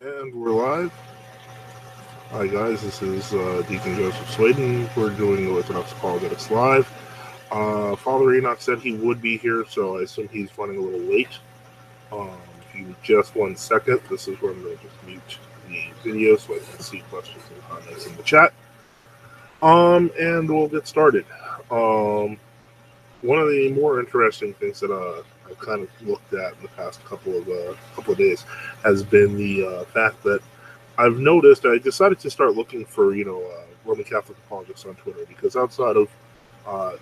And we're live. Hi, guys. This is Deacon Joseph Swayden. We're doing the Orthodox Apologetics live. Father Enoch said he would be here, so I assume he's running a little late. If you just 1 second, this is where I'm going to just mute the video so I can see questions and comments in the chat. And we'll get started. One of the more interesting things that I've kind of looked at in the past couple of days has been the fact that I've noticed I decided to start looking for Roman Catholic apologists on Twitter, because outside of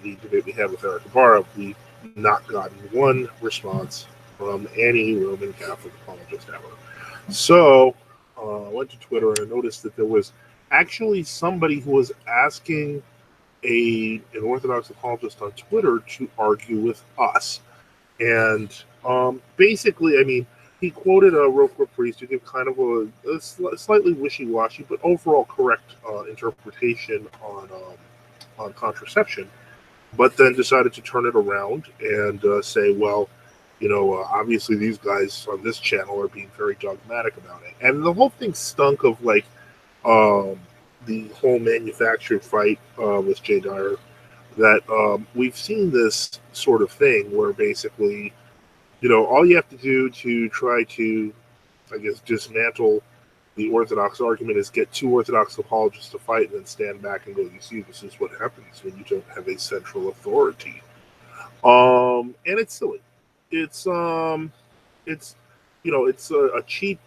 the debate we had with Eric Ibarra, we've not gotten one response from any Roman Catholic apologist ever. So I went to Twitter and I noticed that there was actually somebody who was asking an Orthodox apologist on Twitter to argue with us. And basically, I mean, he quoted a Roquefort priest who gave kind of a slightly wishy-washy but overall correct interpretation on contraception, but then decided to turn it around and say, well, obviously these guys on this channel are being very dogmatic about it. And the whole thing stunk of um, the whole manufactured fight with Jay Dyer, that we've seen this sort of thing where basically, all you have to do to try to, I guess, dismantle the Orthodox argument is get two Orthodox apologists to fight and then stand back and go, you see, this is what happens when you don't have a central authority. And it's silly. It's it's a cheap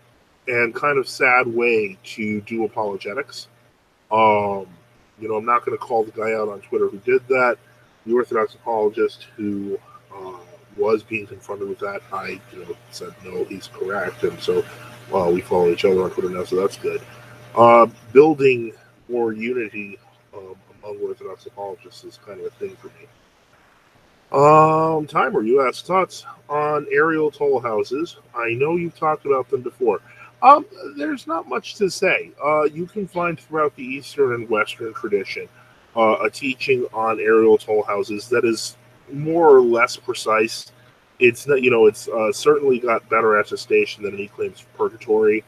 and kind of sad way to do apologetics. Um, I'm not going to call the guy out on Twitter who did that. The Orthodox apologist who uh, was being confronted with that, I said no, he's correct, and so we follow each other on Twitter now, so that's good. Building more unity among Orthodox apologists is kind of a thing for me. Timer, you asked thoughts on aerial toll houses. I know you've talked about them before. Um, there's not much to say. You can find throughout the Eastern and Western tradition a teaching on aerial toll houses that is more or less precise. It's not, it's certainly got better attestation than any claims of purgatory.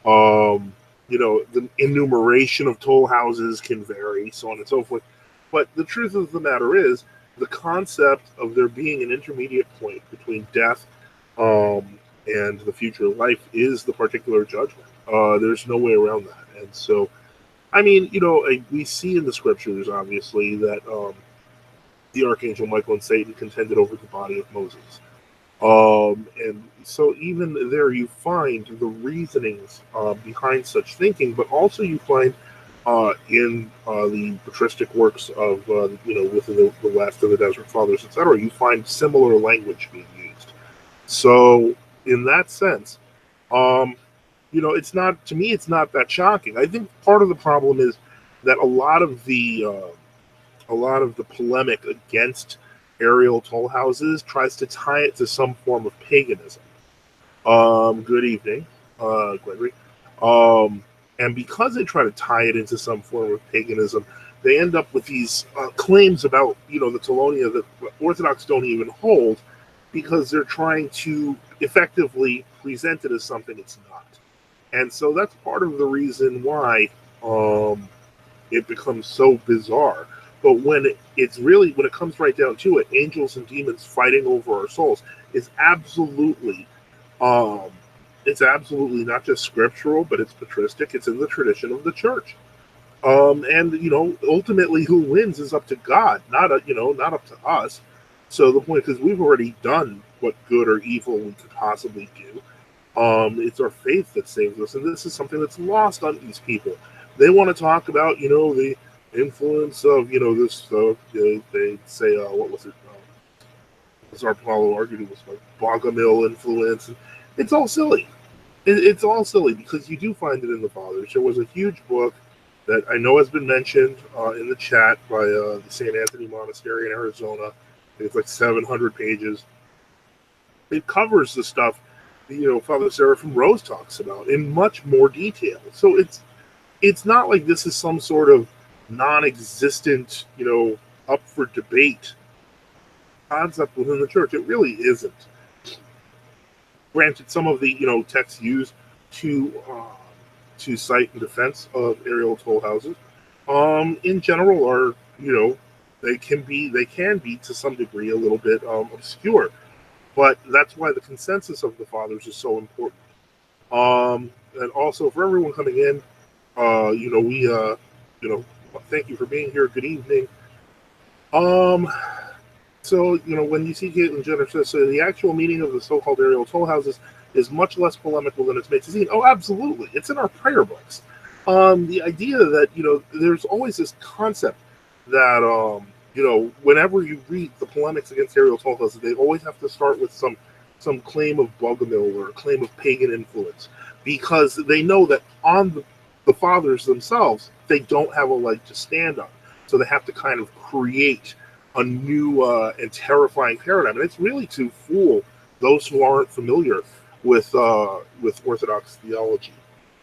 The enumeration of toll houses can vary, so on and so forth. But the truth of the matter is, the concept of there being an intermediate point between death and the future life is the particular judgment. There's no way around that. And so, I mean, we see in the scriptures, obviously, that the archangel Michael and Satan contended over the body of Moses. And so even there you find the reasonings behind such thinking, but also you find in the patristic works of, within the West and the Desert Fathers, etc., you find similar language being used. So in that sense, um, it's not, to me, it's not that shocking. I think part of the problem is that a lot of the polemic against aerial toll houses tries to tie it to some form of paganism. Good evening, Gregory. Um, and because they try to tie it into some form of paganism, they end up with these claims about, the Telonia that Orthodox don't even hold, because they're trying to effectively present it as something it's not. And so that's part of the reason why it becomes so bizarre. But when it comes right down to it, angels and demons fighting over our souls is absolutely um, it's absolutely not just scriptural, but it's patristic. It's in the tradition of the church. And ultimately, who wins is up to God, not up to us. So the point, because we've already done what good or evil we could possibly do. It's our faith that saves us, and this is something that's lost on these people. They want to talk about, the influence of, this stuff. They say, what was it? As our Apollo argued, it was like Bogomil influence. It's all silly. It's all silly, because you do find it in the Fathers. There was a huge book that I know has been mentioned in the chat by the St. Anthony Monastery in Arizona. It's like 700 pages. It covers the stuff Father Seraphim Rose talks about in much more detail. So it's not like this is some sort of non-existent, up for debate concept within the church. It really isn't. Granted, some of the texts used to cite in defense of aerial toll houses, in general, are they can be to some degree a little bit obscure, but that's why the consensus of the fathers is so important. And also for everyone coming in, we thank you for being here. Good evening. Um, So, when you see Caitlyn Jenner says, so the actual meaning of the so-called aerial toll houses is much less polemical than it's made to seem. Oh, absolutely. It's in our prayer books. The idea that, there's always this concept that, whenever you read the polemics against aerial toll houses, they always have to start with some claim of Bogomil or a claim of pagan influence, because they know that on the fathers themselves, they don't have a leg to stand on. So they have to kind of create a new and terrifying paradigm, and it's really to fool those who aren't familiar with Orthodox theology.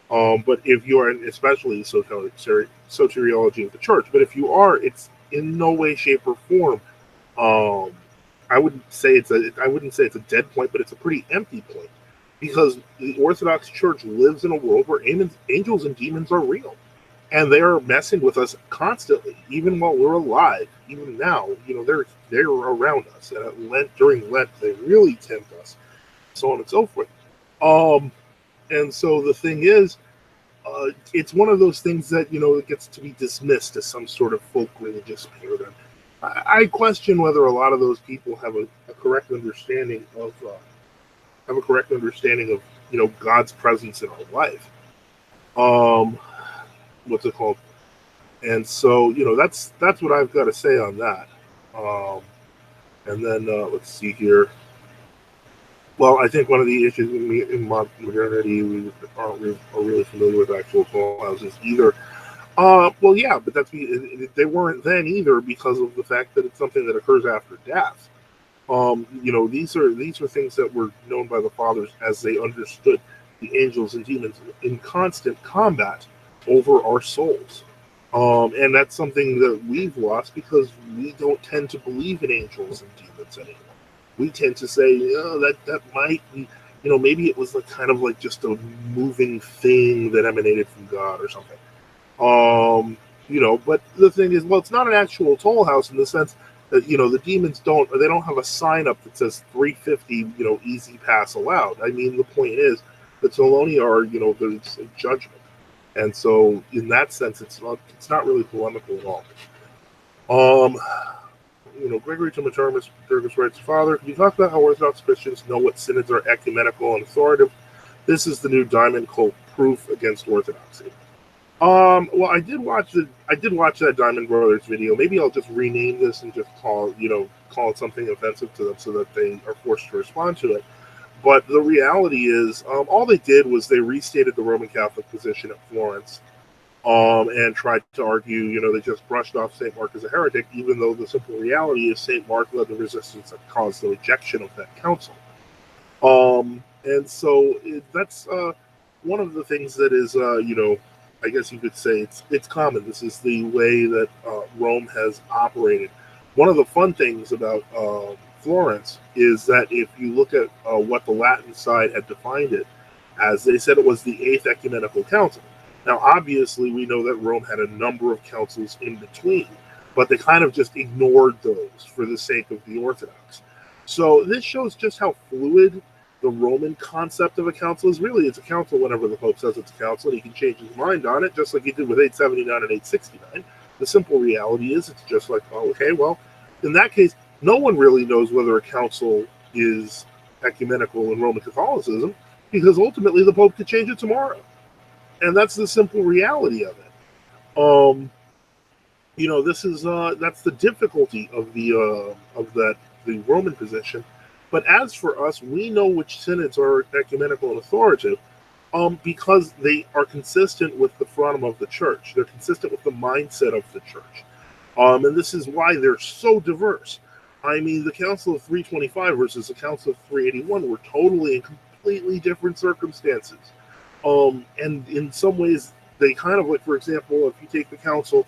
But if you are, especially soteriology of the church, but if you are, it's in no way, shape, or form. I wouldn't say it's a dead point, but it's a pretty empty point, because the Orthodox Church lives in a world where angels and demons are real. And they're messing with us constantly, even while we're alive. Even now, they're around us. And during Lent, they really tempt us, so on and so forth. And so the thing is, it's one of those things that it gets to be dismissed as some sort of folk religious paradigm. I question whether a lot of those people have a correct understanding of God's presence in our life. What's it called? And so, that's what I've got to say on that. And then let's see here. Well, I think one of the issues in modernity, we aren't really familiar with actual toll houses either. Well, yeah, but they weren't then either, because of the fact that it's something that occurs after death. These are things that were known by the fathers as they understood the angels and demons in constant combat over our souls. And that's something that we've lost, because we don't tend to believe in angels and demons anymore. We tend to say, that might be, maybe it was kind of like just a moving thing that emanated from God or something. But the thing is, well, it's not an actual toll house in the sense that, the demons don't have a sign up that says 350, easy pass allowed. I mean, the point is, the Tolonia are, there's a judgment. And so, in that sense, it's not really polemical at all. Gregory Timotarmus writes, Father, can you talk about how Orthodox Christians know what synods are ecumenical and authoritative? This is the new Diamond Cult proof against orthodoxy. Well, I did watch that Diamond Brothers video. Maybe I'll just rename this and just call it something offensive to them so that they are forced to respond to it. But the reality is, all they did was they restated the Roman Catholic position at Florence, and tried to argue, they just brushed off St. Mark as a heretic, even though the simple reality is St. Mark led the resistance that caused the rejection of that council. And so that's one of the things that is, I guess you could say it's common. This is the way that Rome has operated. One of the fun things about Florence is that if you look at what the Latin side had defined it as, they said it was the 8th Ecumenical Council. Now, obviously, we know that Rome had a number of councils in between, but they kind of just ignored those for the sake of the Orthodox. So this shows just how fluid the Roman concept of a council is. Really, it's a council whenever the Pope says it's a council, and he can change his mind on it, just like he did with 879 and 869. The simple reality is it's just like, oh, okay, well, in that case, no one really knows whether a council is ecumenical in Roman Catholicism, because ultimately the Pope could change it tomorrow. And that's the simple reality of it. This is that's the difficulty of the Roman position. But as for us, we know which synods are ecumenical and authoritative, because they are consistent with the phronema of the church. They're consistent with the mindset of the church. And this is why they're so diverse. I mean, the Council of 325 versus the Council of 381 were totally and completely different circumstances. And in some ways, they kind of, like, for example, if you take the Council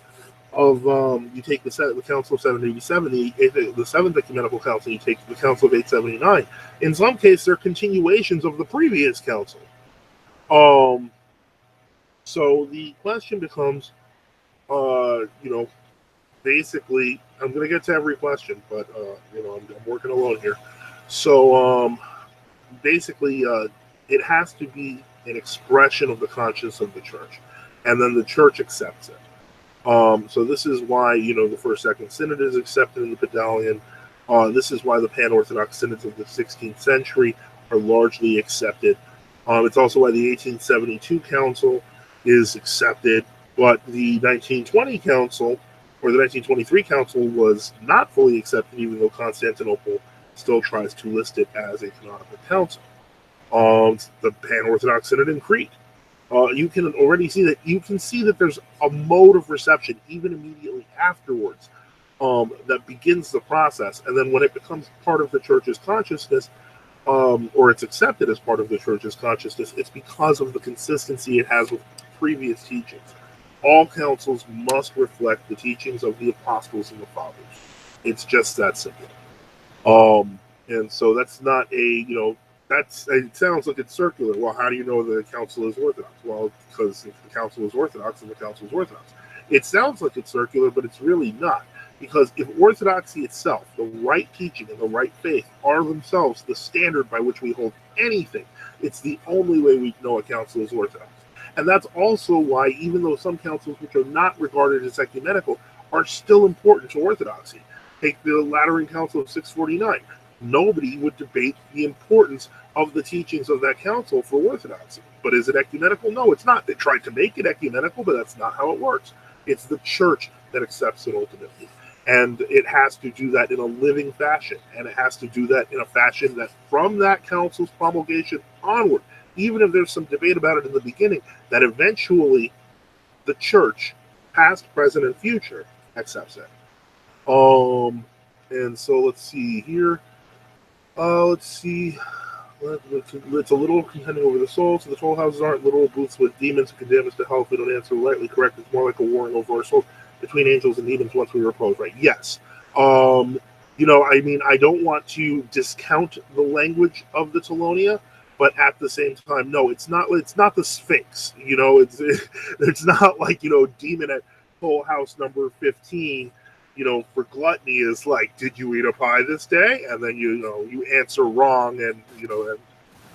of, the Council of 787, the Seventh Ecumenical Council, you take the Council of 879, in some cases, they're continuations of the previous council. Um, so the question becomes, basically, I'm going to get to every question, but I'm working alone here. So basically, it has to be an expression of the conscience of the church, and then the church accepts it. So this is why the First Second Synod is accepted in the Pedalion. This is why the Pan-Orthodox synods of the 16th century are largely accepted. It's also why the 1872 Council is accepted, but the 1920 Council or the 1923 Council was not fully accepted, even though Constantinople still tries to list it as a canonical council. The Pan-Orthodox Synod in Crete. You can already see that there's a mode of reception even immediately afterwards that begins the process, and then when it becomes part of the church's consciousness, or it's accepted as part of the church's consciousness, it's because of the consistency it has with previous teachings. All councils must reflect the teachings of the apostles and the fathers. It's just that simple. And so that's not it sounds like it's circular. Well, how do you know the council is Orthodox? Well, because if the council is Orthodox, then the council is Orthodox. It sounds like it's circular, but it's really not. Because if orthodoxy itself, the right teaching and the right faith, are themselves the standard by which we hold anything, it's the only way we know a council is Orthodox. And that's also why, even though some councils which are not regarded as ecumenical are still important to orthodoxy. Take the Lateran Council of 649. Nobody would debate the importance of the teachings of that council for orthodoxy. But is it ecumenical? No, it's not. They tried to make it ecumenical, but that's not how it works. It's the church that accepts it ultimately. And it has to do that in a living fashion. And it has to do that in a fashion that from that council's promulgation onward, even if there's some debate about it in the beginning, that eventually the church, past, present, and future, accepts it. And so let's see here. Let's see. It's a little contending over the soul. So the toll houses aren't literal booths with demons who condemn us to hell if we don't answer rightly correct. It's more like a warring over our souls between angels and demons once we repose, right? Yes. I don't want to discount the language of the Telonia, but at the same time, no, it's not the Sphinx. It's not like, demon at toll house number 15, for gluttony is like, did you eat a pie this day? And then, you answer wrong and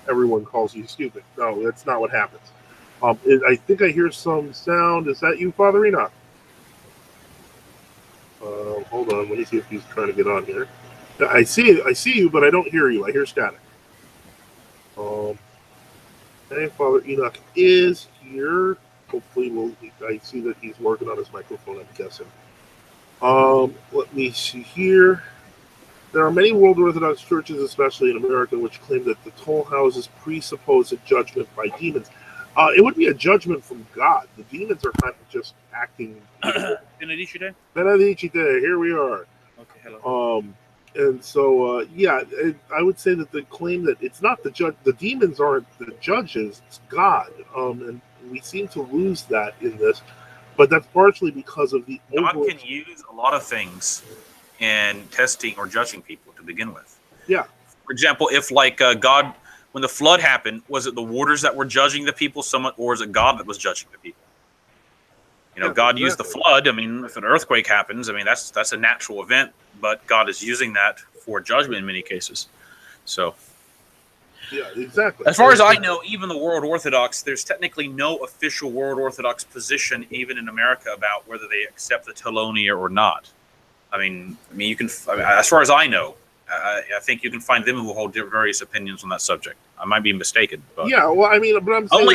everyone calls you stupid. No, that's not what happens. I think I hear some sound. Is that you, Father Enoch? Hold on. Let me see if he's trying to get on here. I see you, but I don't hear you. I hear static. Hey, Father Enoch is here. Hopefully, I see that he's working on his microphone, I'm guessing. Let me see here. There are many World Orthodox churches, especially in America, which claim that the toll houses presuppose a judgment by demons. It would be a judgment from God. The demons are kind of just acting. Benedicite? Benedicite, here we are. Okay, hello. And so, I would say that the claim that it's not the judge, the demons aren't the judges, it's God. And we seem to lose that in this. But that's partially because of the God can use a lot of things in testing or judging people to begin with. Yeah. For example, if God, when the flood happened, was it the waters that were judging the people somewhat, or is it God that was judging the people? God used the flood. I mean, if an earthquake happens, I mean, that's a natural event, but God is using that for judgment in many cases. So. Yeah, exactly. As far as I know, even the World Orthodox, there's technically no official World Orthodox position, even in America, about whether they accept the Telonia or not. I mean, you can. As far as I know, I think you can find them who hold various opinions on that subject. I might be mistaken, but yeah. Well, I mean, but I'm saying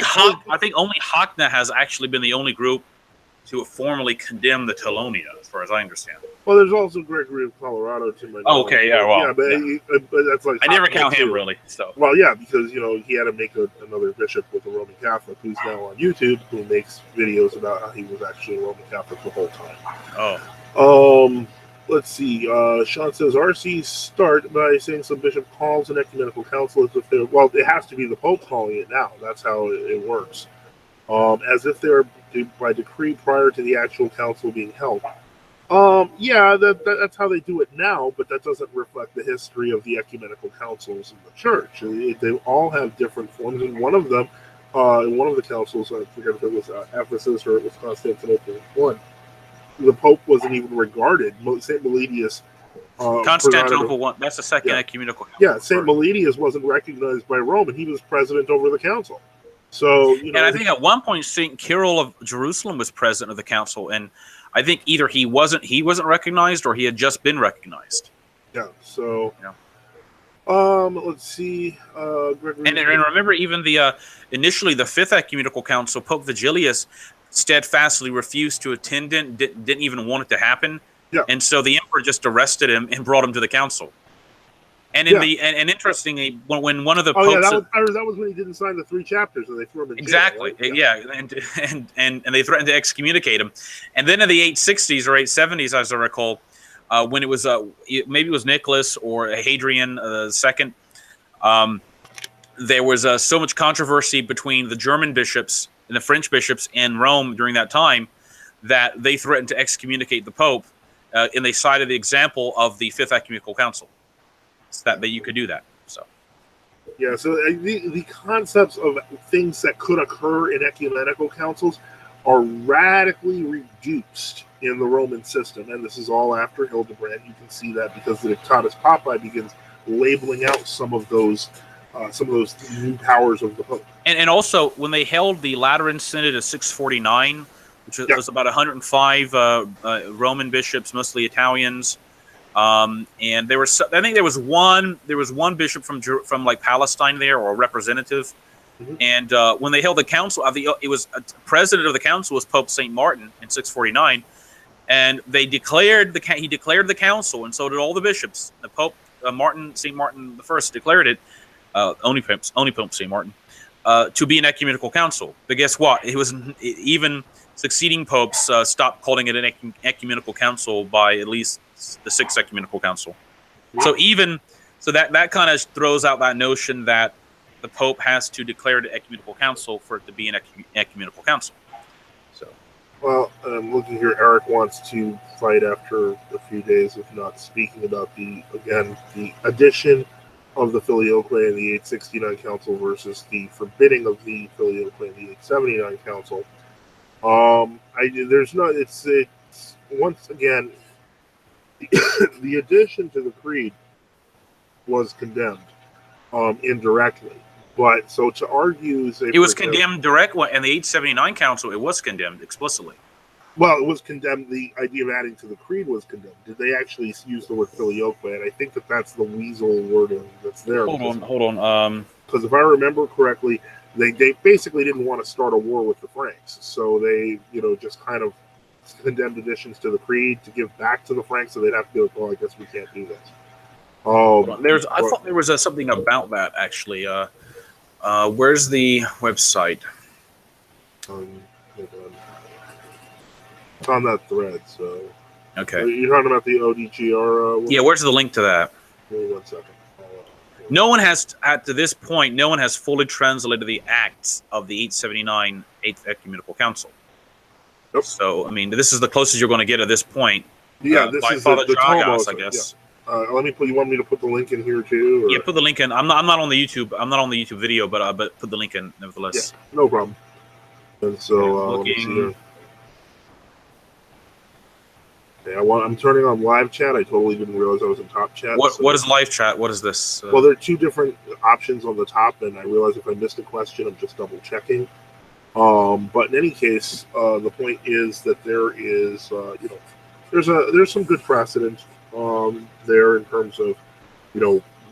I think only Hakna has actually been the only group to formally condemn the Telonia, as far as I understand. Well, there's also Gregory of Colorado too. Oh, okay, yeah, well, but that's like I never count him really. So, well, yeah, because he had to make another bishop with a Roman Catholic who's now on YouTube, who makes videos about how he was actually a Roman Catholic the whole time. Oh, let's see. Sean says RCs start by saying some bishop calls an ecumenical council as if they're it has to be the Pope calling it now. That's how it works. As if they're by decree prior to the actual council being held. That's how they do it now, but that doesn't reflect the history of the ecumenical councils in the church. They all have different forms, and one of them in one of the councils, I forget if it was Ephesus or it was Constantinople, one, the Pope wasn't even regarded. St. Meletius presided Constantinople one. That's the second yeah, ecumenical council. yeah. St. Meletius wasn't recognized by Rome, and he was president over the council. So and I think at one point Saint Cyril of Jerusalem was president of the council, and I think either he wasn't recognized or he had just been recognized. Yeah. So. Yeah. Let's see. Gregory. And remember, even the initially the Fifth Ecumenical Council, Pope Vigilius steadfastly refused to attend it, didn't even want it to happen. Yeah. And so the emperor just arrested him and brought him to the council. And in and interestingly, when one of the popes, that was when he didn't sign the 3 chapters and they threw him in exactly, jail, right? and they threatened to excommunicate him. And then in the 860s or 870s, as I recall, when it was maybe it was Nicholas or Hadrian II, there was so much controversy between the German bishops and the French bishops in Rome during that time that they threatened to excommunicate the Pope, and they cited the example of the Fifth Ecumenical Council, so that you could do that. So, yeah. So the concepts of things that could occur in ecumenical councils are radically reduced in the Roman system, and this is all after Hildebrand. You can see that because the Dictatus Papae begins labeling out some of those new powers of the Pope. And also, when they held the Lateran Synod of 649, which was about 105 Roman bishops, mostly Italians, and there was, I think there was one bishop from like Palestine there, or a representative. Mm-hmm. And when they held the council, it was president of the council was Pope Saint Martin in 649, and he declared the council, and so did all the bishops. The Pope Saint Martin I declared it. Only Pope St. Martin, to be an ecumenical council. But guess what? Even succeeding popes stopped calling it an ecumenical council by at least the 6th ecumenical council. So that kind of throws out that notion that the Pope has to declare the ecumenical council for it to be an ecumenical council. So, well, I'm looking here. Eric wants to fight after a few days of not speaking about the addition of the Filioque in the 869 Council versus the forbidding of the Filioque in the 879 Council. It's once again, the addition to the creed was condemned indirectly. But so to argue, it was condemned directly, and the 879 Council, it was condemned explicitly. Well, it was condemned. The idea of adding to the creed was condemned. Did they actually use the word Filioque? And I think that's the weasel wording that's there. Hold on. Because if I remember correctly, they basically didn't want to start a war with the Franks, so they just kind of condemned additions to the creed to give back to the Franks, so they'd have to be like, well, I guess we can't do this. I thought there was something about that actually. Where's the website? It's on that thread, so. Okay. You're talking about the ODGR? Yeah, where's the link to that? Give me 1 second. No one has, to this point, no one has fully translated the acts of the 879 8th Ecumenical Council. Nope. So, I mean, this is the closest you're going to get at this point. Yeah, this by is Father the Dragas, I guess. Yeah. Let me put. You want me to put the link in here too? Or? Yeah, put the link in. I'm not on the YouTube. I'm not on the YouTube video, but put the link in nevertheless. Yeah, no problem. And so let me see here. Okay, I'm turning on live chat. I totally didn't realize I was in top chat. What is live chat? What is this? Well, there are 2 different options on the top, and I realize if I missed a question, I'm just double checking. But in any case, the point is that there is, there's some good precedent there in terms of,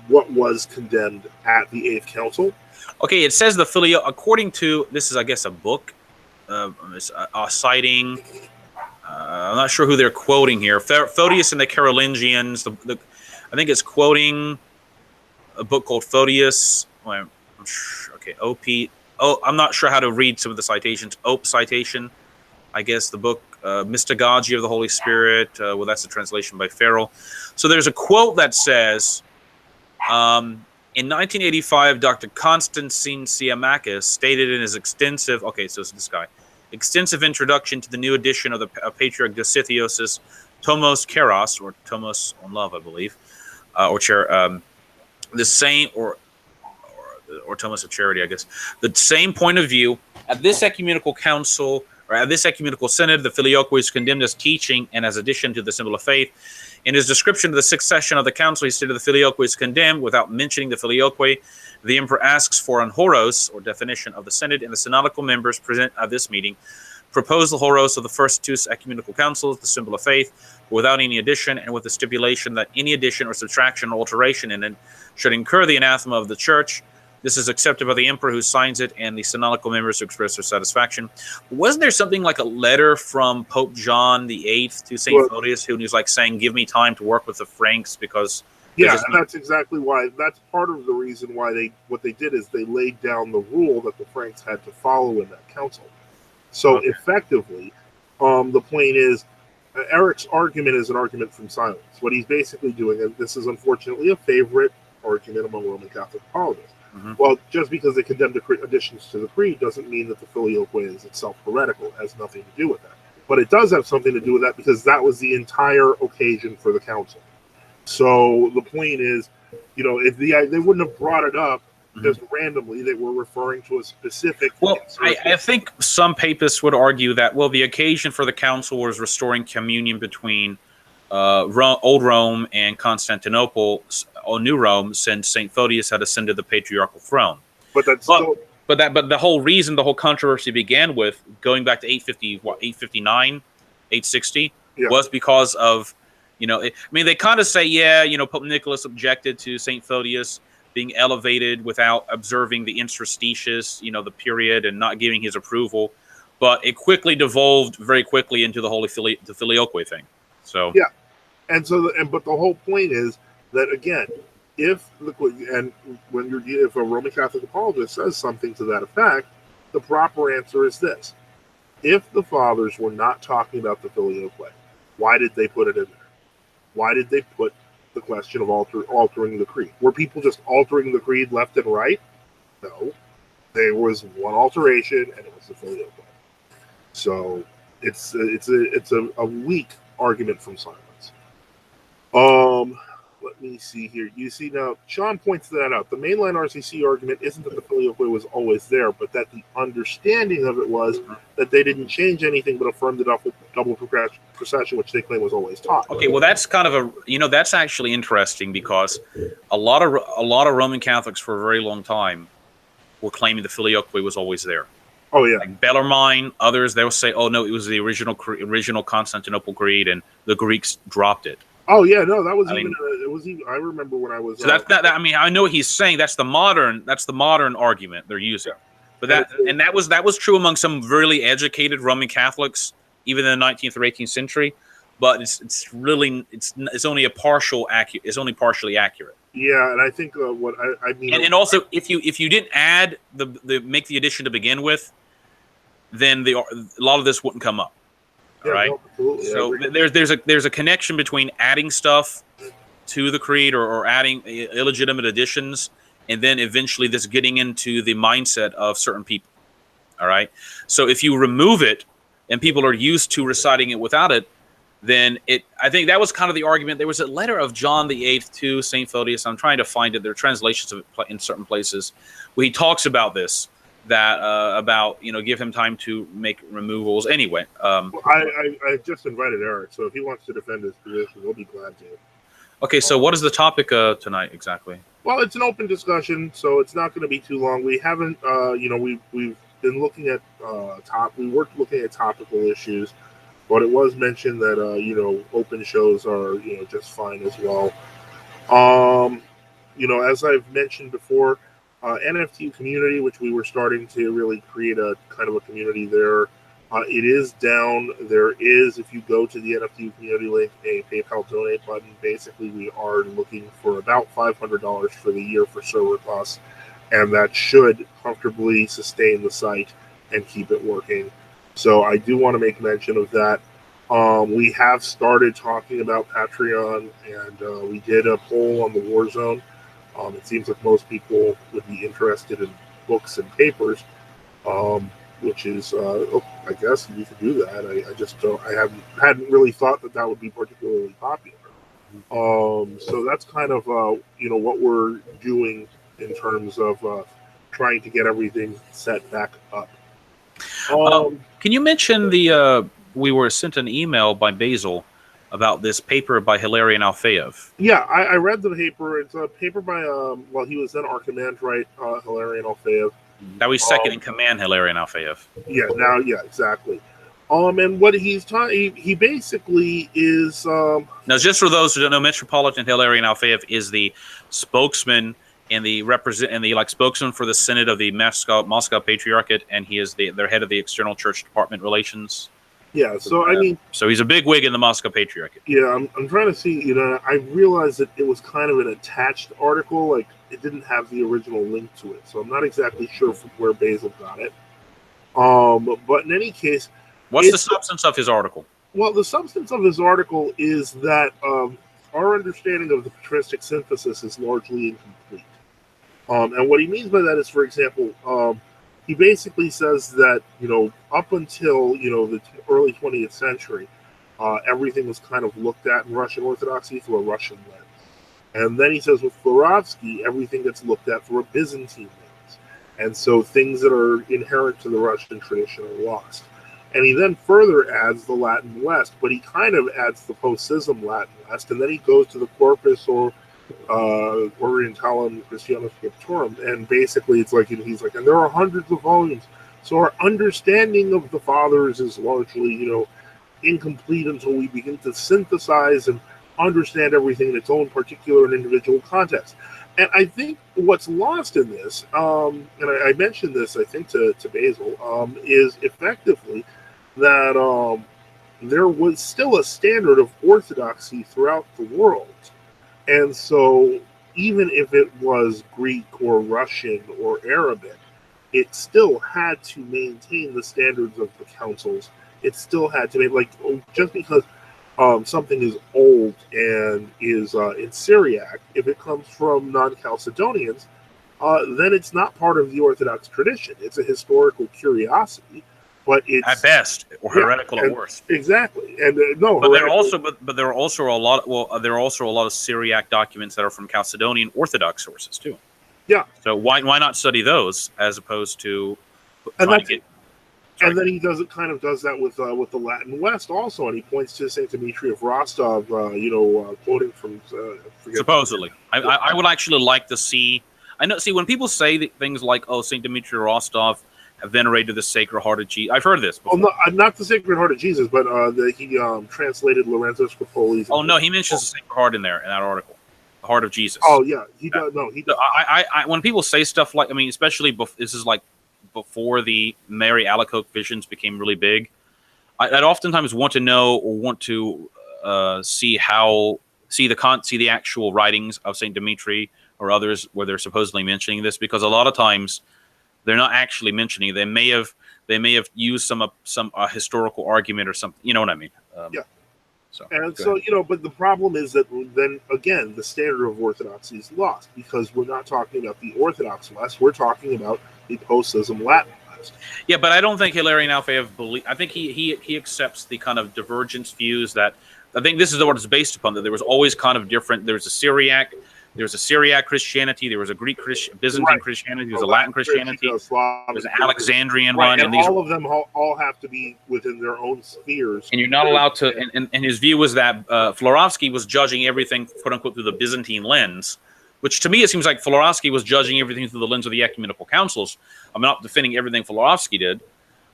what was condemned at the 8th Council. Okay, it says the Filioque, according to, this is, I guess, a book, citing, I'm not sure who they're quoting here, Photius and the Carolingians, I think it's quoting a book called Photius, I'm not sure how to read some of the citations, Ope citation, I guess the book, Mystagogy of the Holy Spirit, well, that's a translation by Farrell. So there's a quote that says, in 1985, Dr. Constantine Siamakis stated in his extensive introduction to the new edition of the Patriarch Dositheos' Tomos Keros, or Tomos on Love, I believe, the or Thomas of Charity, I guess. The same point of view at this ecumenical council, or at this ecumenical synod, the Filioque is condemned as teaching and as addition to the symbol of faith. In his description of the sixth session of the council, he stated the Filioque is condemned without mentioning the Filioque. The emperor asks for an horos, or definition of the synod, and the synodical members present at this meeting propose the horos of the first two ecumenical councils, the symbol of faith, without any addition, and with the stipulation that any addition or subtraction or alteration in it should incur the anathema of the church. This is accepted by the emperor, who signs it, and the synodical members express their satisfaction. Wasn't there something like a letter from Pope John VIII to St. Photius, who was like saying, give me time to work with the Franks because... Yeah, and that's exactly why. That's part of the reason why what they did is they laid down the rule that the Franks had to follow in that council. So effectively, the point is, Eric's argument is an argument from silence. What he's basically doing, and this is unfortunately a favorite argument among Roman Catholic apologists. Well, just because they condemn additions to the creed doesn't mean that the Filioque is itself heretical. It has nothing to do with that. But it does have something to do with that because that was the entire occasion for the council. So the point is, if they wouldn't have brought it up just randomly, they were referring to a specific... Well, I think some papists would argue that, the occasion for the council was restoring communion between Old Rome and Constantinople, or New Rome, since St. Photius had ascended the patriarchal throne. But that's still... But the whole reason the whole controversy began with, going back to 859, 860, was because of, they kind of say, Pope Nicholas objected to St. Photius being elevated without observing the interstitius, the period, and not giving his approval. But it quickly devolved very quickly into the whole Filioque thing. So yeah, but the whole point is that, again, if a Roman Catholic apologist says something to that effect, the proper answer is this: if the fathers were not talking about the Filioque, why did they put it in there? Why did they put the question of altering the creed? Were people just altering the creed left and right? No, there was one alteration, and it was the Filioque. So it's a weak argument from silence. Let me see here. You see now, Sean points that out. The mainline RCC argument isn't that the Filioque was always there, but that the understanding of it was that they didn't change anything but affirmed the double procession, which they claim was always taught. Okay, well, that's kind of that's actually interesting because a lot of Roman Catholics for a very long time were claiming the Filioque was always there. Oh yeah, like Bellarmine, others they'll say, "Oh no, it was the original Constantinople creed, and the Greeks dropped it." Oh yeah, no, that was I remember when I was. So that's that. I mean, I know what he's saying. That's the modern argument they're using. But that was true among some really educated Roman Catholics, even in the 19th or 18th century. But it's only partially accurate. Yeah, and I think what I mean, and also if you didn't add make the addition to begin with, then a lot of this wouldn't come up. Yeah, right. No, so there's a connection between adding stuff to the creed or adding illegitimate additions, and then eventually this getting into the mindset of certain people. All right. So if you remove it and people are used to reciting it without it, then I think that was kind of the argument. There was a letter of John VIII to St. Photius. I'm trying to find it. There are translations of it in certain places where he talks about this. About give him time to make removals. Anyway, I just invited Eric, so if he wants to defend his position, we'll be glad to. Okay, so what is the topic tonight exactly? Well, it's an open discussion, so it's not going to be too long. We haven't, we've been looking at we weren't looking at topical issues, but it was mentioned that open shows are just fine as well. As I've mentioned before. NFT community, which we were starting to really create a kind of a community there. It is down. There is, if you go to the NFT community link, a PayPal donate button. Basically, we are looking for about $500 for the year for server costs, and that should comfortably sustain the site and keep it working. So I do want to make mention of that. We have started talking about Patreon, and we did a poll on the Warzone. It seems like most people would be interested in books and papers, which is, I guess you could do that. I just don't. I hadn't really thought that would be particularly popular. So that's kind of what we're doing in terms of trying to get everything set back up. Can you mention the we were sent an email by Basil about this paper by Hilarion Alfeyev? Yeah, I read the paper. It's a paper by he was then Archimandrite Hilarion Alfeyev. Now he's second in command, Hilarion Alfeyev. Yeah, exactly. And what he's taught, he basically is. Now, just for those who don't know, Metropolitan Hilarion Alfeyev is the spokesman and the spokesman for the Synod of the Moscow Patriarchate, and he is their head of the External Church Department Relations. Yeah, so I mean, so he's a big wig in the Moscow Patriarchate. Yeah, I'm trying to see. I realized that it was kind of an attached article, like it didn't have the original link to it, so I'm not exactly sure from where Basil got it. But in any case, what's the substance of his article? Well, the substance of his article is that our understanding of the patristic synthesis is largely incomplete. And what he means by that is, for example, he basically says that, up until, the early 20th century, everything was kind of looked at in Russian Orthodoxy through a Russian lens. And then he says with Florovsky, everything gets looked at through a Byzantine lens. And so things that are inherent to the Russian tradition are lost. And he then further adds the Latin West, but he kind of adds the post-schism Latin West, and then he goes to the Corpus or Orientalum Christianum Scriptorum, and basically it's like, he's like, and there are hundreds of volumes, so our understanding of the fathers is largely, incomplete until we begin to synthesize and understand everything in its own particular and individual context. And I think what's lost in this, and I mentioned this, I think, to Basil, is effectively that there was still a standard of orthodoxy throughout the world. And so even if it was Greek or Russian or Arabic, it still had to maintain the standards of the councils. It still had to just because something is old and is in Syriac, if it comes from non-Chalcedonians, then it's not part of the Orthodox tradition. It's a historical curiosity, but it's at best or heretical at worst. Exactly, and no. But there are also, but there are also a lot. Well, there are also a lot of Syriac documents that are from Chalcedonian Orthodox sources too. Yeah. So why not study those as opposed to? And then he does that with the Latin West also, and he points to Saint Dmitry of Rostov, quoting from supposedly. I would actually like to see. I know. See, when people say things like, "Oh, Saint Dmitry of Rostov have venerated the Sacred Heart of Jesus," I've heard this before. Oh, no, not the Sacred Heart of Jesus, but he translated Lorenzo Scripoli's. Oh no, he mentions the Sacred Heart in there in that article, the Heart of Jesus. Oh yeah, he does. No, he does. I when people say stuff like, especially this is like before the Mary Alacoque visions became really big, I'd oftentimes want to know or want to see the actual writings of Saint Dmitry or others where they're supposedly mentioning this, because a lot of times they're not actually mentioning. They may have used some historical argument or something. You know what I mean? Yeah. But the problem is that then again the standard of orthodoxy is lost, because we're not talking about the Orthodox West. We're talking about the post-schism Latin West. Yeah, but I don't think Hilarion Alfeyev I think he accepts the kind of divergence views that I think this is what it's based upon. That there was always kind of different. There's a Syriac Christianity, there was a Greek Byzantine Christianity, there was a Latin Christianity, there's an Alexandrian one, and all of them all have to be within their own spheres. And you're not allowed to. And his view was that Florovsky was judging everything, quote unquote, through the Byzantine lens, which to me it seems like Florovsky was judging everything through the lens of the ecumenical councils. I'm not defending everything Florovsky did.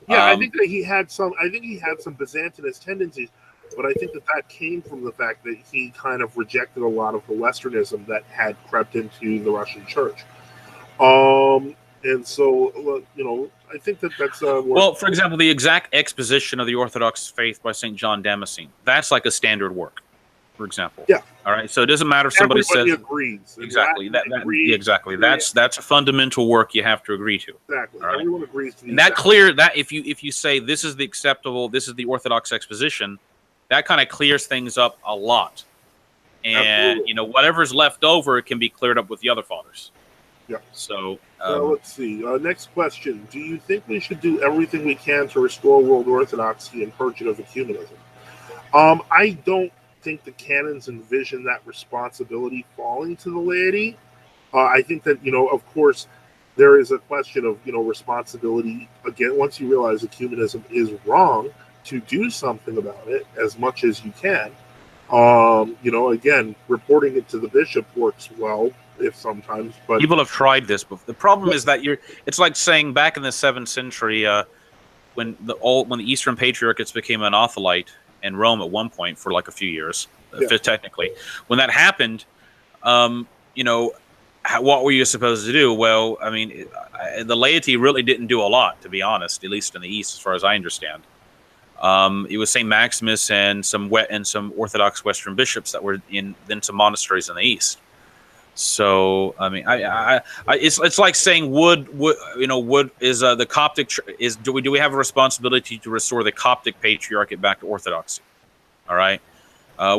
Yeah, I think that he had some. I think he had some Byzantinist tendencies. But I think that came from the fact that he kind of rejected a lot of the Westernism that had crept into the Russian church. And so, I think that's... well, for example, the exact exposition of the Orthodox faith by St. John Damascene, that's like a standard work, for example. Yeah. All right, so it doesn't matter if somebody Everybody says... agrees. Exactly. Exactly. That's a fundamental work you have to agree to. Exactly. Right? Everyone agrees to and that if you say this is the acceptable, this is the Orthodox exposition, that kind of clears things up a lot. And, absolutely. Whatever's left over, it can be cleared up with the other fathers. Yeah. So, let's see. Next question. Do you think we should do everything we can to restore world orthodoxy and purge it of ecumenism? I don't think the canons envision that responsibility falling to the laity. I think that, of course, there is a question of, responsibility. Again, once you realize ecumenism is wrong, to do something about it as much as you can. Again, reporting it to the bishop works well, if sometimes, but people have tried this before. The problem is that it's like saying back in the 7th century, when the Eastern Patriarchates became an Otholite in Rome at one point for like a few years, technically. When that happened, what were you supposed to do? Well, I mean, the laity really didn't do a lot, to be honest, at least in the East, as far as I understand. It was St. Maximus and some Orthodox Western bishops that were in some monasteries in the East. So I mean, it's like saying wood is the Coptic is do we have a responsibility to restore the Coptic Patriarchate back to Orthodoxy? All right,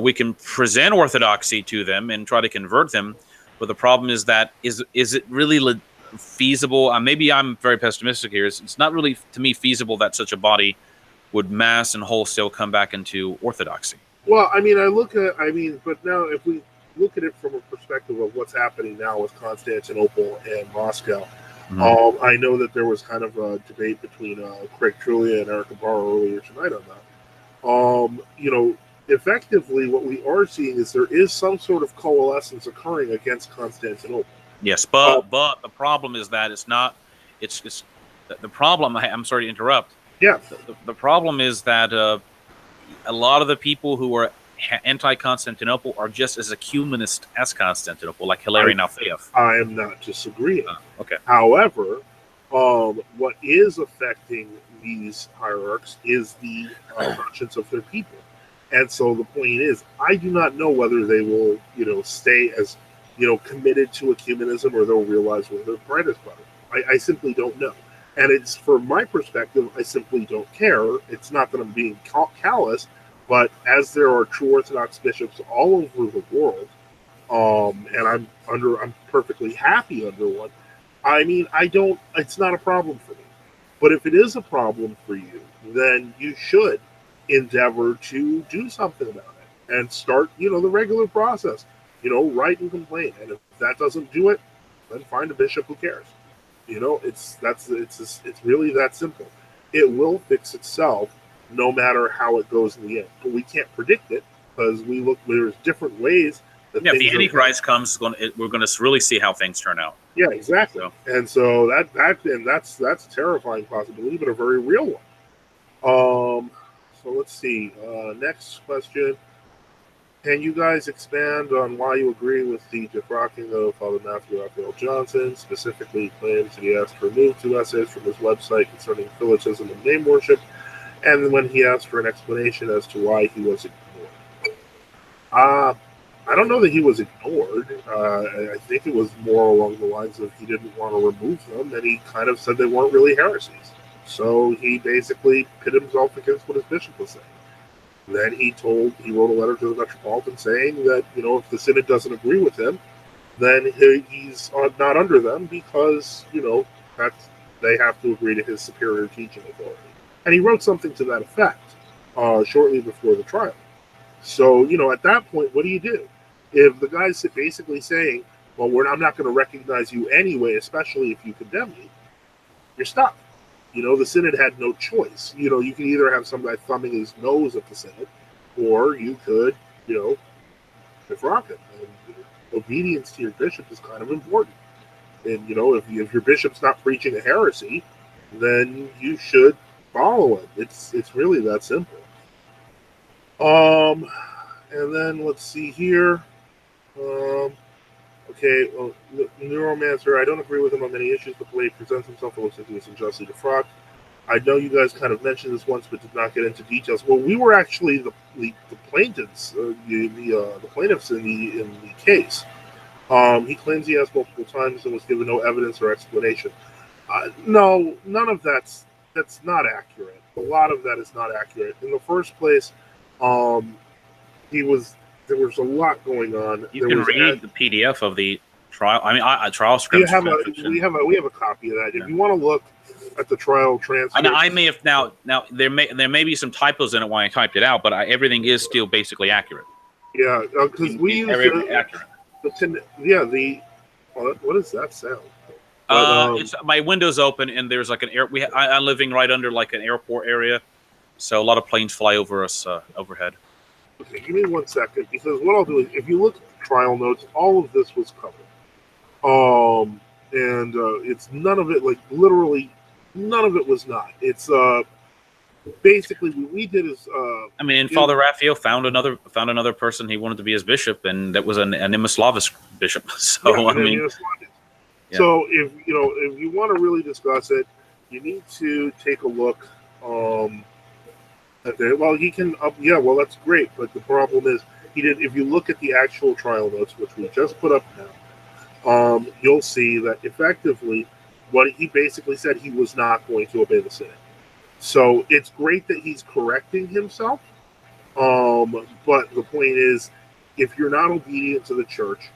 we can present Orthodoxy to them and try to convert them, but the problem is that is it really feasible? Maybe I'm very pessimistic here. It's not really, to me, feasible that such a body would mass and wholesale come back into Orthodoxy. Well, I mean, but now if we look at it from a perspective of what's happening now with Constantinople and Moscow, I know that there was kind of a debate between Craig Trullia and Eric Ibarra earlier tonight on that. Effectively, what we are seeing is there is some sort of coalescence occurring against Constantinople. Yes, but the problem is that it's not. It's the problem. I'm sorry to interrupt. Yeah. The problem is that a lot of the people who are anti-Constantinople are just as ecumenist as Constantinople, like Hilarion Alfeyev. I am not disagreeing. Okay. However, what is affecting these hierarchs is the conscience of their people. And so the point is, I do not know whether they will, stay as, committed to ecumenism, or they'll realize where their bread is buttered. I simply don't know. And it's, from my perspective, I simply don't care. It's not that I'm being callous, but as there are true Orthodox bishops all over the world, and I'm perfectly happy under one. I mean, it's not a problem for me. But if it is a problem for you, then you should endeavor to do something about it and start, the regular process. Write and complain. And if that doesn't do it, then find a bishop who cares. It's really that simple. It will fix itself no matter how it goes in the end. But we can't predict it because there's different ways. If the Antichrist comes, we're going to really see how things turn out. Yeah, exactly. And so that's a terrifying possibility, but a very real one. So let's see. Next question. Can you guys expand on why you agree with the defrocking of Father Matthew Raphael Johnson? Specifically, he claims that he asked to remove 2 essays from his website concerning philitism and name worship, and when he asked for an explanation as to why he was ignored. I don't know that he was ignored. I think it was more along the lines of he didn't want to remove them, and he kind of said they weren't really heresies. So he basically pit himself against what his bishop was saying. Then he wrote a letter to the Metropolitan saying that, if the Synod doesn't agree with him, then he's not under them because, they have to agree to his superior teaching authority. And he wrote something to that effect shortly before the trial. So, at that point, what do you do? If the guy's basically saying, well, I'm not going to recognize you anyway, especially if you condemn me, you're stuck. The Synod had no choice. You can either have some guy thumbing his nose at the Synod, or you could, defrock him. And obedience to your bishop is kind of important. And, if your bishop's not preaching a heresy, then you should follow him. It's really that simple. And then let's see here. Okay, well, Neuromancer, I don't agree with him on many issues, but the way he presents himself, it looks like he was unjustly defrocked. I know you guys kind of mentioned this once, but did not get into details. Well, we were actually the plaintiffs, the plaintiffs in the case. He claims he asked multiple times and was given no evidence or explanation. No, none of that's not accurate. A lot of that is not accurate. In the first place, there was a lot going on. You can read the PDF of the trial. I mean, trial script. We have a copy of that. If you want to look at the trial transcript, I may have now there may be some typos in it when I typed it out, but everything is still basically accurate. Yeah, because we use accurate. what does that sound? But It's my window's open, and there's like an air. I'm living right under like an airport area, so a lot of planes fly over us overhead. okay, give me 1 second, because what I'll do is, if you look at the trial notes, all of this was covered. And it's none of it, like literally, none of it was not. It's basically what we did is. I mean, Father Raphael found another person he wanted to be his bishop, and that was an Imoslavist bishop. So Yeah, I mean, yeah. So if you want to really discuss it, you need to take a look. Okay, well, he can. Yeah, well, that's great. But the problem is, he did. If you look at the actual trial notes, which we just put up now, you'll see that effectively, what he basically said, he was not going to obey the Synod. So it's great that he's correcting himself. But the point is, if you're not obedient to the church,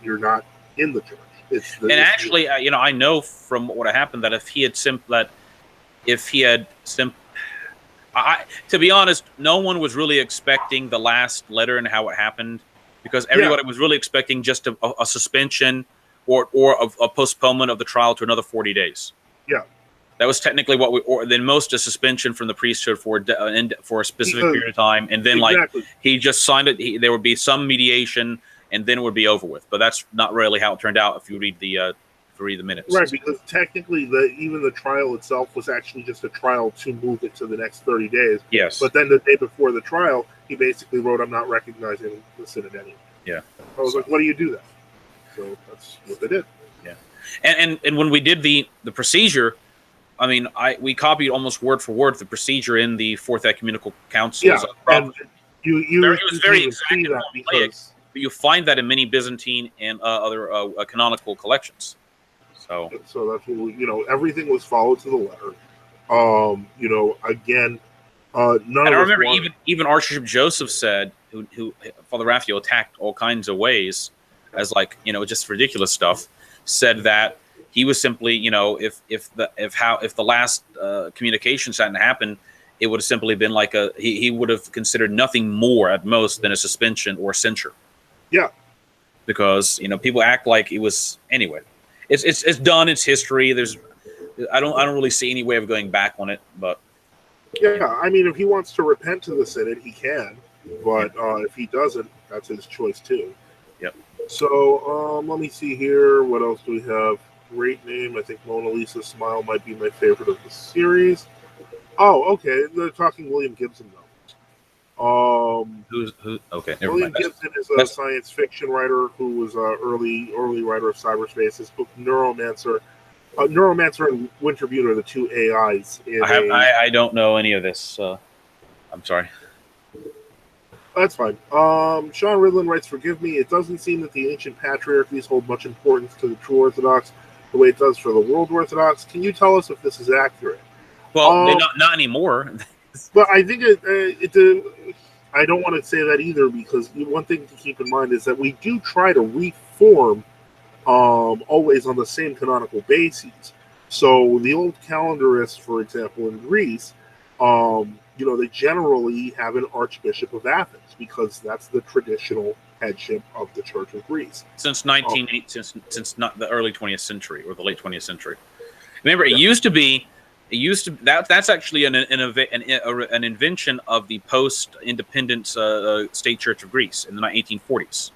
you're not in the church. Actually, I know from what happened that if he had to be honest, no one was really expecting the last letter and how it happened, because everybody was really expecting just a suspension or a postponement of the trial to another 40 days. Yeah. That was technically then most a suspension from the priesthood for a specific period of time, and then he just signed it. There would be some mediation, and then it would be over with. But that's not really how it turned out. If you read the minutes, right? Because technically, even the trial itself was actually just a trial to move it to the next 30 days. Yes. But then the day before the trial, he basically wrote, "I'm not recognizing the Synod anymore." Yeah. I was like, "What do you do then?" So that's what they did. Yeah. And when we did the procedure. I mean, we copied almost word for word the procedure in the Fourth Ecumenical Council. Yeah, and it was very exact and formulaic, but you find that in many Byzantine and other canonical collections. So that's what everything was followed to the letter. Again, none. And I remember even Archbishop Joseph said, who Father Raphael attacked all kinds of ways as just ridiculous stuff, said that. He was simply, if the last communications hadn't happened, it would have simply been he would have considered nothing more at most than a suspension or censure. Yeah, because people act like it was anyway. It's done. It's history. I don't really see any way of going back on it. But yeah, I mean, if he wants to repent to the Synod, he can. But if he doesn't, that's his choice too. Yep. So let me see here. What else do we have? Great name. I think Mona Lisa Smile might be my favorite of the series. Oh, okay. They're talking William Gibson though. Who? Okay, never William mind. Gibson is a science fiction writer who was an early writer of cyberspace. His book Neuromancer and Winter Butte are the two AIs. I don't know any of this. I'm sorry. That's fine. Sean Ridlin writes, "Forgive me. It doesn't seem that the ancient patriarchies hold much importance to the true Orthodox the way it does for the world Orthodox. Can you tell us if this is accurate?" Well, not anymore. But I think I don't want to say that either, because one thing to keep in mind is that we do try to reform always on the same canonical bases. So the old calendarists, for example, in Greece, they generally have an Archbishop of Athens because that's the traditional headship of the Church of Greece since since not the early 20th century or the late 20th century. Remember, it used to be that's actually an invention of the post-independence state Church of Greece in the 1840s,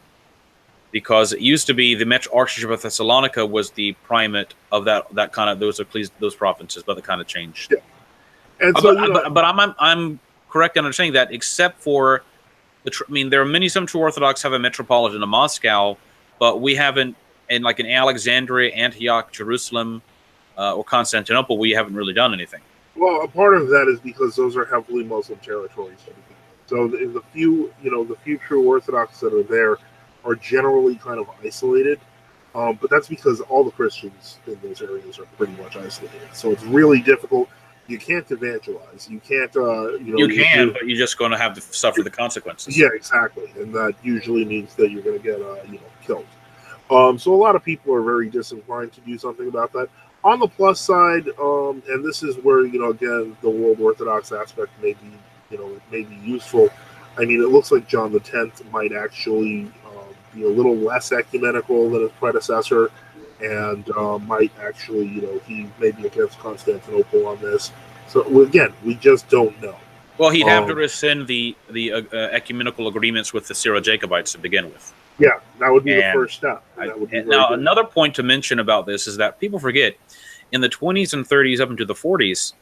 because it used to be the Archbishop of Thessalonica was the primate of that kind of those provinces, but that kind of changed. Yeah. And so, but I'm correct in understanding that, except for there are some true Orthodox have a metropolitan in Moscow, but we haven't in Alexandria, Antioch, Jerusalem, or Constantinople. We haven't really done anything. Well, a part of that is because those are heavily Muslim territories. So the few true Orthodox that are there are generally kind of isolated. But that's because all the Christians in those areas are pretty much isolated. So it's really difficult. You can't evangelize. You can't. You can, but you're just going to have to suffer the consequences. Yeah, exactly, and that usually means that you're going to get killed. So a lot of people are very disinclined to do something about that. On the plus side, and this is where again the world Orthodox aspect may be useful. I mean, it looks like John X might actually be a little less ecumenical than his predecessor. and might actually, he may be against Constantinople on this. So again, we just don't know. Well, he'd have to rescind the ecumenical agreements with the Syro-Jacobites to begin with. Yeah, that would be the first step. That would be now, another point to mention about this is that people forget, in the 20s and 30s up into the 40s,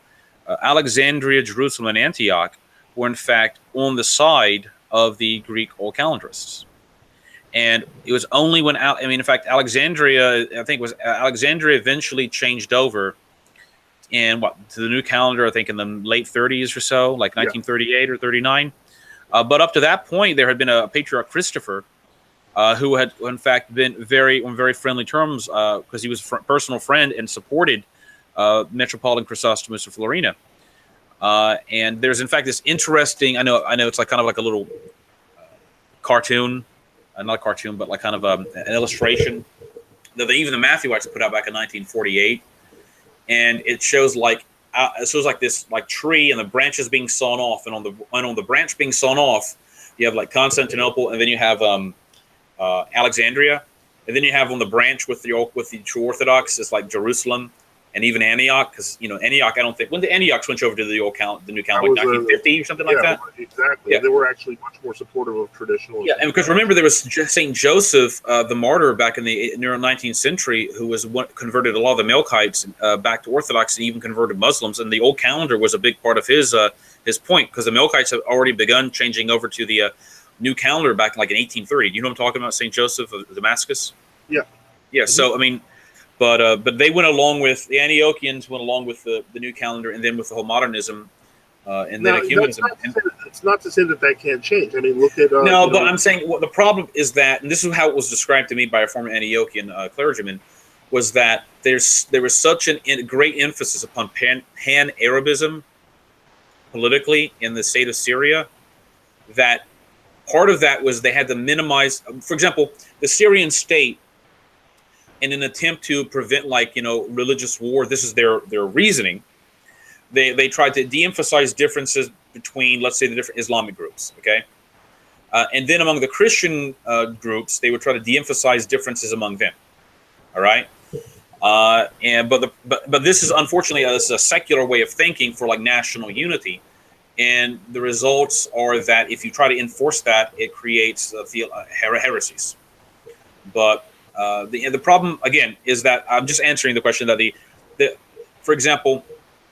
Alexandria, Jerusalem, and Antioch were in fact on the side of the Greek old calendarists. And it was only when, in fact, Alexandria eventually changed over to the new calendar, I think in the late 30s or so, like 1938 or 39. But up to that point, there had been a Patriarch Christopher, who had, in fact, been on very friendly terms because he was a personal friend and supported Metropolitan Chrysostomus of Florina. And there's, in fact, this interesting, I know it's like kind of like a little cartoon, not a cartoon, but like kind of an illustration that even the Matthewites put out back in 1948. And it shows this like tree and the branches being sawn off, and on the branch being sawn off, you have like Constantinople, and then you have Alexandria, and then you have on the branch with the true Orthodox, it's like Jerusalem and even Antioch, because Antioch, I don't think, when the Antioch switched over to the new calendar, like 1950 or something like that. Exactly. Yeah. They were actually much more supportive of traditionalism. Yeah, and because remember, there was Saint Joseph, the martyr back in the near 19th century, who was what converted a lot of the Melkites back to Orthodox, and even converted Muslims. And the old calendar was a big part of his point, because the Melkites have already begun changing over to the new calendar back like in 1830. You know what I'm talking about, Saint Joseph of Damascus? Yeah. Yeah. Mm-hmm. So I mean. But they went along with the Antiochians, went along with the new calendar, and then with the whole modernism, and then ecumenism. It's not to say that can't change. I mean, look at but I'm saying the problem is that, and this is how it was described to me by a former Antiochian clergyman, was that there was such a great emphasis upon pan-Arabism politically in the state of Syria that part of that was they had to minimize. For example, the Syrian state, in an attempt to prevent religious war, this is their reasoning, they tried to de-emphasize differences between, let's say, the different Islamic groups, okay? And then among the Christian groups, they would try to de-emphasize differences among them, all right? But this is, unfortunately, a secular way of thinking for like national unity, and the results are that if you try to enforce that, it creates heresies. But the problem, again, is that I'm just answering the question that for example,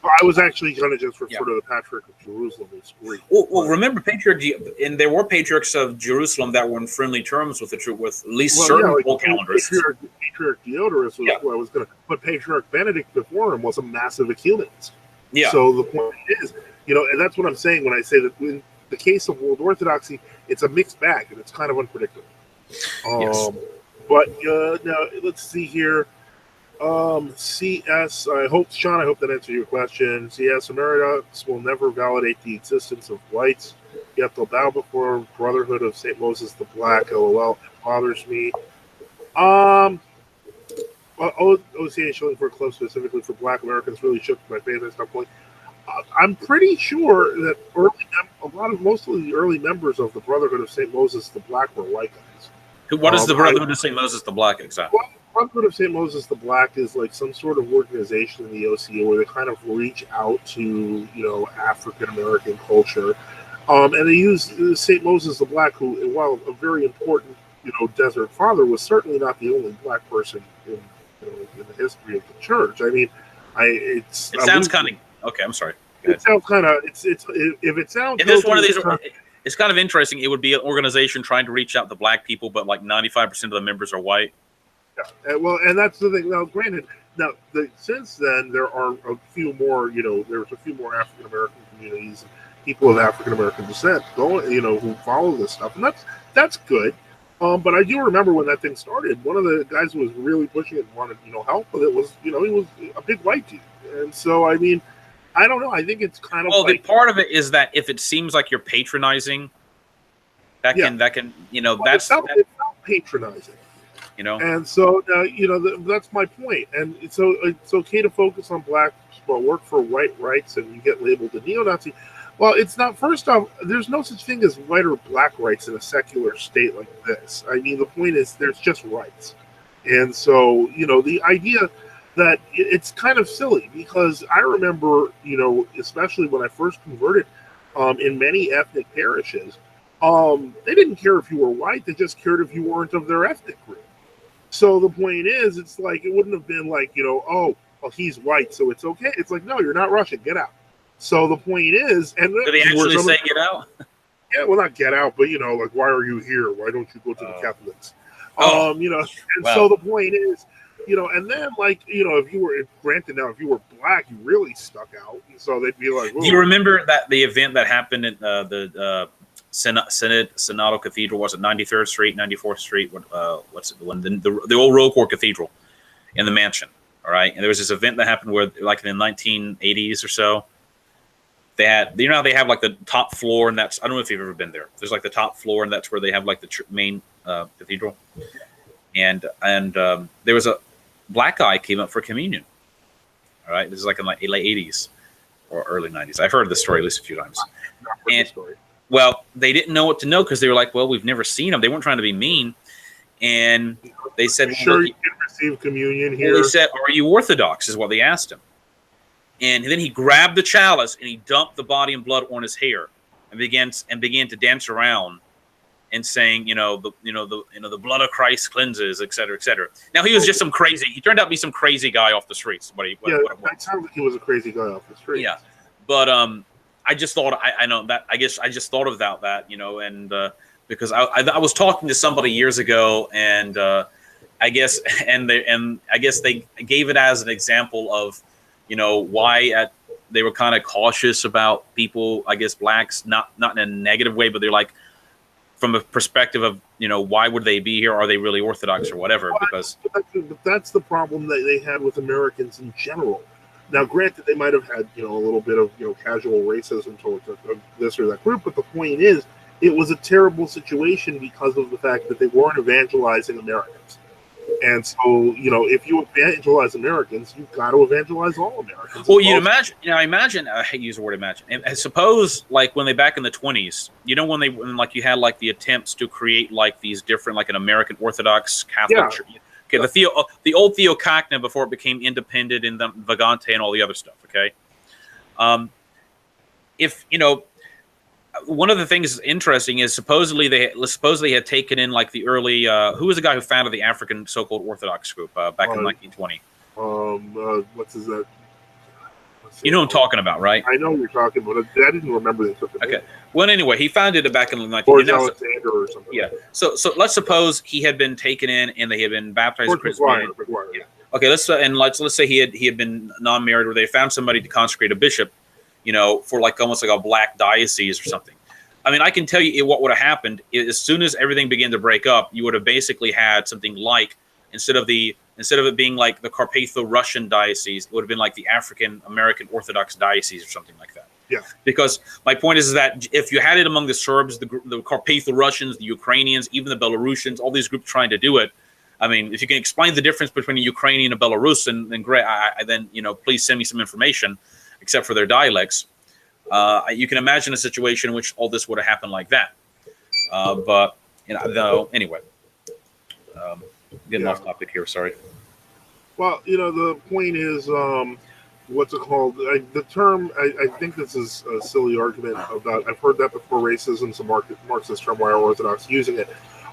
I was actually going to just refer to the Patriarch of Jerusalem as Greek. Well, remember, and there were patriarchs of Jerusalem that were in friendly terms with with at least certain old calendars. Patriarch Diodorus was what I was going to, but Patriarch Benedict before him was a massive ecumenist. Yeah. So the point is, and that's what I'm saying when I say that in the case of World Orthodoxy, it's a mixed bag and it's kind of unpredictable. Yes. But now let's see here. CS, I hope that answered your question. CS, Emeritus will never validate the existence of whites, yet they'll bow before Brotherhood of St. Moses the Black. LOL, it bothers me. OCA showing for a club specifically for Black Americans really shook my faith at some point. I'm pretty sure that most of the early members of the Brotherhood of St. Moses the Black were white guys. What is the Brotherhood of St. Moses the Black exactly? Well, the Brotherhood of St. Moses the Black is like some sort of organization in the OCA where they kind of reach out to, African American culture. And they use St. Moses the Black, who, while a very important, desert father, was certainly not the only Black person in the history of the church. I mean, it sounds kind of okay. I'm sorry. It sounds kind of if it sounds. If this one of these. It's kind of interesting. It would be an organization trying to reach out to Black people, but like 95% of the members are white. Yeah, well, and that's the thing. Now, granted, since then there are a few more. There's a few more African American communities and people of African American descent going. Who follow this stuff, and that's good. But I do remember when that thing started. One of the guys who was really pushing it and wanted help with it was he was a big white dude, and so I mean. I don't know. I think it's kind of the part of it is that if it seems like you're patronizing, that's it's not patronizing, And so that's my point. And so it's okay to focus on Black, but work for white rights, and you get labeled a neo-Nazi. Well, it's not. First off, there's no such thing as white or Black rights in a secular state like this. I mean, the point is there's just rights. And so, the idea that it's kind of silly, because I remember, especially when I first converted, in many ethnic parishes, they didn't care if you were white; they just cared if you weren't of their ethnic group. So the point is, it's like, it wouldn't have been like, oh, well, he's white, so it's okay. It's like, no, you're not Russian, get out. So the point is, and did they actually say get out? Yeah, well, not get out, but like, why are you here? Why don't you go to the Catholics? And well. So the point is, and then, like, if you were, granted, now if you were black, you really stuck out, and so they'd be like, do you remember that the event that happened at the Synodal Cathedral? Was it 93rd Street, 94th Street? What's it? The old Royal Court Cathedral in the mansion. All right, and there was this event that happened where, like in the 1980s or so, they had, how they have like the top floor, and that's, I don't know if you've ever been there. There's like the top floor, and that's where they have like the main cathedral. And there was a black guy came up for communion. All right, this is like in like late 80s or early 90s. I've heard the story at least a few times. And well, they didn't know what to know, because they were like, well, we've never seen him. They weren't trying to be mean, and they said, well, sure, you can receive communion here. Well, they said, are you Orthodox? Is what they asked him. And then he grabbed the chalice and he dumped the body and blood on his hair and began to dance around and saying, the blood of Christ cleanses, et cetera, et cetera. Now, he was just some crazy. He turned out to be some crazy guy off the streets. That sounds like he was a crazy guy off the street. Yeah, but I just thought, I know that, I guess I just thought about that, and because I was talking to somebody years ago, and I guess they gave it as an example of, why they were kind of cautious about people, I guess blacks, not in a negative way, but they're like, from a perspective of, why would they be here? Are they really Orthodox or whatever? Because that's the problem that they had with Americans in general. Now, granted, they might have had, a little bit of, casual racism towards this or that group, but the point is, it was a terrible situation because of the fact that they weren't evangelizing Americans. And so, if you evangelize Americans, you've got to evangelize all Americans. Well, you imagine, I hate to use the word imagine. And I suppose, like, when they back in the 20s, when like you had like the attempts to create like these different, like an American Orthodox Catholic Church. Okay, the old Theocacna before it became independent, and the Vagante and all the other stuff. Okay, if one of the things interesting is supposedly they had taken in like the early who was the guy who founded the African so-called Orthodox group back in 1920? What's his that? You know what I'm talking about, right? I know what you're talking about. I didn't remember they took it. Okay. Well, anyway, he founded it back in 1920. Or Alexander or something. Yeah. So let's suppose he had been taken in and they had been baptized. McGuire. Yeah. Okay. Let's say he had been non-married, or they found somebody to consecrate a bishop, for like almost like a black diocese or something. I mean, I can tell you what would have happened. As soon as everything began to break up, you would have basically had something like, instead of it being like the Carpatho-Russian diocese, it would have been like the African American Orthodox diocese or something like that. Yeah. Because my point is that if you had it among the Serbs, the Carpatho-Russians, the Ukrainians, even the Belarusians, all these groups trying to do it, I mean, if you can explain the difference between a Ukrainian and a Belarusian, then great. Then please send me some information, except for their dialects. You can imagine a situation in which all this would have happened like that. But anyway, getting off topic here. Sorry. Well, the point is, what's it called? The term, I think this is a silly argument about, I've heard that before, racism is a Marxist term, why are Orthodox using it?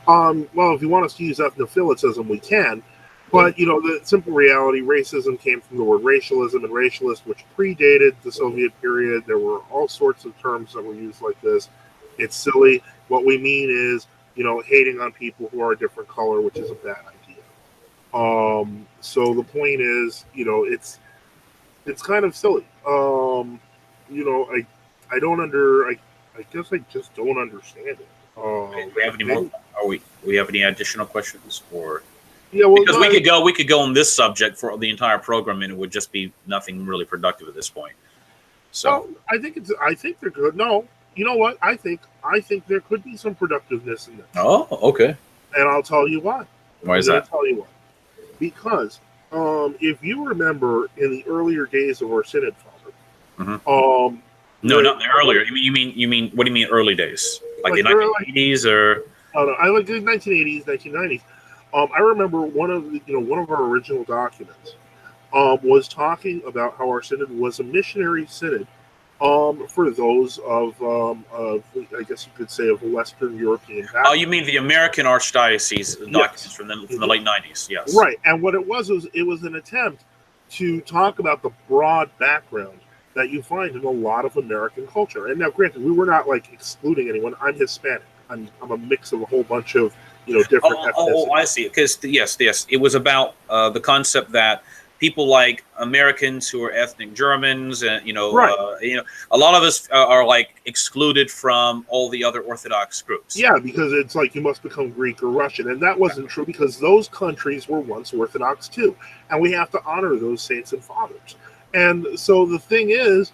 Well, if you want us to use ethnophilitism, we can. But, the simple reality, racism came from the word racialism, and racialist, which predated the Soviet period. There were all sorts of terms that were used like this. It's silly. What we mean is, hating on people who are a different color, which is a bad idea. So the point is, it's kind of silly. I guess I just don't understand it. Do we have any more? We have any additional questions, or? Yeah, well, because we could go on this subject for the entire program, and it would just be nothing really productive at this point. So well, I think they're good. No, you know what? I think there could be some productiveness in this. Oh, okay. And I'll tell you why. Why is that? I'll tell you why. Because if you remember in the earlier days of our synod, Father, no, not the earlier. You mean what do you mean early days? Like the 1980s or? Oh no, I like the 1980s, 1990s. I remember one of our original documents was talking about how our synod was a missionary synod for those of, I guess you could say, of Western European background. Oh, you mean the American Archdiocese documents Yes. from the late 90s? Yes. Right. And what it was an attempt to talk about the broad background that you find in a lot of American culture. And now, granted, we were not like excluding anyone. I'm Hispanic. I'm a mix of a whole bunch of different ethnicities. Oh, I see. Because yes, it was about the concept that people like Americans who are ethnic Germans, and Right. A lot of us are like excluded from all the other Orthodox groups. Yeah, because it's like you must become Greek or Russian, and that wasn't true because those countries were once Orthodox too, and we have to honor those saints and fathers. And so the thing is,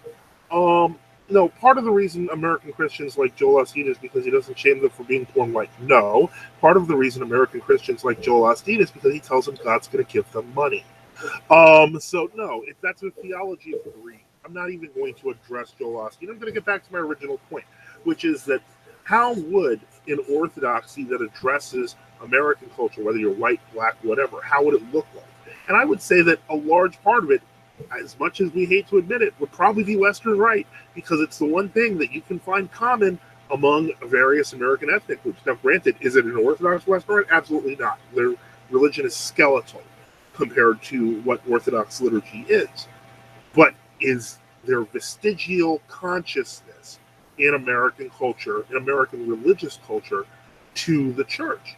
part of the reason American Christians like Joel Osteen is because he doesn't shame them for being poor and white. No, part of the reason American Christians like Joel Osteen is because he tells them God's going to give them money. So no, if that's a theology of greed, I'm not even going to address Joel Osteen. I'm going to get back to my original point, which is that how would an orthodoxy that addresses American culture, whether you're white, black, whatever, how would it look like? And I would say that a large part of it, as much as we hate to admit it, would probably be Western right, because it's the one thing that you can find common among various American ethnic groups. Now, granted, is it an Orthodox Western rite? Absolutely not. Their religion is skeletal compared to what Orthodox liturgy is. But is there vestigial consciousness in American culture, in American religious culture, to the church?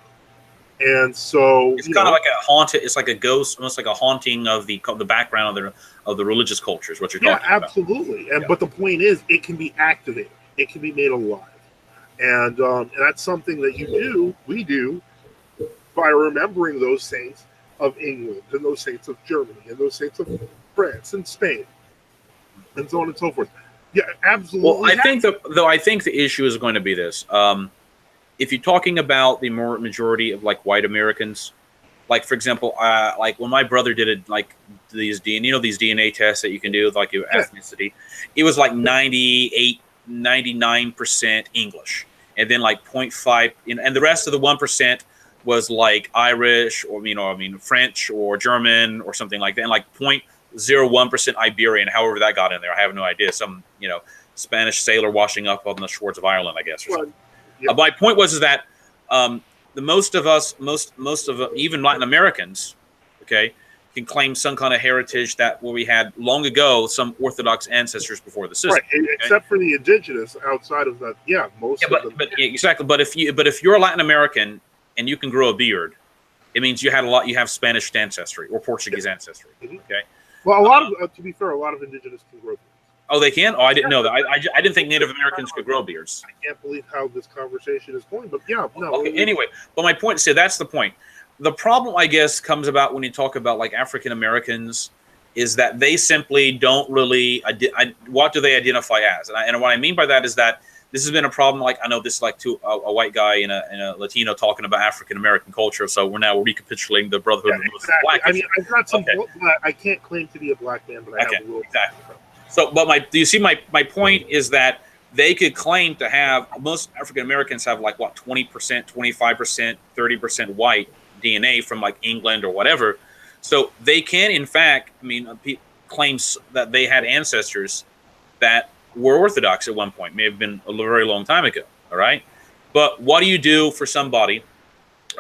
And so it's kind of like a haunted. It's like a ghost, almost like a haunting of the background of the religious culture. Is what you're talking about. Absolutely. And but the point is, it can be activated. It can be made alive, and that's something that we do, by remembering those saints of England and those saints of Germany and those saints of France and Spain, and so on and so forth. Yeah, absolutely. Well, I think the issue is going to be this. If you're talking about the majority of like white Americans, like for example, like when my brother did it, like these DNA tests that you can do, like your ethnicity, it was like 99% English, and then like 0.5, and the rest of the 1% was like Irish or French or German or something like that, and like 0.01% Iberian. However that got in there, I have no idea. Some Spanish sailor washing up on the shores of Ireland, I guess, or something. Yeah. My point was that the most of even Latin Americans, okay, can claim some kind of heritage that we had long ago, some Orthodox ancestors before the system. Right, okay? Except for the indigenous. Outside of that, most. Yeah, but exactly. But if you're a Latin American and you can grow a beard, it means you have Spanish ancestry or Portuguese ancestry. Okay. Well, a lot of to be fair, a lot of indigenous can grow beards. Oh, they can? Oh, I didn't know that. I didn't think Native Americans could grow beards. I can't believe how this conversation is going, but no. Okay, anyway, but my point is, that's the point. The problem, I guess, comes about when you talk about like African Americans, is that they simply don't really, what do they identify as? And what I mean by that is that this has been a problem. Like I know this, like to a white guy and a Latino talking about African American culture. So we're recapitulating the Brotherhood of exactly. Black. I mean, I've got some. Okay. I can't claim to be a black man, but I have a little. Exactly. So, but do you see my point is that they could claim to have, most African Americans have like what, 20%, 25%, 30% white DNA from like England or whatever. So they can, in fact, claim that they had ancestors that were Orthodox at one point, may have been a very long time ago. All right. But what do you do for somebody,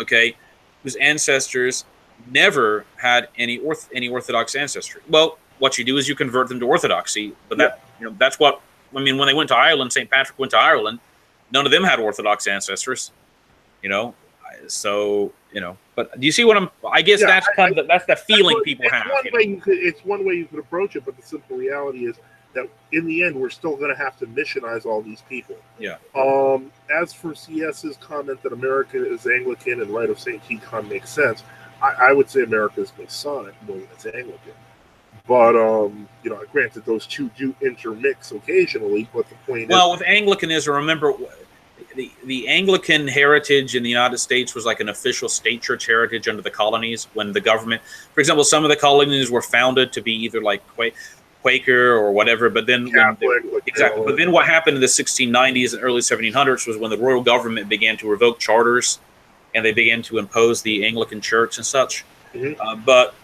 okay, whose ancestors never had any Orthodox ancestry? Well, what you do is you convert them to Orthodoxy, but that's what when they went to Ireland. St. Patrick went to Ireland. None of them had Orthodox ancestors, So but do you see what I guess that's that's the feeling people have. It's one way you could approach it, but the simple reality is that in the end, we're still going to have to missionize all these people. Yeah. As for CS's comment that America is Anglican and Rite of St. Keaton makes sense, I would say America is Masonic more than it's Anglican. But granted, those two do intermix occasionally. But the point with Anglicanism, remember, the Anglican heritage in the United States was like an official state church heritage under the colonies. When the government, for example, some of the colonies were founded to be either like Quaker or whatever. But then, But then, what happened in the 1690s and early 1700s was when the royal government began to revoke charters and they began to impose the Anglican Church and such. Mm-hmm. But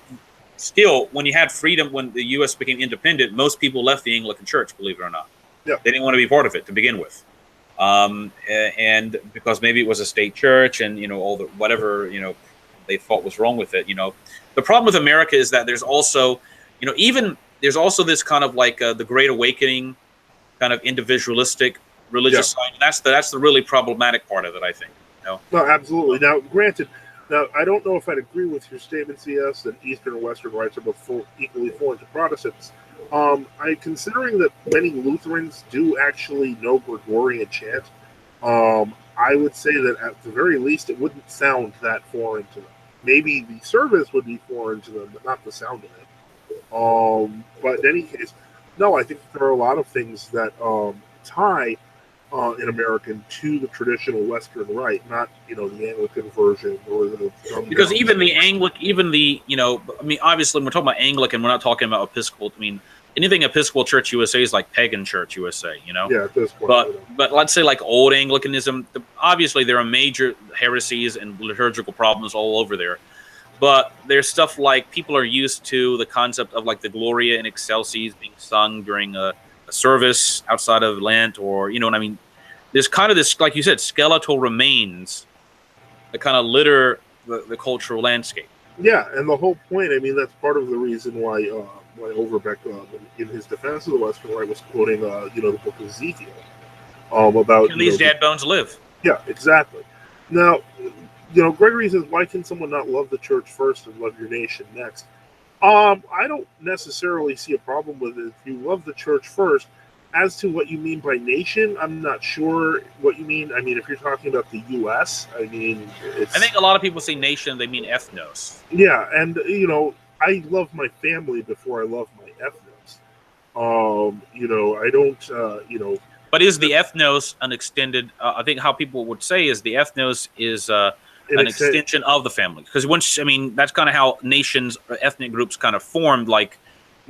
still, when you had freedom, when the U.S. became independent, most people left the Anglican Church, believe it or not. Yeah. They didn't want to be part of it to begin with. And because maybe it was a state church and, all the whatever, they thought was wrong with it. The problem with America is that there's also, even there's also this kind of like the Great Awakening kind of individualistic religious side. And that's the really problematic part of it, I think. No, absolutely. Now, granted, I don't know if I'd agree with your statement, CS, that Eastern and Western rites are both equally foreign to Protestants. Considering that many Lutherans do actually know Gregorian chant, I would say that at the very least it wouldn't sound that foreign to them. Maybe the service would be foreign to them, but not the sound of it. But in any case, no, I think there are a lot of things that tie in American to the traditional Western rite, not the Anglican version or the because even the obviously when we're talking about Anglican, we're not talking about Episcopal. Anything Episcopal Church USA is like pagan Church USA, Yeah, at this point. But let's say like old Anglicanism, obviously there are major heresies and liturgical problems all over there. But there's stuff like people are used to the concept of like the Gloria in Excelsis being sung during a service outside of Lent, or there's kind of this, like you said, skeletal remains that kind of litter the cultural landscape. Yeah, and the whole point, that's part of the reason why Overbeck, in his defense of the Western Rite, was quoting the book of Ezekiel about these dead bones live. Yeah, exactly. Now, Gregory says, why can someone not love the church first and love your nation next? I don't necessarily see a problem with it if you love the church first. As to what you mean by nation, I'm not sure what you mean. If you're talking about the U.S., I think a lot of people say nation, they mean ethnos. Yeah, and, I love my family before I love my ethnos. I don't, But is the ethnos an extended, I think how people would say is the ethnos is an extension of the family. Because that's kind of how nations or ethnic groups kind of formed. Like,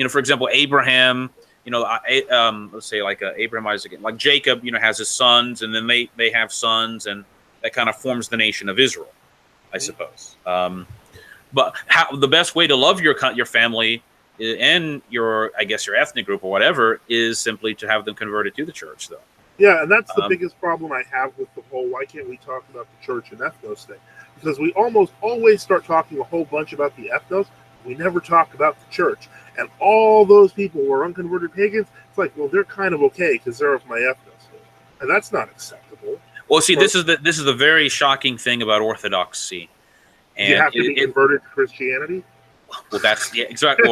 for example, Abraham, let's say like Abraham, Isaac, like Jacob, has his sons, and then they have sons, and that kind of forms the nation of Israel, I suppose. But the best way to love your family and your ethnic group or whatever is simply to have them converted to the church, though. Yeah, and that's the biggest problem I have with the whole why can't we talk about the church and ethnos thing? Because we almost always start talking a whole bunch about the ethnos. We never talk about the church. And all those people who are unconverted pagans, it's like, well, they're kind of okay because they're of my ethnos. And that's not acceptable. Well, see, this is the very shocking thing about Orthodoxy. And you have to be converted to Christianity? Well, that's exactly.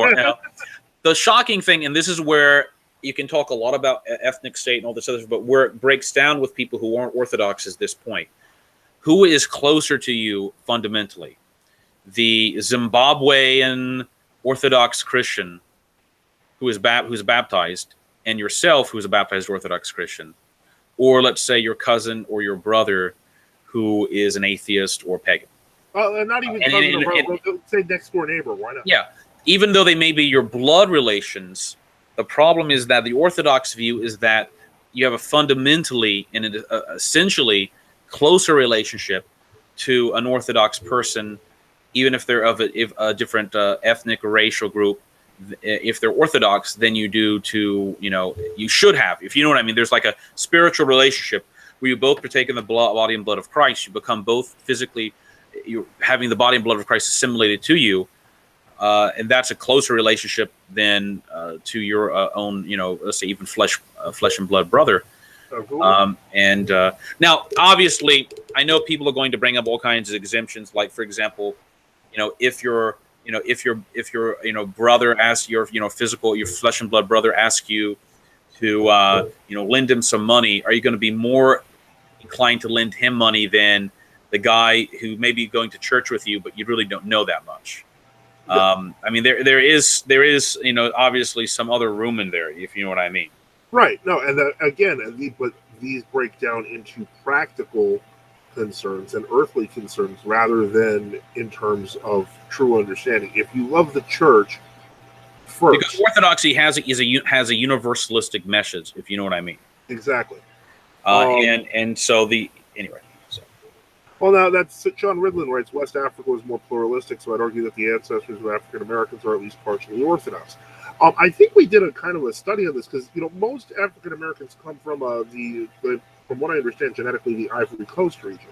The shocking thing, and this is where you can talk a lot about ethnic state and all this other stuff, but where it breaks down with people who aren't Orthodox is this point. Who is closer to you fundamentally? The Zimbabwean Orthodox Christian who's baptized, and yourself who's a baptized Orthodox Christian, or let's say your cousin or your brother who is an atheist or pagan. Not even cousin, say next door neighbor. Why not? Yeah, even though they may be your blood relations, the problem is that the Orthodox view is that you have a fundamentally and essentially closer relationship to an Orthodox person, even if they're of a different ethnic or racial group. If they're Orthodox, than you do to, you should have. If you know what I mean, there's like a spiritual relationship where you both partake in the body and blood of Christ. You become both physically, you're having the body and blood of Christ assimilated to you, and that's a closer relationship than to your own, let's say even flesh and blood brother. Now, obviously, I know people are going to bring up all kinds of exemptions. Like, for example, if your brother asks your flesh and blood brother asks you to lend him some money, are you going to be more inclined to lend him money than the guy who may be going to church with you, but you really don't know that much? Yeah. There is obviously some other room in there, if you know what I mean. Right. No, and but these break down into practical concerns and earthly concerns rather than in terms of true understanding. If you love the church first, because Orthodoxy has a universalistic message, if you know what I mean. Exactly. And so anyway. So. Well, now that's John Ridlin writes West Africa was more pluralistic, so I'd argue that the ancestors of African Americans are at least partially Orthodox. I think we did a kind of a study on this because most African Americans come from from what I understand genetically, the Ivory Coast region.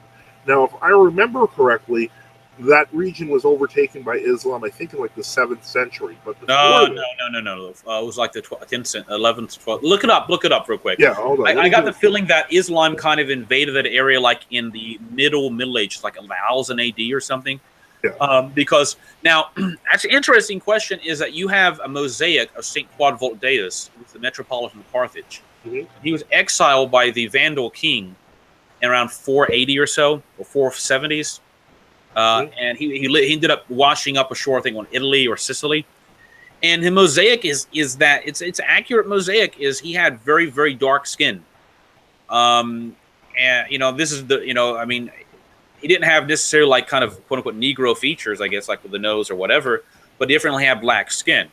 Now, if I remember correctly, that region was overtaken by Islam, I think, in like the 7th century. But no. It was like the 10th, 11th, 12th. Look it up real quick. Yeah, hold on. I got the feeling that Islam kind of invaded that area like in the Middle Ages, like 1000 AD or something. Yeah. Because now, actually, interesting question is that you have a mosaic of St. Quadvoldatus, who's the Metropolitan of Carthage. Mm-hmm. He was exiled by the Vandal king in around 480 or so, or 470s. And he ended up washing up ashore, I think, on Italy or Sicily. And the mosaic is that it's accurate mosaic is he had very, very dark skin. And this is I mean, he didn't have necessarily like kind of quote unquote Negro features, I guess, like with the nose or whatever, but definitely had black skin.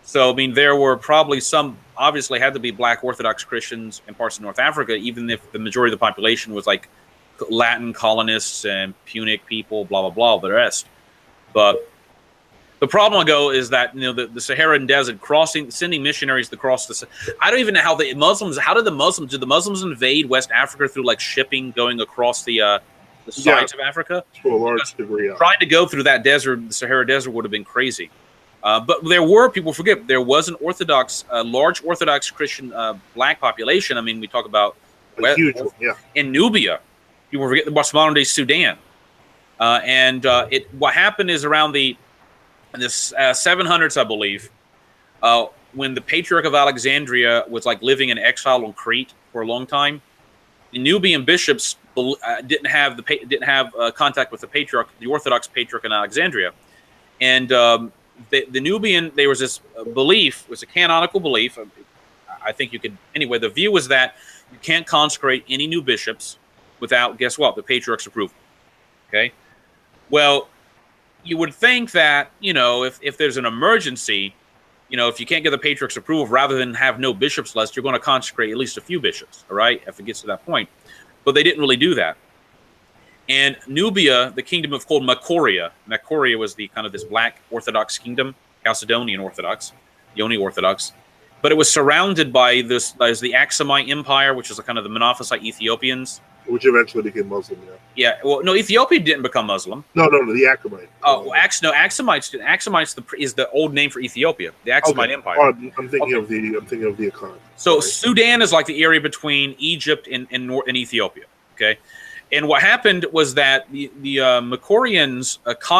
So I mean, there were probably obviously had to be black Orthodox Christians in parts of North Africa, even if the majority of the population was like Latin colonists and Punic people, blah, blah, blah, the rest. But the problem is that, the Saharan desert sending missionaries to cross the, I don't even know how did the Muslims invade West Africa through like shipping going across the sides of Africa? To a large degree, yeah. Trying to go through that desert, the Sahara Desert would have been crazy. But there were, people forget, there was an large Orthodox Christian black population. I mean, we talk about huge one, yeah. In Nubia. People forget about modern-day Sudan. What happened is around the 700s, I believe, when the Patriarch of Alexandria was like living in exile on Crete for a long time, the Nubian bishops didn't have contact with the Orthodox Patriarch in Alexandria. And the Nubian, there was this belief, it was a canonical belief, I think you could, anyway, the view was that you can't consecrate any new bishops without, guess what, the Patriarch's approval. Okay? Well, you would think that, if there's an emergency, if you can't get the Patriarch's approval, rather than have no bishops list, you're going to consecrate at least a few bishops, all right, if it gets to that point. But they didn't really do that. And Nubia, the kingdom of called Macoria was the kind of this black Orthodox kingdom, Chalcedonian Orthodox, the only Orthodox. But it was surrounded by the Aksumite Empire, which is kind of the Monophysite Ethiopians. Which eventually became Muslim, yeah. Yeah, well, no, Ethiopia didn't become Muslim. No, the Aksumite. Oh, well, Aksumites. Aksumite is the old name for Ethiopia, the Aksumite Empire. Oh, I'm thinking of the economy. So Sudan is like the area between Egypt and Ethiopia. Okay, and what happened was that the Makorians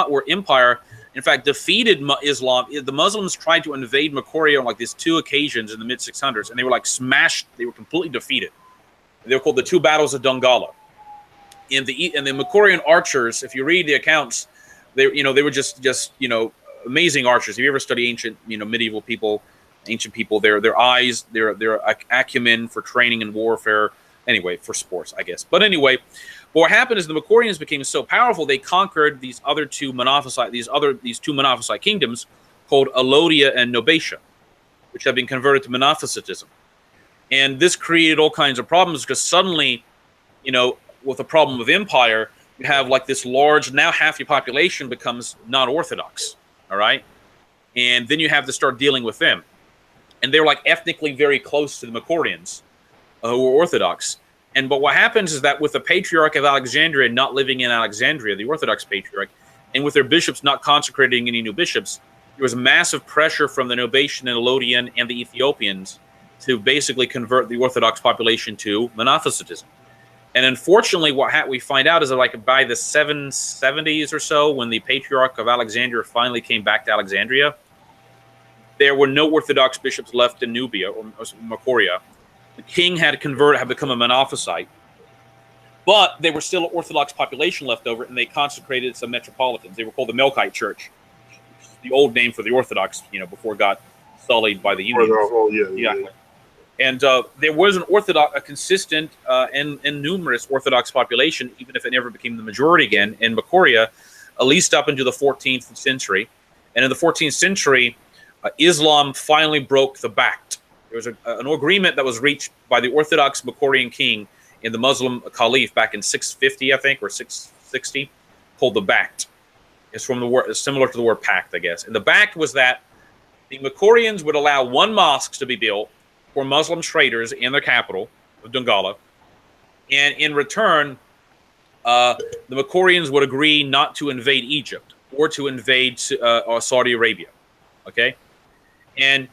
were empire. In fact, defeated Islam. The Muslims tried to invade Makoria on like these 2 occasions in the mid-600s, and they were like smashed. They were completely defeated. They were called the 2 battles of Dongola. And the Makorian archers, if you read the accounts, they were just amazing archers. If you ever study ancient medieval people, their eyes, their acumen for training and warfare, anyway, for sports, I guess. But anyway, what happened is the Makorians became so powerful they conquered these two Monophysite kingdoms called Alodia and Nobatia, which have been converted to Monophysitism. And this created all kinds of problems because suddenly, with the problem of empire, you have like this large, now half your population becomes non-Orthodox, all right? And then you have to start dealing with them. And they're like ethnically very close to the Makorians who were Orthodox. But what happens is that with the Patriarch of Alexandria not living in Alexandria, the Orthodox Patriarch, and with their bishops not consecrating any new bishops, there was massive pressure from the Nobatian and Elodian and the Ethiopians to basically convert the Orthodox population to Monophysitism. And unfortunately, what we find out is that like by the 770s or so, when the Patriarch of Alexandria finally came back to Alexandria, there were no Orthodox bishops left in Nubia or Makoria. The king had become a Monophysite, but there were still an Orthodox population left over, and they consecrated some metropolitans. They were called the Melkite Church, the old name for the Orthodox, before it got sullied by the Union. Yeah. And there was a consistent and numerous Orthodox population, even if it never became the majority again, in Makoria, at least up into the 14th century. And in the 14th century, Islam finally broke the Bact. There was an agreement that was reached by the Orthodox Makorian king and the Muslim Caliph back in 650, I think, or 1260, called the Bact. It's from the word, similar to the word pact, I guess. And the Bact was that the Makorians would allow one mosque to be built for Muslim traders in their capital of Dongola, and in return, the Makorians would agree not to invade Egypt or to invade Saudi Arabia. Okay, and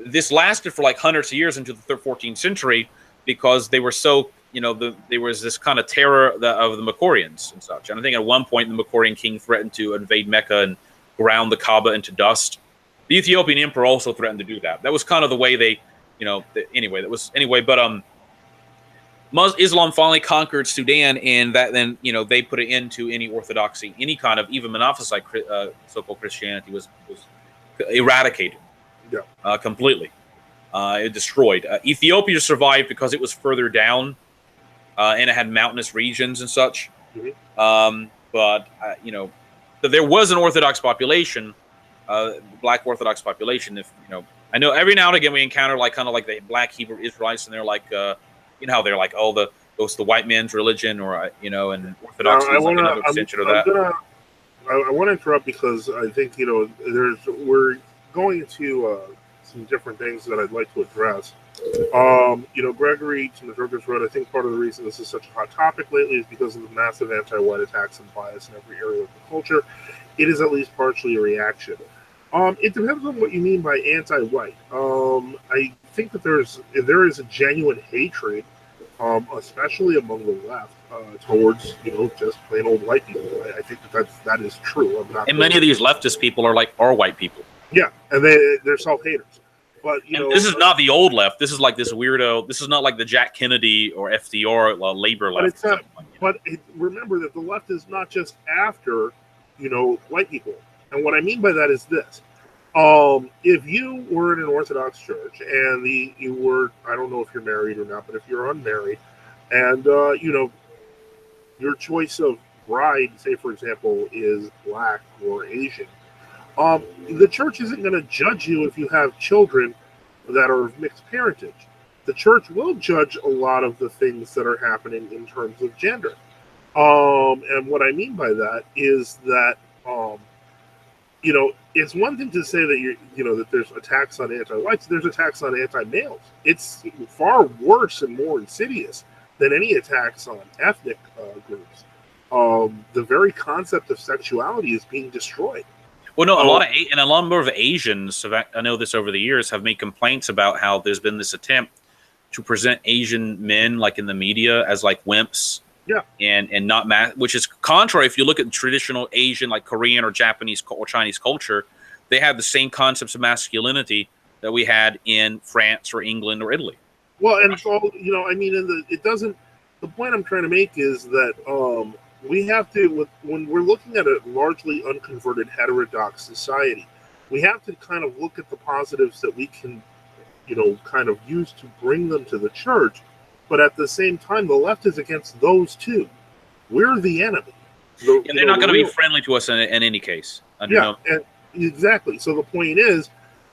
this lasted for like hundreds of years into the 14th century because they were so, there was this kind of terror of the Makorians and such. And I think at one point the Makorian king threatened to invade Mecca and ground the Kaaba into dust. The Ethiopian emperor also threatened to do that. That was kind of the way they, but Islam finally conquered Sudan, and that then, they put an end to any orthodoxy, any kind of even Monophysite so-called Christianity was eradicated. Yeah. Completely. It destroyed. Ethiopia survived because it was further down, and it had mountainous regions and such. Mm-hmm. But there was an Orthodox population, Black Orthodox population. If I know every now and again we encounter kind of like the Black Hebrew Israelites, and they're like, how they're like, oh, it's the white man's religion, or and Orthodoxy is like another extension of that. I want to interrupt because I think we're going to some different things that I'd like to address. Gregory Timothurkis wrote, I think part of the reason this is such a hot topic lately is because of the massive anti-white attacks and bias in every area of the culture. It is at least partially a reaction. It depends on what you mean by anti-white. I think that there is a genuine hatred, especially among the left, towards just plain old white people. I think that is true. And many of these leftist people are white people. Yeah, and they're self-haters. But this is not the old left. This is like this weirdo. This is not like the Jack Kennedy or FDR labor left. Remember that the left is not just after white people. And what I mean by that is this. If you were in an Orthodox church and you were, I don't know if you're married or not, but if you're unmarried and, your choice of bride, say, for example, is Black or Asian, the church isn't going to judge you if you have children that are of mixed parentage. The church will judge a lot of the things that are happening in terms of gender. And what I mean by that is that, it's one thing to say that that there's attacks on anti-whites. There's attacks on anti-males. It's far worse and more insidious than any attacks on ethnic groups. The very concept of sexuality is being destroyed. Well, no, a lot more of Asians, I know this over the years, have made complaints about how there's been this attempt to present Asian men, like in the media, as like wimps. Yeah, and not which is contrary. If you look at traditional Asian, like Korean or Japanese or Chinese culture, they have the same concepts of masculinity that we had in France or England or Italy. Well, and it's all it doesn't. The point I'm trying to make is that we have to, when we're looking at a largely unconverted heterodox society, we have to kind of look at the positives that we can, kind of use to bring them to the church. But at the same time, the left is against those two. We're the enemy. They're not going to be friendly to us in any case. And exactly. So the point is,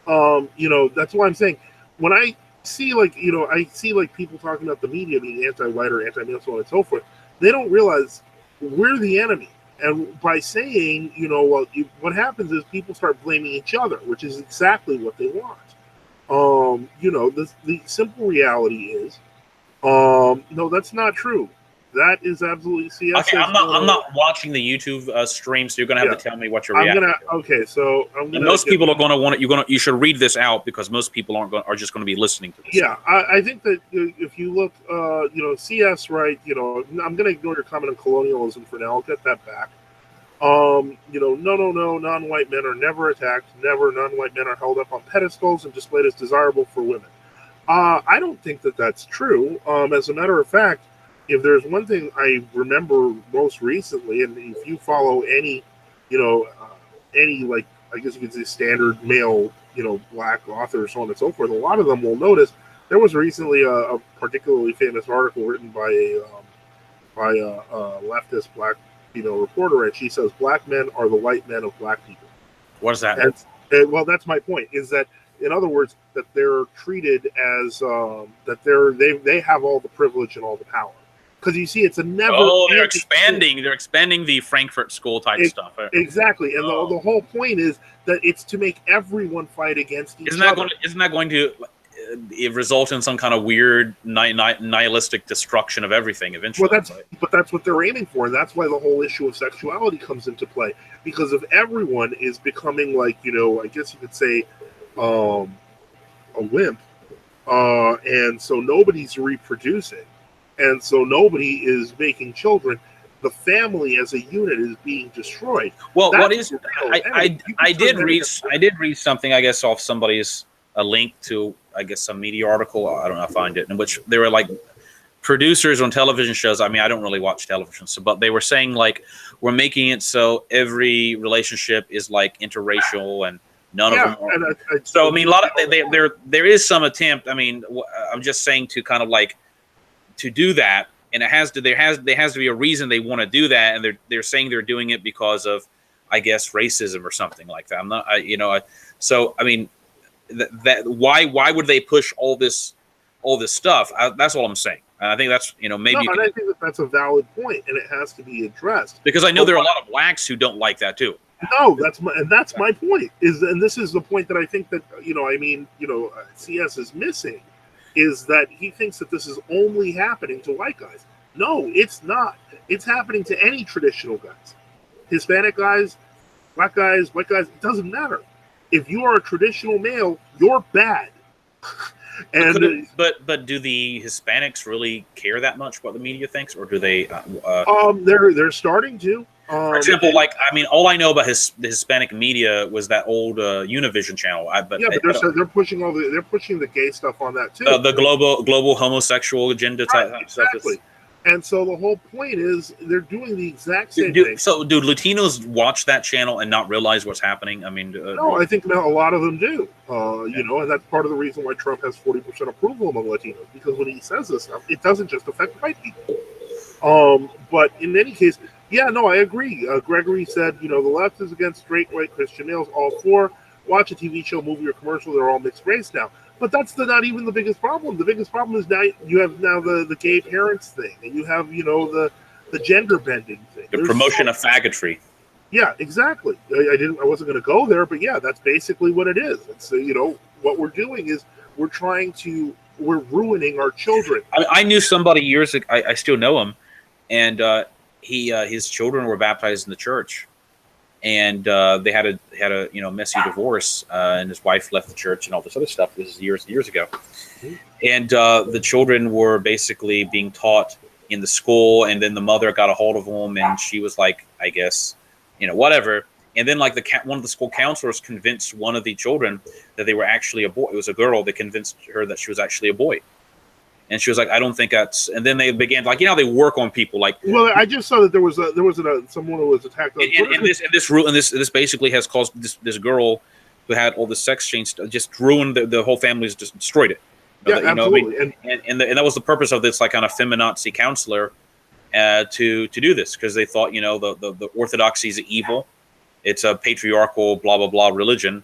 that's why I'm saying when I see people talking about the media being anti-white or anti-male, so on and so forth, they don't realize we're the enemy. And by saying, what happens is people start blaming each other, which is exactly what they want. The simple reality is, no, that's not true. That is absolutely CS. Okay, I'm not watching the YouTube stream, so you're going to have to tell me what you're reacting. Most people are going to want it. You should read this out because most people are just going to be listening to this. Yeah, I think that if you look, CS, right? I'm going to ignore your comment on colonialism for now. I'll get that back. No, non-white men are never attacked. Never, non-white men are held up on pedestals and displayed as desirable for women. I don't think that that's true. As a matter of fact, if there's one thing I remember most recently, and if you follow any like, I guess you could say standard male, Black authors, so on and so forth, a lot of them will notice there was recently a particularly famous article written by a leftist Black reporter, and she says Black men are the white men of Black people. What does that mean? Well, that's my point. Is that, in other words, that they're treated as that they have all the privilege and all the power, because you see, it's a never. Oh, they're expanding. They're expanding the Frankfurt School type stuff. Exactly, and the whole point is that it's to make everyone fight against each other. Isn't that going to result in some kind of weird nihilistic destruction of everything eventually? Well, that's what they're aiming for, and that's why the whole issue of sexuality comes into play. Because if everyone is becoming like, I guess you could say, a wimp, and so nobody's reproducing, and so nobody is making children, the family as a unit is being destroyed. Well, I did read something, I guess, off somebody's a link to, I guess, some media article. I don't know if I find it, in which they were like producers on television shows. I mean, I don't really watch television, but they were saying like, we're making it so every relationship is like interracial and none of them are. So I mean, a lot of there is some attempt. I mean, I'm just saying to kind of like to do that, and there has to be a reason they want to do that, and they're saying they're doing it because of, I guess, racism or something like that. I'm not, so I mean, that why would they push all this stuff? That's all I'm saying. And I think that's maybe. No, and I think that's a valid point, and it has to be addressed. Because I know there are a lot of blacks who don't like that too. No, that's my point. And this is the point that I think that CS is missing, is that he thinks that this is only happening to white guys. No, it's not. It's happening to any traditional guys, Hispanic guys, black guys, white guys. It doesn't matter. If you are a traditional male, you're bad. And but do the Hispanics really care that much what the media thinks, or do they? They're starting to. For example, like all I know about the Hispanic media was that old Univision channel. But they're pushing they're pushing the gay stuff on that too. The global homosexual agenda type stuff. Exactly. And so the whole point is they're doing the exact same thing. So do Latinos watch that channel and not realize what's happening? I mean, no, I think a lot of them do. And that's part of the reason why Trump has 40% approval among Latinos, because when he says this stuff, it doesn't just affect white people. But in any case, yeah, no, I agree. Gregory said, the left is against straight white Christian males. All for watch a TV show, movie, or commercial. They're all mixed race now. But that's not even the biggest problem. The biggest problem is now you have the gay parents thing, and you have the gender bending thing. The promotion of faggotry. Yeah, exactly. I wasn't going to go there, but yeah, that's basically what it is. It's what we're doing is we're ruining our children. I knew somebody years ago. I still know him, and his children were baptized in the church. And they had a messy divorce, and his wife left the church and all this other stuff. This is years ago, and the children were basically being taught in the school, and then the mother got a hold of them, and she was like, I guess, whatever. And then like one of the school counselors convinced one of the children that they were actually a boy. It was a girl. They convinced her that she was actually a boy. And she was like, I don't think that's. And then they began they work on people like. Well, I just saw that there was someone who was attacked on Twitter. And this basically has caused this girl who had all the sex change just ruined the whole family's just destroyed it. Yeah, absolutely. And that was the purpose of this like kind of feminazi counselor to do this, because they thought the orthodoxy is evil, it's a patriarchal blah blah blah religion,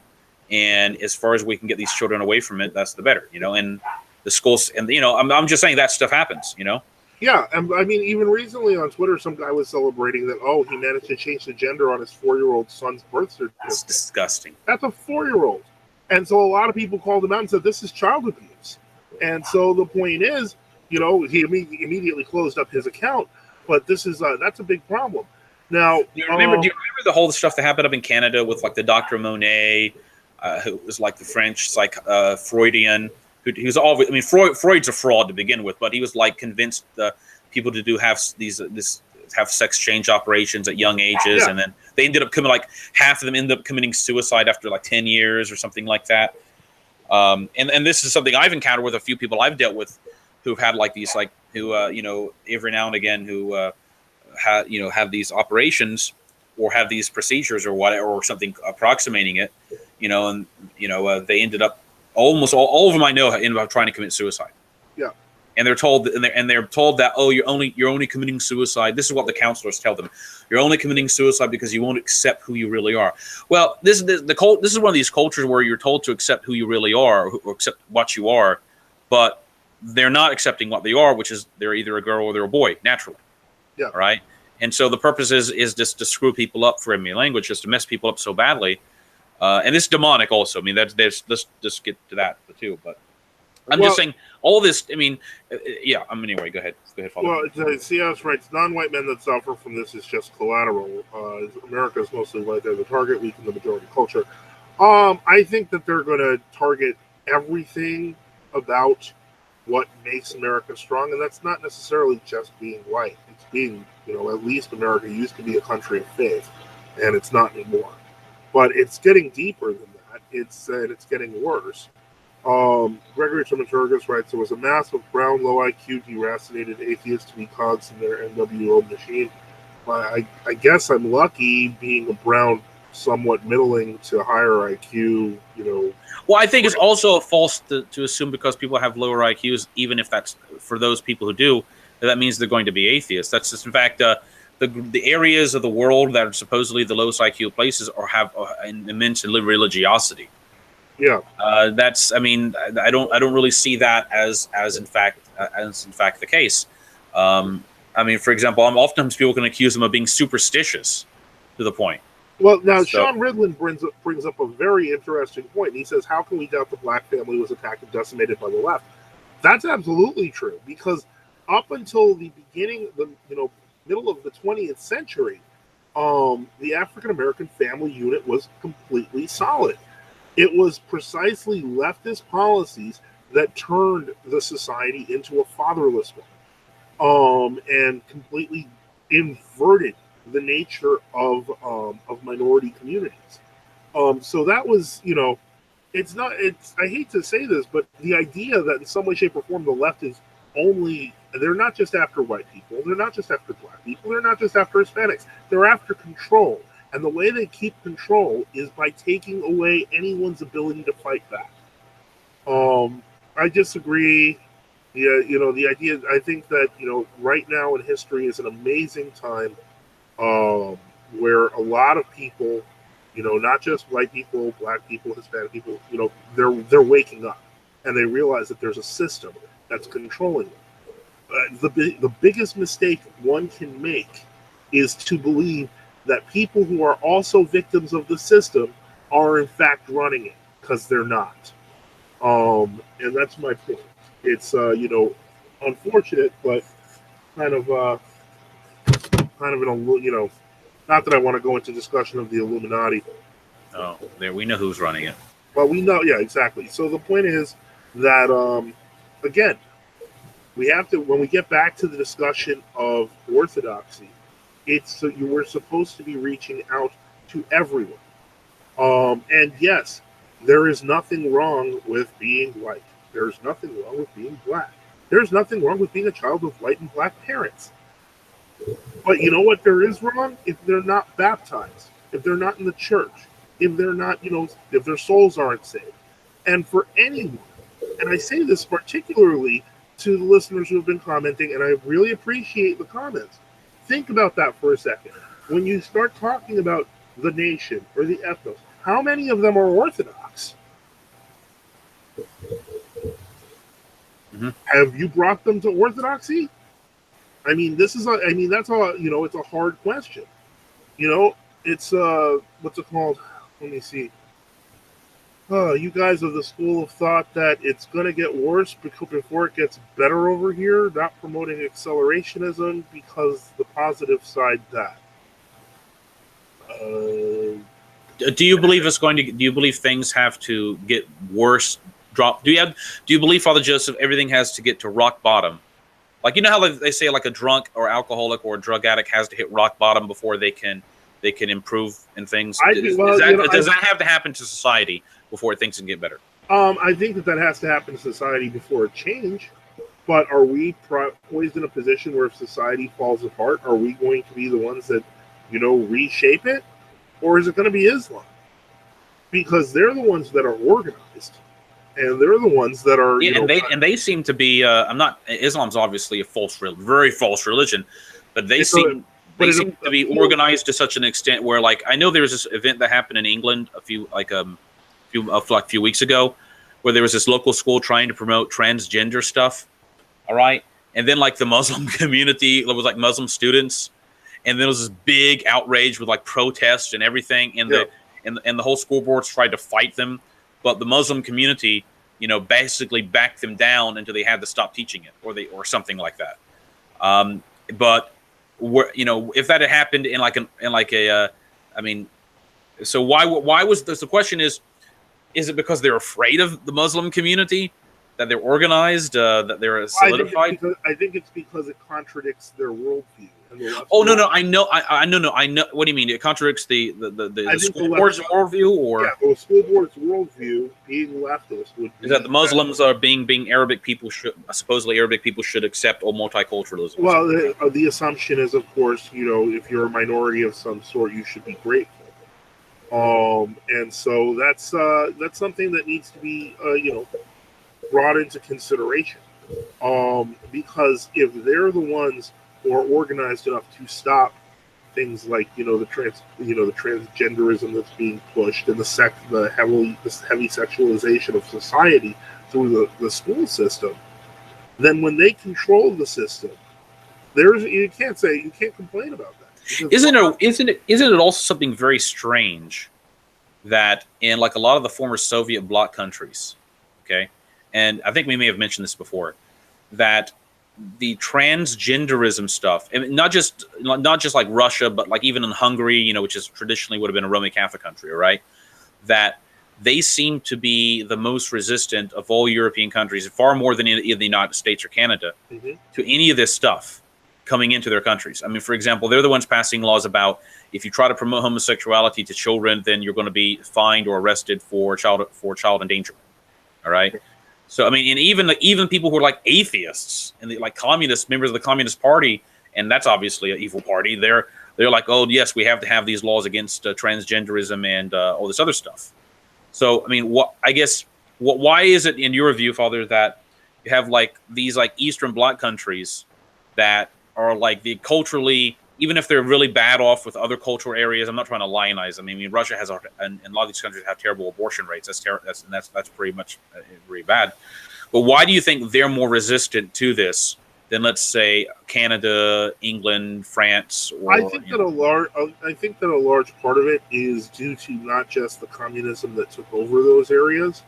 and as far as we can get these children away from it, that's the better, and. The schools, and I'm just saying that stuff happens, Yeah, and I mean, even recently on Twitter, some guy was celebrating that he managed to change the gender on his 4-year-old son's birth certificate. That's disgusting. That's a 4-year-old, and so a lot of people called him out and said this is child abuse. And so the point is, he immediately closed up his account. But this is that's a big problem. Now, do you remember the whole stuff that happened up in Canada with like the Dr. Monet, who was like the French Freudian? He was always. I mean, Freud's a fraud to begin with, but he was like convinced people to have sex change operations at young ages, and then they ended up half of them ended up committing suicide after like 10 years or something like that. And this is something I've encountered with a few people I've dealt with who've had who every now and again who have these operations or have these procedures or whatever or something approximating it, and they ended up. Almost all of them I know ended up trying to commit suicide. Yeah, and they're told that you're only committing suicide. This is what the counselors tell them. You're only committing suicide because you won't accept who you really are. Well, this is one of these cultures where you're told to accept who you really are or accept what you are, but they're not accepting what they are, which is they're either a girl or they're a boy naturally. Yeah. All right. And so the purpose is just to screw people up, for me language, just to mess people up so badly. And it's demonic also. I mean, let's just get to that too. But I'm just saying all this. I mean, yeah. Anyway, go ahead. Go ahead, Father. Well, C.S. writes, non-white men that suffer from this is just collateral. America is mostly white. They're the target, weaken the majority culture. I think that they're going to target everything about what makes America strong, and that's not necessarily just being white. It's being, at least America used to be a country of faith, and it's not anymore. But it's getting deeper than that. It's getting worse. Gregory Tomaturgus writes, there was a mass of brown, low IQ, deracinated atheists to be cogs in their NWO machine. I guess I'm lucky being a brown, somewhat middling to higher IQ, Well, I think it's also false to assume because people have lower IQs, even if that's for those people who do, that means they're going to be atheists. That's just, in fact, the areas of the world that are supposedly the lowest IQ places or have an immense religiosity. Yeah. That's. I mean, I don't really see that as in fact the case. I mean, for example, oftentimes people can accuse them of being superstitious to the point. Well, now, Sean Ridlin brings up a very interesting point. He says, how can we doubt the black family was attacked and decimated by the left? That's absolutely true, because up until the beginning, middle of the 20th century, the African-American family unit was completely solid. It was precisely leftist policies that turned the society into a fatherless one, and completely inverted the nature of minority communities. So that was, it's not. I hate to say this, but the idea that in some way, shape, or form the left is only, they're not just after white people, they're not just after black people, they're not just after Hispanics, they're after control. And the way they keep control is by taking away anyone's ability to fight back. I disagree. Yeah, the idea, I think that, right now in history is an amazing time where a lot of people, not just white people, black people, Hispanic people, they're waking up and they realize that there's a system that's controlling them. The biggest mistake one can make is to believe that people who are also victims of the system are in fact running it, because they're not. And that's my point. It's unfortunate, but kind of not that I want to go into discussion of the Illuminati. Oh, there, we know who's running it. Well, we know, yeah, exactly. So the point is that again, we have to, when we get back to the discussion of orthodoxy, we're supposed to be reaching out to everyone. And yes, there is nothing wrong with being white. There's nothing wrong with being black. There's nothing wrong with being a child of white and black parents. But you know what there is wrong? If they're not baptized, if they're not in the church, if they're not, if their souls aren't saved. And for anyone, and I say this particularly to the listeners who have been commenting, and I really appreciate the comments. Think about that for a second. When you start talking about the nation or the ethnos, how many of them are Orthodox? Mm-hmm. Have you brought them to Orthodoxy? I mean, that's all, it's a hard question. It's, what's it called? Let me see. You guys of the school of thought that it's going to get worse before it gets better over here, not promoting accelerationism because the positive side that. Do you believe it's going to? Do you believe things have to get worse? Do you believe, Father Joseph, everything has to get to rock bottom? Like, how they say, like, a drunk or alcoholic or a drug addict has to hit rock bottom before they can improve in things. Does that have to happen to society before things can get better? I think that has to happen to society before it change. But are we poised in a position where if society falls apart, are we going to be the ones that, reshape it? Or is it going to be Islam? Because they're the ones that are organized. And they're the ones that are, they seem to be. Islam's obviously a very false religion, but they seem to be organized to such an extent where, like, I know there was this event that happened in England a few weeks ago, where there was this local school trying to promote transgender stuff, all right? And then like the Muslim community, it was like Muslim students, and then there was this big outrage with like protests and everything, and the whole school boards tried to fight them, but the Muslim community, you know, basically backed them down until they had to stop teaching it, or something like that. But you know, if that had happened in I mean, so why was this? The question is it because they're afraid of the Muslim community, that they're organized, that they're solidified? I think it's because it contradicts their worldview. Oh no, I know. What do you mean? It contradicts the school board's worldview, or the school board's worldview, being leftist, is that the Muslims are being Arabic people supposedly Arabic people should accept all multiculturalism? Well, the assumption is, of course, you know, if you're a minority of some sort, you should be grateful. And so that's something that needs to be you know, brought into consideration. Because if they're the ones who are organized enough to stop things like, you know, the transgenderism that's being pushed, and the heavy sexualization of society through the school system, then when they control the system, you can't complain about that. Isn't it also something very strange that in like a lot of the former Soviet bloc countries, okay, and I think we may have mentioned this before, that the transgenderism stuff, and not just like Russia, but like even in Hungary, you know, which is traditionally would have been a Roman Catholic country, right? That they seem to be the most resistant of all European countries, far more than in the United States or Canada, to any of this stuff coming into their countries. I mean, for example, they're the ones passing laws about if you try to promote homosexuality to children, then you're going to be fined or arrested for child endangerment. All right. So I mean, and even people who are like atheists and like communist members of the Communist Party, and that's obviously an evil party. They're like, oh yes, we have to have these laws against transgenderism and all this other stuff. So I mean, why is it in your view, Father, that you have like these like Eastern Bloc countries that are like the culturally, even if they're really bad off with other cultural areas, I'm not trying to lionize them. I mean, Russia has, and a lot of these countries have terrible abortion rates. That's pretty much very bad. But why do you think they're more resistant to this than, let's say, Canada, England, France? Or, I think that a large part of it is due to not just the communism that took over those areas,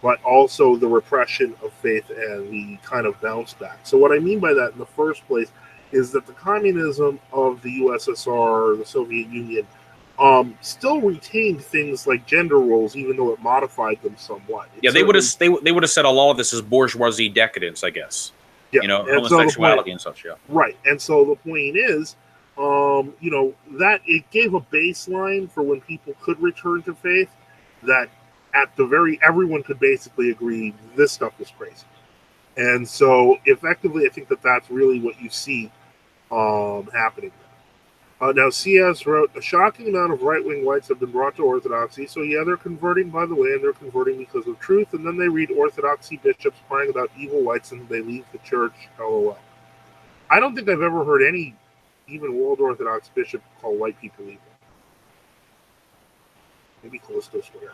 but also the repression of faith and the kind of bounce back. So what I mean by that in the first place is that the communism of the USSR, the Soviet Union, still retained things like gender roles, even though it modified them somewhat. They would have said a lot of this is bourgeoisie decadence, I guess. Yeah, you know, homosexuality and such. Yeah, right. And so the point is, you know, that it gave a baseline for when people could return to faith. That everyone could basically agree this stuff is crazy. And so effectively, I think that that's really what you see happening there. Now, CS wrote, a shocking amount of right-wing whites have been brought to Orthodoxy. So yeah, they're converting, by the way, and they're converting because of truth. And then they read Orthodoxy bishops crying about evil whites and they leave the church. LOL. I don't think I've ever heard any, even World Orthodox bishop, call white people evil. Maybe Callisto swear.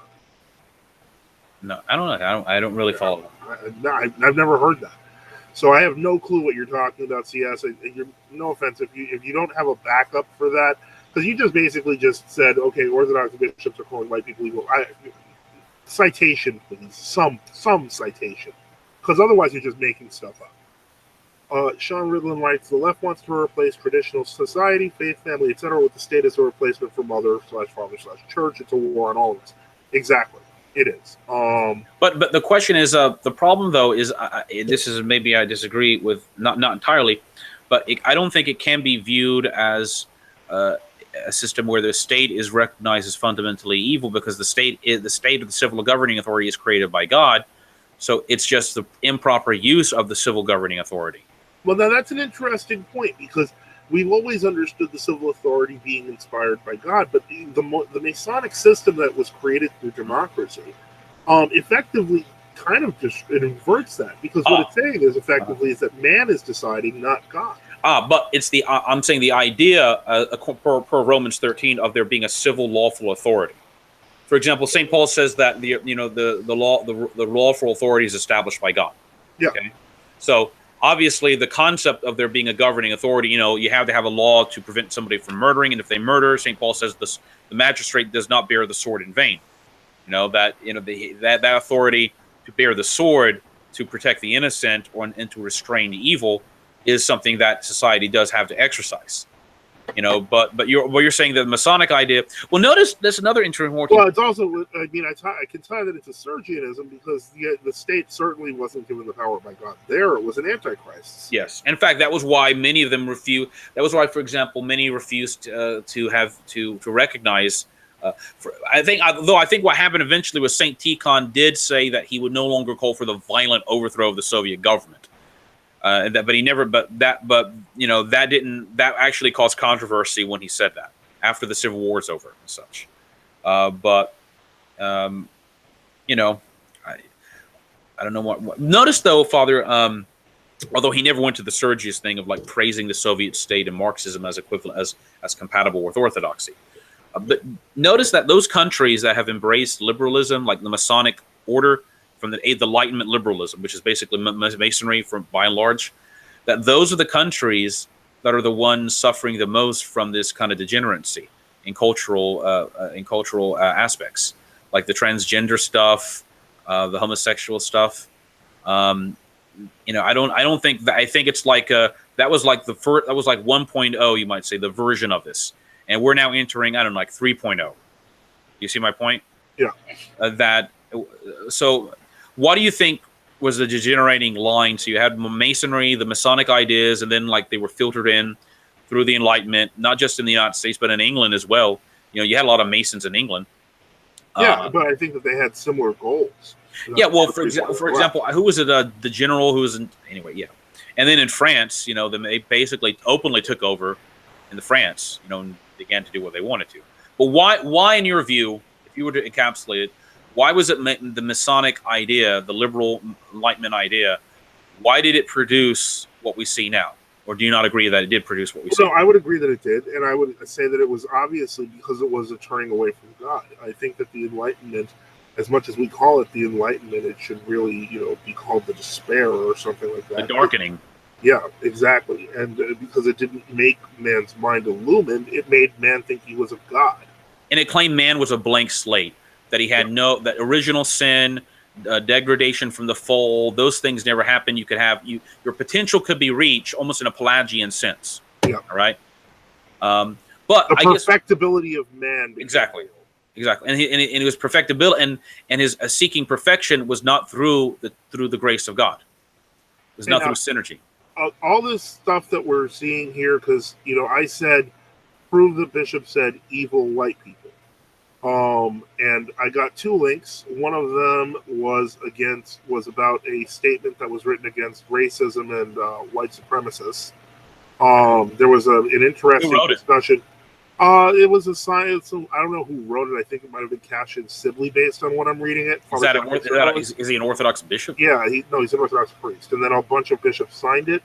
No, I don't know. I don't really follow. I've never heard that. So I have no clue what you're talking about, CS. No offense if you don't have a backup for that, because you just basically just said, okay, Orthodox bishops are calling white people evil. Citation, please. Some citation, because otherwise you're just making stuff up. Sean Ridlin writes, the left wants to replace traditional society, faith, family, etc., with the state as a replacement for mother/father/church. It's a war on all of us. Exactly. It is. But the question is, the problem though is, this is maybe I disagree with, not entirely, but I don't think it can be viewed as a system where the state is recognized as fundamentally evil, because the state of the civil governing authority is created by God, so it's just the improper use of the civil governing authority. Well, now that's an interesting point, because we've always understood the civil authority being inspired by God, but the Masonic system that was created through democracy effectively kind of just it inverts that, because what it's saying is effectively is that man is deciding, not God. But it's I'm saying the idea per Romans 13 of there being a civil lawful authority. For example, St. Paul says that the lawful authority is established by God. Yeah. Okay? So obviously the concept of there being a governing authority, you have to have a law to prevent somebody from murdering, and if they murder, St. Paul says the magistrate does not bear the sword in vain. That authority to bear the sword to protect the innocent and to restrain the evil is something that society does have to exercise. But you're saying that the Masonic idea. Well, notice there's another interesting. Well, it's also. I mean, I can tie that into Sergianism because the state certainly wasn't given the power by God. There, it was an antichrist. Yes, in fact, that was why many of them refused. That was why, for example, many refused to recognize. I think what happened eventually was Saint Tikhon did say that he would no longer call for the violent overthrow of the Soviet government. That actually caused controversy when he said that after the Civil War is over and such. I don't know what. Notice though, Father, although he never went to the Sergius thing of like praising the Soviet state and Marxism as equivalent as compatible with orthodoxy. But notice that those countries that have embraced liberalism, like the Masonic order, from the Enlightenment liberalism, which is basically Masonry by and large, that those are the countries that are the ones suffering the most from this kind of degeneracy in cultural aspects, like the transgender stuff, the homosexual stuff. I don't think that. I think it's like that was like 1.0, you might say, the version of this, and we're now entering, I don't know, like 3.0. You see my point? Yeah. So what do you think was the degenerating line? So you had Masonry, the Masonic ideas, and then like they were filtered in through the Enlightenment, not just in the United States, but in England as well. You had a lot of Masons in England. Yeah, but I think that they had similar goals. Yeah, well, for example, who was it? The general who was anyway, yeah. And then in France, they basically openly took over in the France, and began to do what they wanted to. But why, in your view, if you were to encapsulate it, why was it the Masonic idea, the liberal Enlightenment idea, why did it produce what we see now? Or do you not agree that it did produce what we see? No, I would agree that it did. And I would say that it was obviously because it was a turning away from God. I think that the Enlightenment, as much as we call it the Enlightenment, it should really, be called the despair or something like that. The darkening. Yeah, exactly. And because it didn't make man's mind illumined, it made man think he was of God. And it claimed man was a blank slate, that he had that original sin, degradation from the fall, those things never happened. You could have your potential could be reached almost in a Pelagian sense. Yeah. All right. But the perfectibility of man. Exactly. And it was perfectibility, and his seeking perfection was not through the grace of God. It was not through synergy. All this stuff that we're seeing here, because I said, prove the bishop said evil white people. And I got 2 links. One of them was about a statement that was written against racism and white supremacists. There was an interesting discussion. It was a science. I don't know who wrote it. I think it might have been Cassian Sibley, based on what I'm reading it. Is he an Orthodox bishop? Yeah, he's an Orthodox priest, and then a bunch of bishops signed it.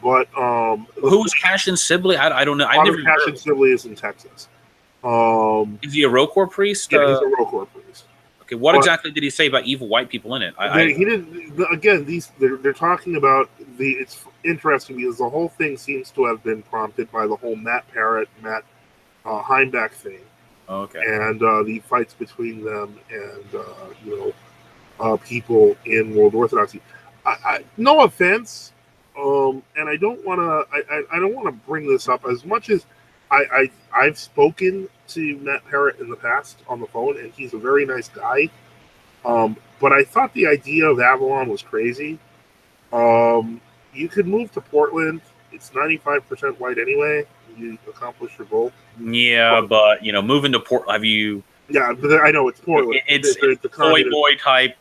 But who was Cassian Sibley? I don't know. Cassian Sibley is in Texas. Is he a Rocor priest? Yeah, he's a Rocor priest. Okay, what exactly did he say about evil white people in it? He didn't. Again, they're talking about the. It's interesting because the whole thing seems to have been prompted by the whole Matt Heimbach thing. Okay. And the fights between them and people in World Orthodoxy. No offense, and I don't want to. I don't want to bring this up as much as. I've spoken to Matt Parrott in the past on the phone, and he's a very nice guy. But I thought the idea of Avalon was crazy. You could move to Portland. It's 95% white anyway. You accomplish your goal. Yeah, but moving to Portland, have you? Yeah, but I know it's Portland. It's the toy boy type.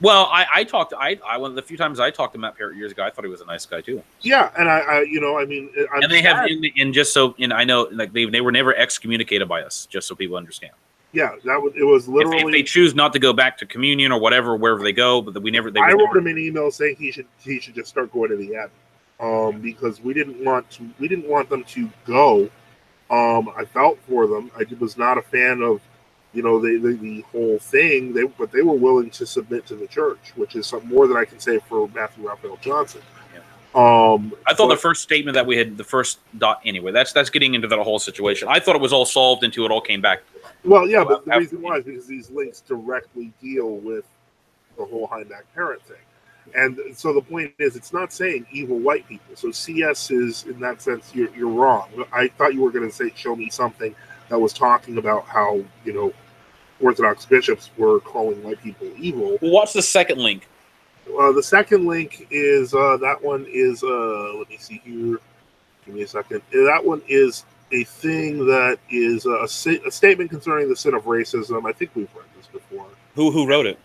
Well, I talked. One of the few times I talked to Matt Parrott years ago, I thought he was a nice guy too. Yeah, and I know, like they were never excommunicated by us, just so people understand. Yeah, it was literally. If they choose not to go back to communion or wherever they go, but we never. I wrote him an email saying he should just start going to the Abbey, because we didn't want them to go. I felt for them. I was not a fan of the whole thing. But they were willing to submit to the church, which is something more than I can say for Matthew Raphael Johnson. I thought the first statement that we had, the first dot, anyway, that's getting into that whole situation. I thought it was all solved until it all came back. Well, yeah, but the reason why is because these links directly deal with the whole Heimbach parent thing. And so the point is, it's not saying evil white people. So CS is, in that sense, you're wrong. I thought you were going to say, show me something that was talking about how, Orthodox bishops were calling white people evil. Well, what's the second link? The second link is, that one is, let me see here. Give me a second. That one is a thing that is a statement concerning the sin of racism. I think we've read this before. Who wrote it?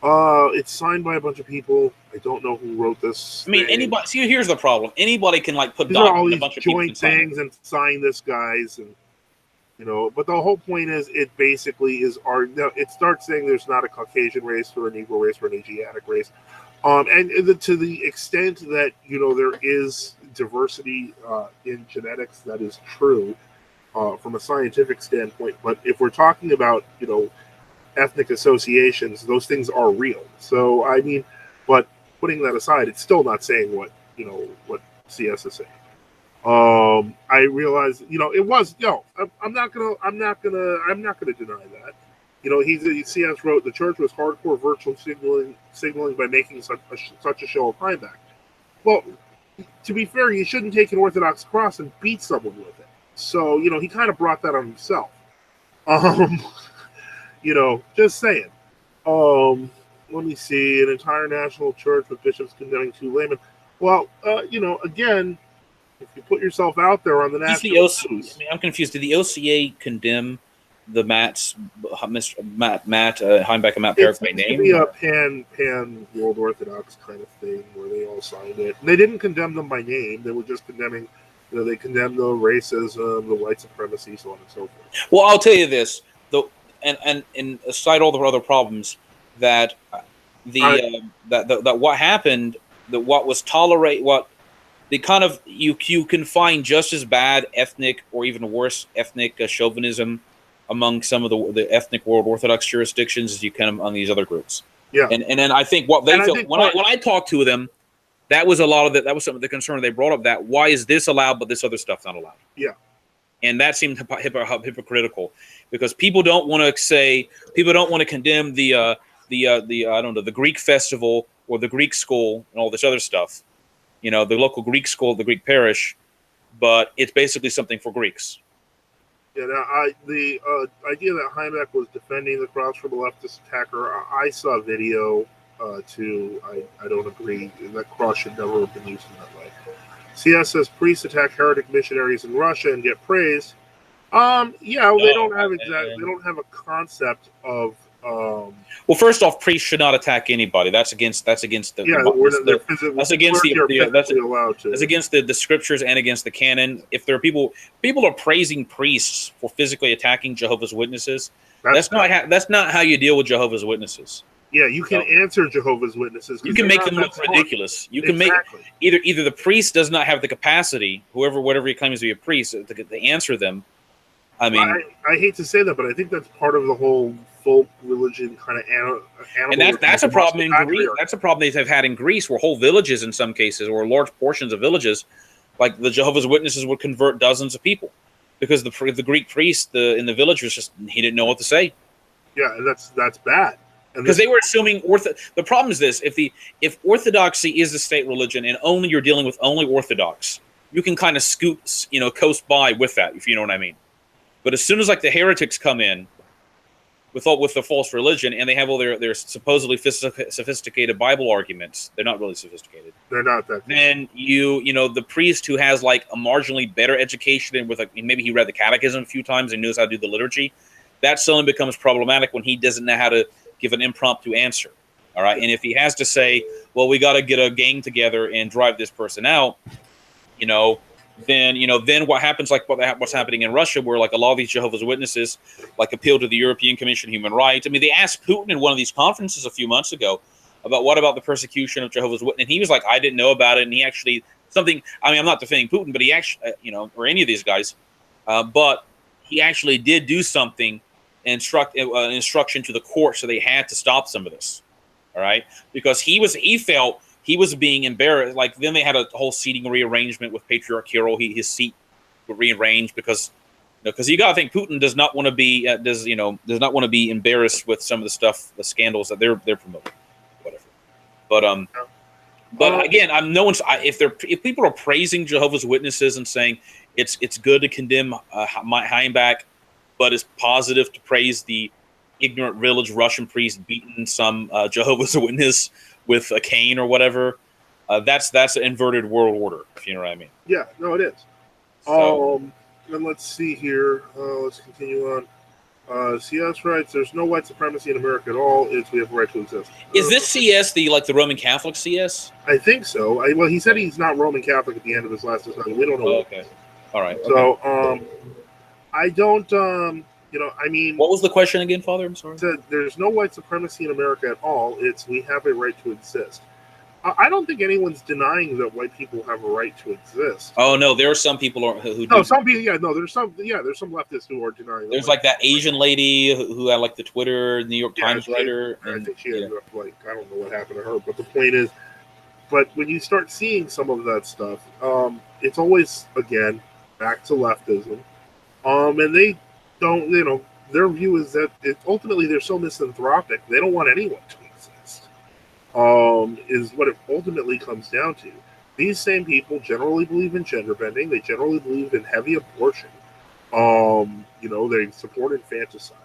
It's signed by a bunch of people. I don't know who wrote this. I mean, anybody. See, here's the problem. Anybody can put these are all a these bunch of joint things and sign this, guys, and But the whole point is, it basically is it starts saying there's not a Caucasian race or a Negro race or an Asiatic race, and to the extent that there is diversity in genetics, that is true from a scientific standpoint. But if we're talking about ethnic associations, those things are real. So I mean, but putting that aside, it's still not saying what CS is saying. I realize, it was, I'm not gonna deny that. CS wrote, the church was hardcore virtual signaling by making such a show of Heimbach. Well, to be fair, you shouldn't take an Orthodox cross and beat someone with it. So, he kind of brought that on himself. Just saying. Let me see, an entire national church with bishops condemning 2 laymen. Well, again, if you put yourself out there on the national news, I'm confused. Did the OCA condemn the Matt Heimbach and Matt Perrick by name? It seems to be a pan World Orthodox kind of thing where they all signed it. And they didn't condemn them by name. They were just condemning. They condemned the racism, the white supremacy, so on and so forth. Well, I'll tell you this, though, and aside all the other problems, that that what happened, that what was tolerate, what the kind of you can find just as bad ethnic or even worse ethnic chauvinism among some of the ethnic World Orthodox jurisdictions as you can among these other groups. Yeah, and then I think what they felt when I talked to them, that was a lot of that was some of the concern they brought up. That why is this allowed but this other stuff's not allowed? Yeah, and that seemed hypocritical because people don't want to condemn the I don't know, the Greek festival or the Greek school and all this other stuff. The local Greek school, the Greek parish, but it's basically something for Greeks. Yeah, the idea that Heimbach was defending the cross from a leftist attacker, I saw a video too. I don't agree. That cross should never have been used in that way. CS says priests attack heretic missionaries in Russia and get praise. They don't have a concept of. Well, first off, priests should not attack anybody. That's against the scriptures and against the canon. If there are people are praising priests for physically attacking Jehovah's Witnesses, that's not how you deal with Jehovah's Witnesses. Yeah, you can answer Jehovah's Witnesses. You can make them look ridiculous. You can make either the priest does not have the capacity, whatever he claims to be a priest, to answer them. I mean, I hate to say that, but I think that's part of the whole folk religion kind of animal. And that's a problem in Greece. That's a problem they've had in Greece, where whole villages, in some cases, or large portions of villages, like the Jehovah's Witnesses, would convert dozens of people because the Greek priest in the village he didn't know what to say. Yeah, and that's bad. Because they were assuming the problem is this: if Orthodoxy is the state religion and you're dealing with only Orthodox, you can kind of coast by with that, if you know what I mean. But as soon as the heretics come in with the false religion and they have all their supposedly sophisticated Bible arguments, they're not really sophisticated. They're not that. Then the priest who has a marginally better education and maybe he read the catechism a few times and knows how to do the liturgy, that suddenly becomes problematic when he doesn't know how to give an impromptu answer. All right, and if he has to say, well, we got to get a gang together and drive this person out, then what happens, what's happening in Russia, where a lot of these Jehovah's Witnesses appeal to the European Commission on Human Rights. I mean, they asked Putin in one of these conferences a few months ago about the persecution of Jehovah's Witnesses, and he was like, I didn't know about it, and he actually I'm not defending Putin, but he actually or any of these guys, but he actually did do something instruction to the court, so they had to stop some of this. All right, because he felt he was being embarrassed. Like then they had a whole seating rearrangement with Patriarch Kirill. His seat rearranged because you got to think Putin does not want to be does not want to be embarrassed with some of the stuff, the scandals that they're promoting, whatever. But again, if people are praising Jehovah's Witnesses and saying it's good to condemn Heimbach, but it's positive to praise the ignorant village Russian priest beating some Jehovah's Witness with a cane or whatever, that's an inverted world order, if you know what I mean. Yeah, no, it is. So, and let's see here. Let's continue on. CS writes, "There's no white supremacy in America at all. We have a right to exist." Is this CS the Roman Catholic CS? I think so. Well, he said he's not Roman Catholic at the end of his last discussion. We don't know. Okay. All right. So, okay. I don't. I mean, what was the question again, Father? I'm sorry. Said, there's no white supremacy in America at all. We have a right to exist. I don't think anyone's denying that white people have a right to exist. Oh no, there are some people who do. No, some people. Yeah, no, there's some leftists who are denying. There's that Asian lady who had the Twitter New York Times writer. I think she ended up I don't know what happened to her, but the point is, but when you start seeing some of that stuff, it's always again back to leftism, and they don't. Their view is that ultimately they're so misanthropic they don't want anyone to exist. Is what it ultimately comes down to. These same people generally believe in gender bending. They generally believe in heavy abortion. They support infanticide.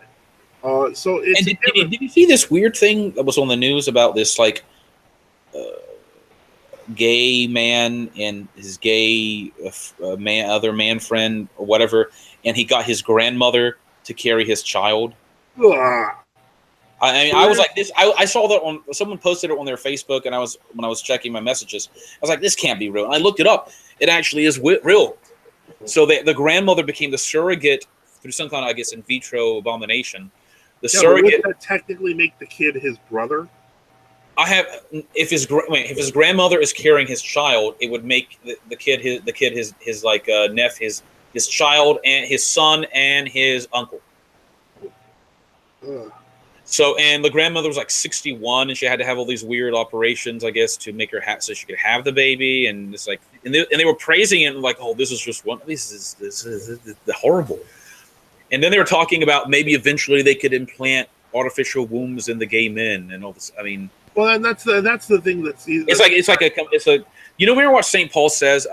So it's. And did you see this weird thing that was on the news about this gay man and his gay other man friend or whatever, and he got his grandmother to carry his child? I was like this. I saw that someone posted it on their Facebook, and when I was checking my messages, I was like, this can't be real. And I looked it up. It actually is real. So the grandmother became the surrogate through some kind of, I guess, in vitro abomination. The surrogate. Would that technically make the kid his brother? If his grandmother is carrying his child, it would make the kid his nephew, his child, and his son and his uncle. So, and the grandmother was 61, and she had to have all these weird operations, I guess, to make her so she could have the baby. And it's and they were praising it, and oh, this is just one. This is horrible. And then they were talking about maybe eventually they could implant artificial wombs in the gay men and all this. I mean, well, and that's the thing that's remember what St. Paul says?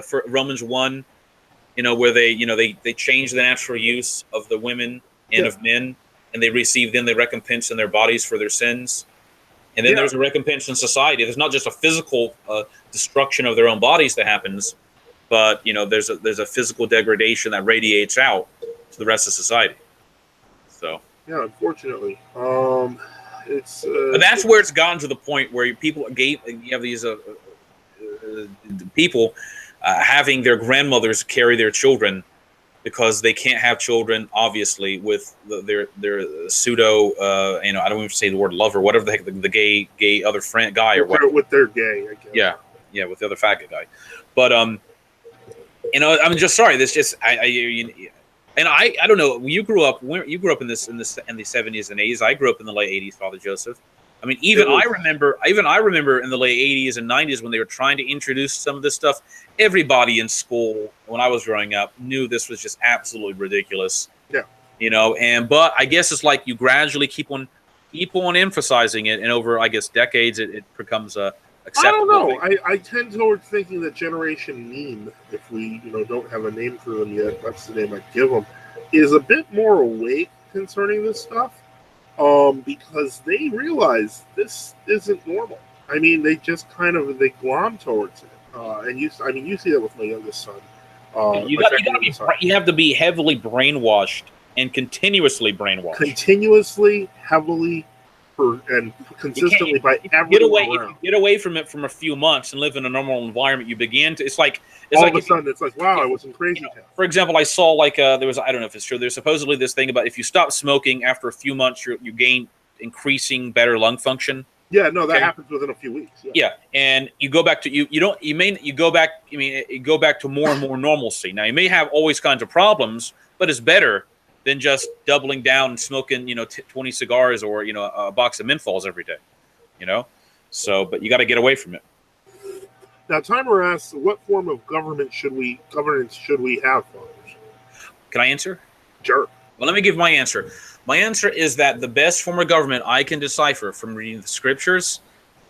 For Romans 1, where they change the natural use of the women and of men. And they receive then the recompense in their bodies for their sins. And then there's a recompense in society. There's not just a physical destruction of their own bodies that happens, but there's a physical degradation that radiates out to the rest of society. So yeah, unfortunately, it's. But that's where it's gotten to the point where you have these people having their grandmothers carry their children, because they can't have children, obviously, with their pseudo, I don't even say the word lover, whatever the heck, the gay other friend guy or whatever. With their gay, I guess. Yeah, with the other faggot guy. But I'm just sorry. This just I don't know. You grew up in the 70s and 80s. I grew up in the late 80s, Father Joseph. I mean, I remember in the late 80s and 90s when they were trying to introduce some of this stuff. Everybody in school when I was growing up knew this was just absolutely ridiculous. Yeah. But I guess it's you gradually keep on emphasizing it, and over, I guess, decades it becomes acceptable. I don't know. I tend towards thinking that Generation Meme, if we don't have a name for them yet, that's the name I give them, is a bit more awake concerning this stuff. Because they realize this isn't normal. I mean, they just they glom towards it. And you see that with my youngest son. You have to be heavily brainwashed and continuously brainwashed. Continuously, heavily, and consistently by everyone around. If you get away from it from a few months and live in a normal environment, you begin to. It's all of a sudden, it's wow, I was in crazy town. For example, I saw there was, I don't know if it's true, there's supposedly this thing about if you stop smoking after a few months, you gain increasing better lung function. Yeah, no, that happens within a few weeks. Yeah, and you go back to you go back to more and more normalcy. Now you may have always kinds of problems, but it's better than just doubling down and smoking, 20 cigars or, a box of menthols every day, So, but you got to get away from it. Now, Timer asks, what form of governance should we have, fathers? Can I answer? Sure. Well, let me give my answer. My answer is that the best form of government I can decipher from reading the scriptures,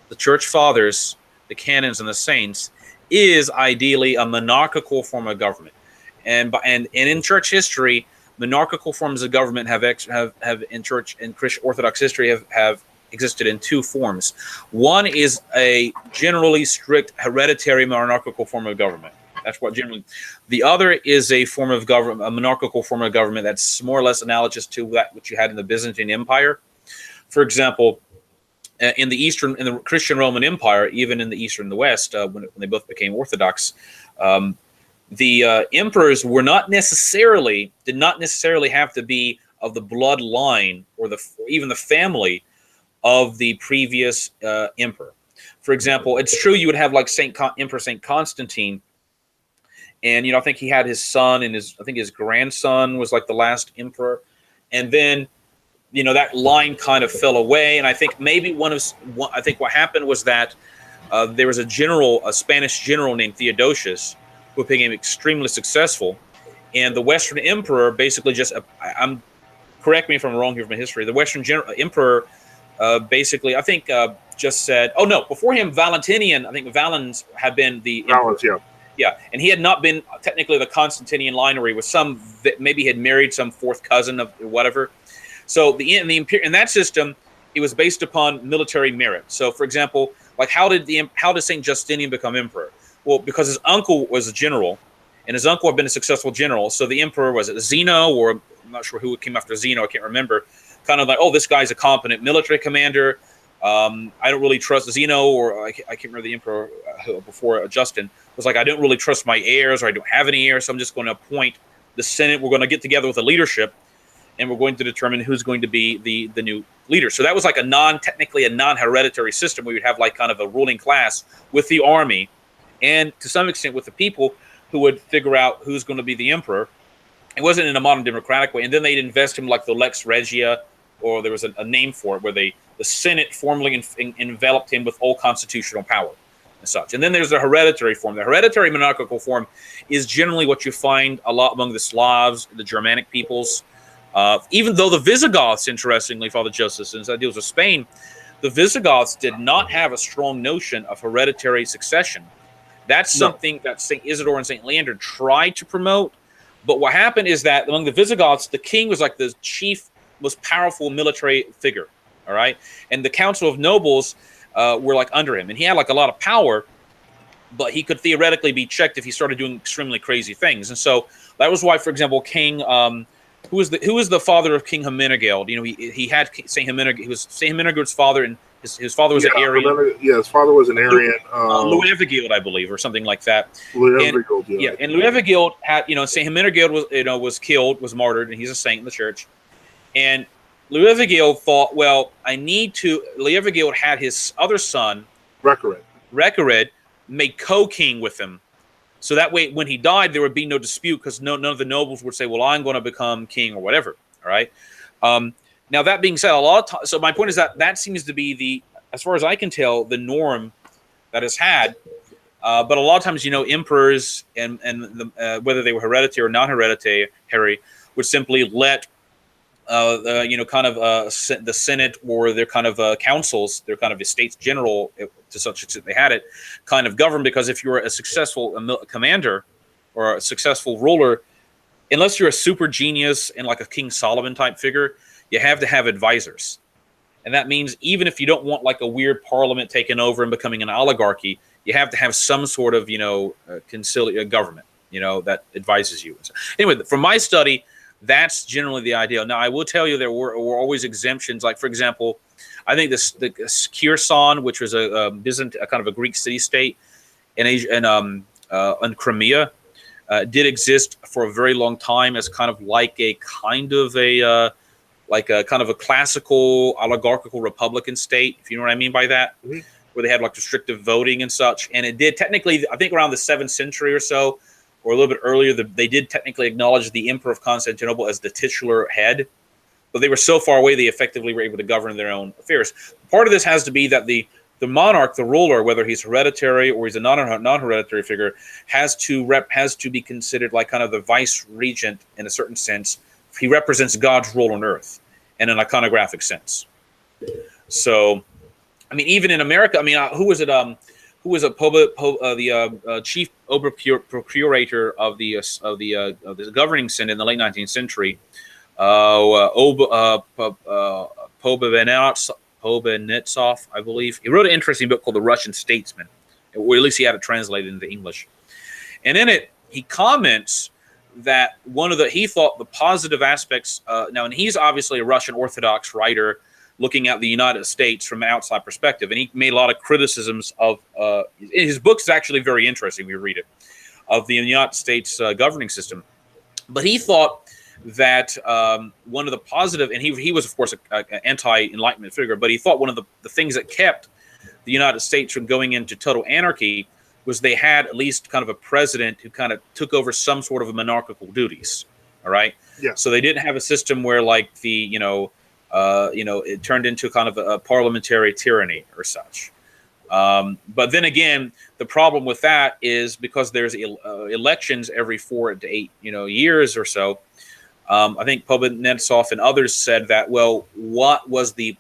the church fathers, the canons, and the saints is ideally a monarchical form of government. And in church history, monarchical forms of government have in church and Christian Orthodox history have existed in two forms. One is a generally strict hereditary monarchical form of government. That's what generally. The other is a form of government, a monarchical form of government that's more or less analogous to that which you had in the Byzantine Empire. For example, in the Christian Roman Empire, even in the East and the West, when they both became Orthodox, the emperors did not necessarily have to be of the bloodline or even the family of the previous emperor. For example, it's true you would have like Emperor Saint Constantine, and I think he had his son and his grandson was like the last emperor, and then that line kind of fell away. And I think maybe I think what happened was that there was a Spanish general named Theodosius who became extremely successful, and the Western emperor basically correct me if I'm wrong here from history. The Western emperor basically, I think, just said, "Oh no!" Before him, Valentinian. I think Valens had been the emperor. Yeah, and he had not been technically the Constantinian line, or he was maybe had married some fourth cousin of whatever. So in that system, it was based upon military merit. So, for example, like how did Saint Justinian become emperor? Well, because his uncle was a general, and his uncle had been a successful general. So the emperor, was it Zeno, or I'm not sure who came after Zeno, I can't remember. Kind of like, oh, this guy's a competent military commander. I don't really trust Zeno, or I can't remember the emperor before Justin was like, I don't really trust my heirs, or I don't have any heirs, so I'm just going to appoint the Senate. We're going to get together with the leadership, and we're going to determine who's going to be the new leader. So that was like technically a non-hereditary system where you'd have like kind of a ruling class with the army, and to some extent with the people who would figure out who's going to be the emperor. It wasn't in a modern democratic way. And then they'd invest him like the Lex Regia, or there was a name for it, where the Senate formally enveloped him with all constitutional power and such. And then there's the hereditary form. The hereditary monarchical form is generally what you find a lot among the Slavs, the Germanic peoples. Even though the Visigoths, interestingly, Father Joseph, since that deals with Spain, the Visigoths did not have a strong notion of hereditary succession. That's something that St. Isidore and St. Leander tried to promote. But what happened is that among the Visigoths, the king was like the chief, most powerful military figure, all right? And the council of nobles were like under him. And he had like a lot of power, but he could theoretically be checked if he started doing extremely crazy things. And so that was why, for example, King... who was the father of King Hermenegild? He had Saint Hermenegild. He was Saint Hermenegild's father, and his father was an Arian. His father was an Arian. Luevigild, I believe, or something like that. Luevigild, and Luevigild had, Saint Hermenegild was killed, was martyred, and he's a saint in the church. And Luevigild thought, well, Luevigild had his other son, Recared, made co-king with him. So that way, when he died, there would be no dispute, because none of the nobles would say, well, I'm going to become king or whatever. All right. Now, that being said, a lot of times, so my point is that seems to be as far as I can tell, the norm that is had. But a lot of times, emperors and whether they were hereditary or non-hereditary, would simply let the Senate or their kind of councils, their kind of estates general, to such extent they had it, kind of govern. Because if you're a successful commander or a successful ruler, unless you're a super genius and like a King Solomon type figure, you have to have advisors. And that means even if you don't want like a weird parliament taking over and becoming an oligarchy, you have to have some sort of, government, that advises you. Anyway, from my study, that's generally the ideal. Now, I will tell you there were always exemptions. Like, for example, I think the Kherson, which was a kind of a Greek city-state in Asia and Crimea, did exist for a very long time as kind of like a kind of a classical oligarchical republican state, if you know what I mean by that, where they had like restrictive voting and such. And it did technically, I think, around the 7th century or so, or a little bit earlier, they did technically acknowledge the Emperor of Constantinople as the titular head, but they were so far away they effectively were able to govern their own affairs. Part of this has to be that the monarch, the ruler, whether he's hereditary or he's a non-hereditary figure, has to be considered like kind of the vice regent in a certain sense. He represents God's rule on earth in an iconographic sense. So, I mean, even in America, I mean, who was it? Who was the chief procurator of the governing synod in the late 19th century? Pobenetsov, I believe. He wrote an interesting book called The Russian Statesman, or at least he had it translated into English. And in it, he comments that he thought the positive aspects, now, and he's obviously a Russian Orthodox writer looking at the United States from an outside perspective, and he made a lot of criticisms of, his book's actually very interesting, if you read it, of the United States governing system. But he thought that one of the positive, and he was, of course, an anti-Enlightenment figure, but he thought one of the things that kept the United States from going into total anarchy was they had at least kind of a president who kind of took over some sort of monarchical duties. All right. Yeah. So they didn't have a system where like it turned into kind of a parliamentary tyranny or such. But then again, the problem with that is because there's elections every 4 to 8 years or so. I think Pobenetsov and others said that, well, what was the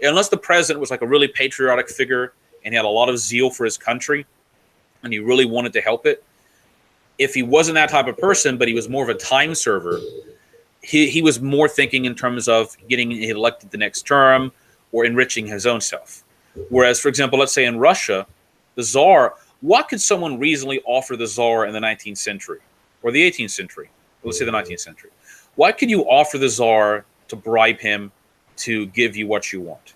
unless the president was like a really patriotic figure and he had a lot of zeal for his country and he really wanted to help it, if he wasn't that type of person, but he was more of a time server, he was more thinking in terms of getting elected the next term or enriching his own self. Whereas, for example, let's say in Russia, the Tsar, what could someone reasonably offer the Tsar in the 19th century or the 18th century? Let's say the 19th century. What could you offer the Tsar to bribe him to give you what you want?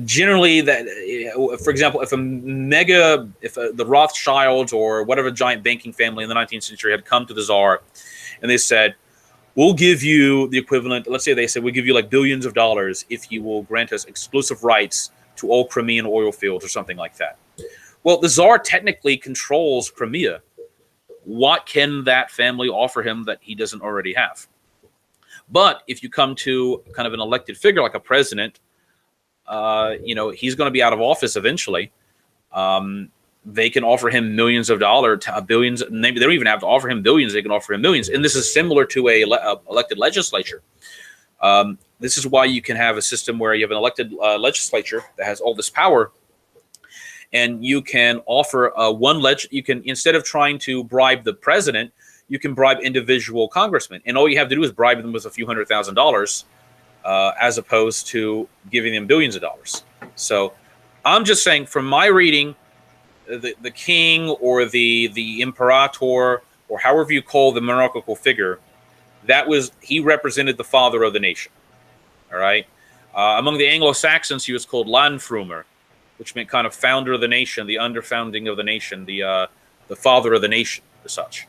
Generally, that, for example, if the Rothschilds or whatever giant banking family in the 19th century had come to the Tsar and they said, we'll give you the equivalent, let's say they said, we'll give you like billions of dollars if you will grant us exclusive rights to all Crimean oil fields or something like that. Well, the Tsar technically controls Crimea. What can that family offer him that he doesn't already have? But if you come to kind of an elected figure like a president, he's going to be out of office eventually. They can offer him millions of dollars, billions. Maybe they don't even have to offer him billions. They can offer him millions. And this is similar to a elected legislature. This is why you can have a system where you have an elected legislature that has all this power. And you can offer you can, instead of trying to bribe the president, you can bribe individual congressmen. And all you have to do is bribe them with a few $100,000 as opposed to giving them billions of dollars. So I'm just saying, from my reading, the king or the imperator, or however you call the monarchical figure, he represented the father of the nation. All right. Among the Anglo-Saxons, he was called Landfrumer, which meant kind of founder of the nation, the underfounding of the nation, the father of the nation, as such.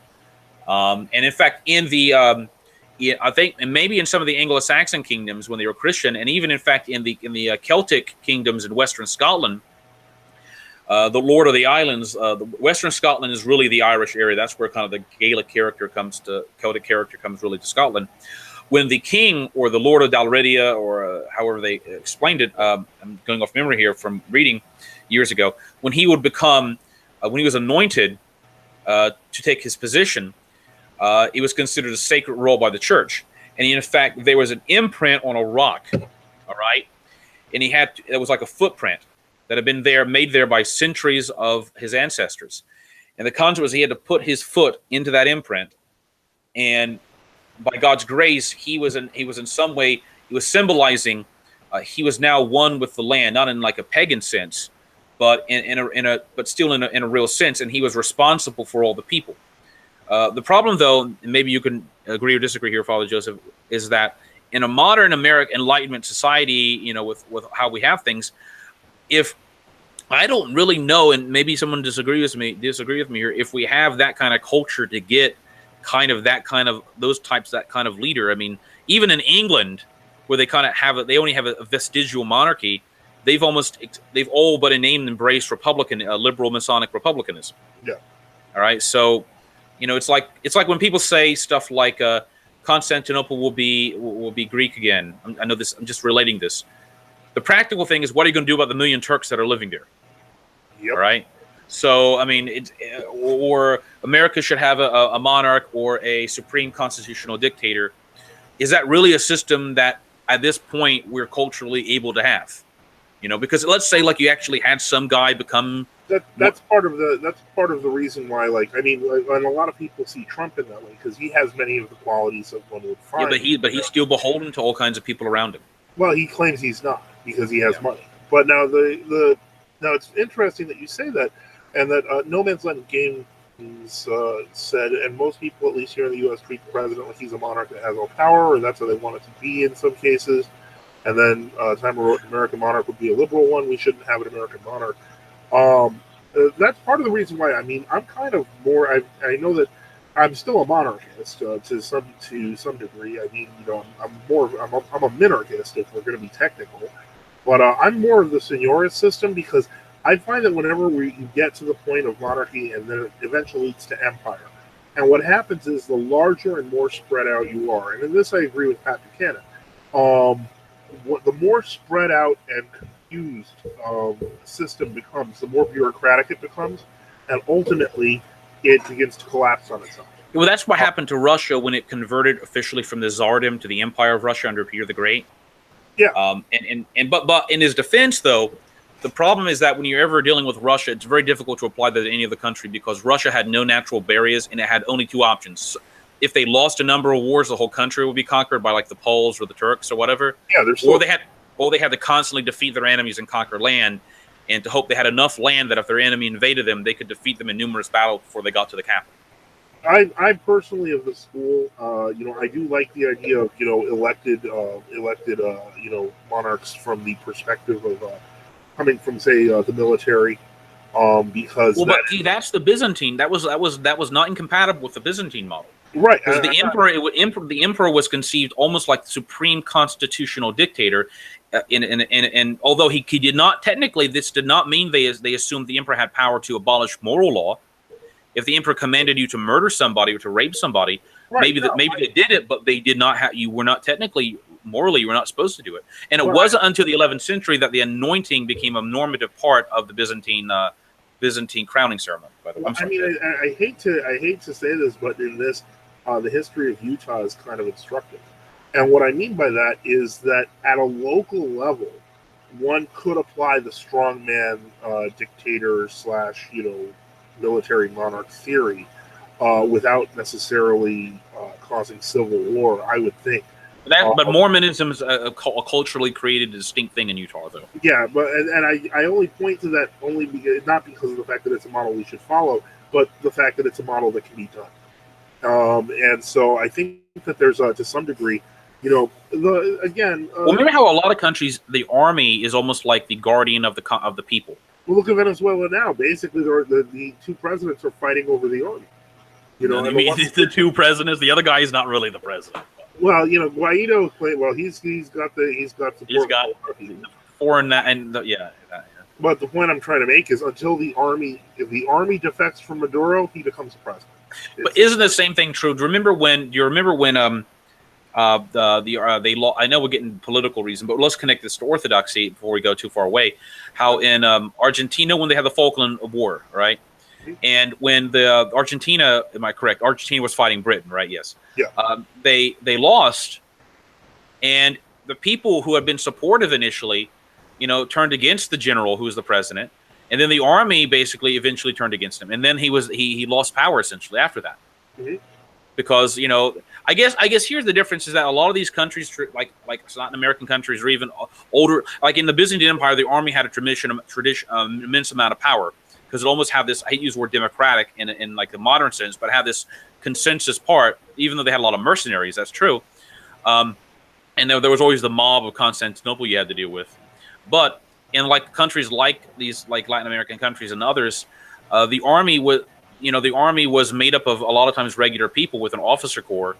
And in fact, I think, and maybe in some of the Anglo-Saxon kingdoms when they were Christian, and even in fact in the Celtic kingdoms in Western Scotland, the Lord of the Islands, the Western Scotland is really the Irish area. That's where kind of the Celtic character comes really to Scotland. When the king or the Lord of Dalridia, or however they explained it, I'm going off memory here from reading years ago, when he would become, when he was anointed to take his position, it was considered a sacred role by the church. And in fact, there was an imprint on a rock, all right? And it was like a footprint that had been made there by centuries of his ancestors. And the concept was he had to put his foot into that imprint, and by God's grace, he was in some way, he was symbolizing he was now one with the land, not in like a pagan sense, but but still in a real sense, and he was responsible for all the people. The problem, though, and maybe you can agree or disagree here, Father Joseph, is that in a modern American Enlightenment society, with how we have things, if I don't really know, and maybe someone disagree with me here, if we have that kind of culture to get kind of that kind of leader. I mean, even in England, where they kind of they only have a vestigial monarchy, they've all but in name embraced liberal Masonic republicanism. Yeah. All right, so it's like when people say stuff like Constantinople will be Greek again. I know this. I'm just relating this. The practical thing is, what are you going to do about the million Turks that are living there? Yep. All right. So, I mean, or America should have a monarch or a supreme constitutional dictator. Is that really a system that, at this point, we're culturally able to have? Because let's say, like, you actually had some guy become. That's part of the reason why, and a lot of people see Trump in that way because he has many of the qualities of one would find. Yeah, but he's still beholden to all kinds of people around him. Well, he claims he's not because he has money. But now now it's interesting that you say that, and that No Man's Land Games said, and most people, at least here in the U.S., treat the president like he's a monarch that has all power, or that's how they want it to be in some cases. And then Timer wrote, "An American monarch would be a liberal one. We shouldn't have an American monarch." That's part of the reason why. I mean, I'm kind of more. I know that I'm still a monarchist to some degree. I mean, I'm a minarchist if we're going to be technical, but I'm more of the seniorist system because I find that whenever you get to the point of monarchy and then it eventually leads to empire, and what happens is the larger and more spread out you are, and in this I agree with Pat Buchanan. The more spread out and confused the system becomes, the more bureaucratic it becomes, and ultimately it begins to collapse on itself. Well, that's what happened to Russia when it converted officially from the Tsardom to the Empire of Russia under Peter the Great. Yeah. But in his defense, though, the problem is that when you're ever dealing with Russia, it's very difficult to apply that to any other country because Russia had no natural barriers and it had only two options. If they lost a number of wars, the whole country would be conquered by like the Poles or the Turks or whatever. Yeah, or they had to constantly defeat their enemies and conquer land, and to hope they had enough land that if their enemy invaded them, they could defeat them in numerous battles before they got to the capital. I'm personally of the school. I do like the idea of elected monarchs from the perspective of coming from, say, the military. Because that's the Byzantine. That was not incompatible with the Byzantine model. Right, because the emperor was conceived almost like the supreme constitutional dictator, and although he did not technically, this did not mean they assumed the emperor had power to abolish moral law. If the emperor commanded you to murder somebody or to rape somebody, maybe they did it, but they did not have. You were not technically morally, you were not supposed to do it. And it wasn't until the 11th century that the anointing became a normative part of the Byzantine crowning ceremony. By the way, I hate to say this, but in this. The history of Utah is kind of instructive. And what I mean by that is that at a local level, one could apply the strongman dictator / military monarch theory without necessarily causing civil war, I would think. But Mormonism is a culturally created distinct thing in Utah, though. Yeah, but I only point to that not because of the fact that it's a model we should follow, but the fact that it's a model that can be done. And so I think that there's to some degree, remember how a lot of countries, the army is almost like the guardian of the people. Well, look at Venezuela now. Basically, the two presidents are fighting over the army. The two presidents. The other guy is not really the president. Well, Guaido. Well, he's got support. He's got foreign yeah. But the point I'm trying to make is, until if the army defects from Maduro, he becomes the president. But isn't the same thing true? Do you remember when I know we're getting political reason, but let's connect this to orthodoxy before we go too far away. How in Argentina, when they had the Falkland War, right? Mm-hmm. And when the Argentina, am I correct? Argentina was fighting Britain, right? Yes. Yeah. They lost, and the people who had been supportive initially, turned against the general who was the president. And then the army basically eventually turned against him, and then he lost power essentially after that, because I guess here's the difference is that a lot of these countries, like Latin American countries, or even older, like in the Byzantine Empire, the army had an immense amount of power because it almost had this. I hate to use the word democratic in like the modern sense, but had this consensus part, even though they had a lot of mercenaries. That's true, and there was always the mob of Constantinople you had to deal with, but. In like countries like these, like Latin American countries and others, the army was made up of a lot of times regular people with an officer corps,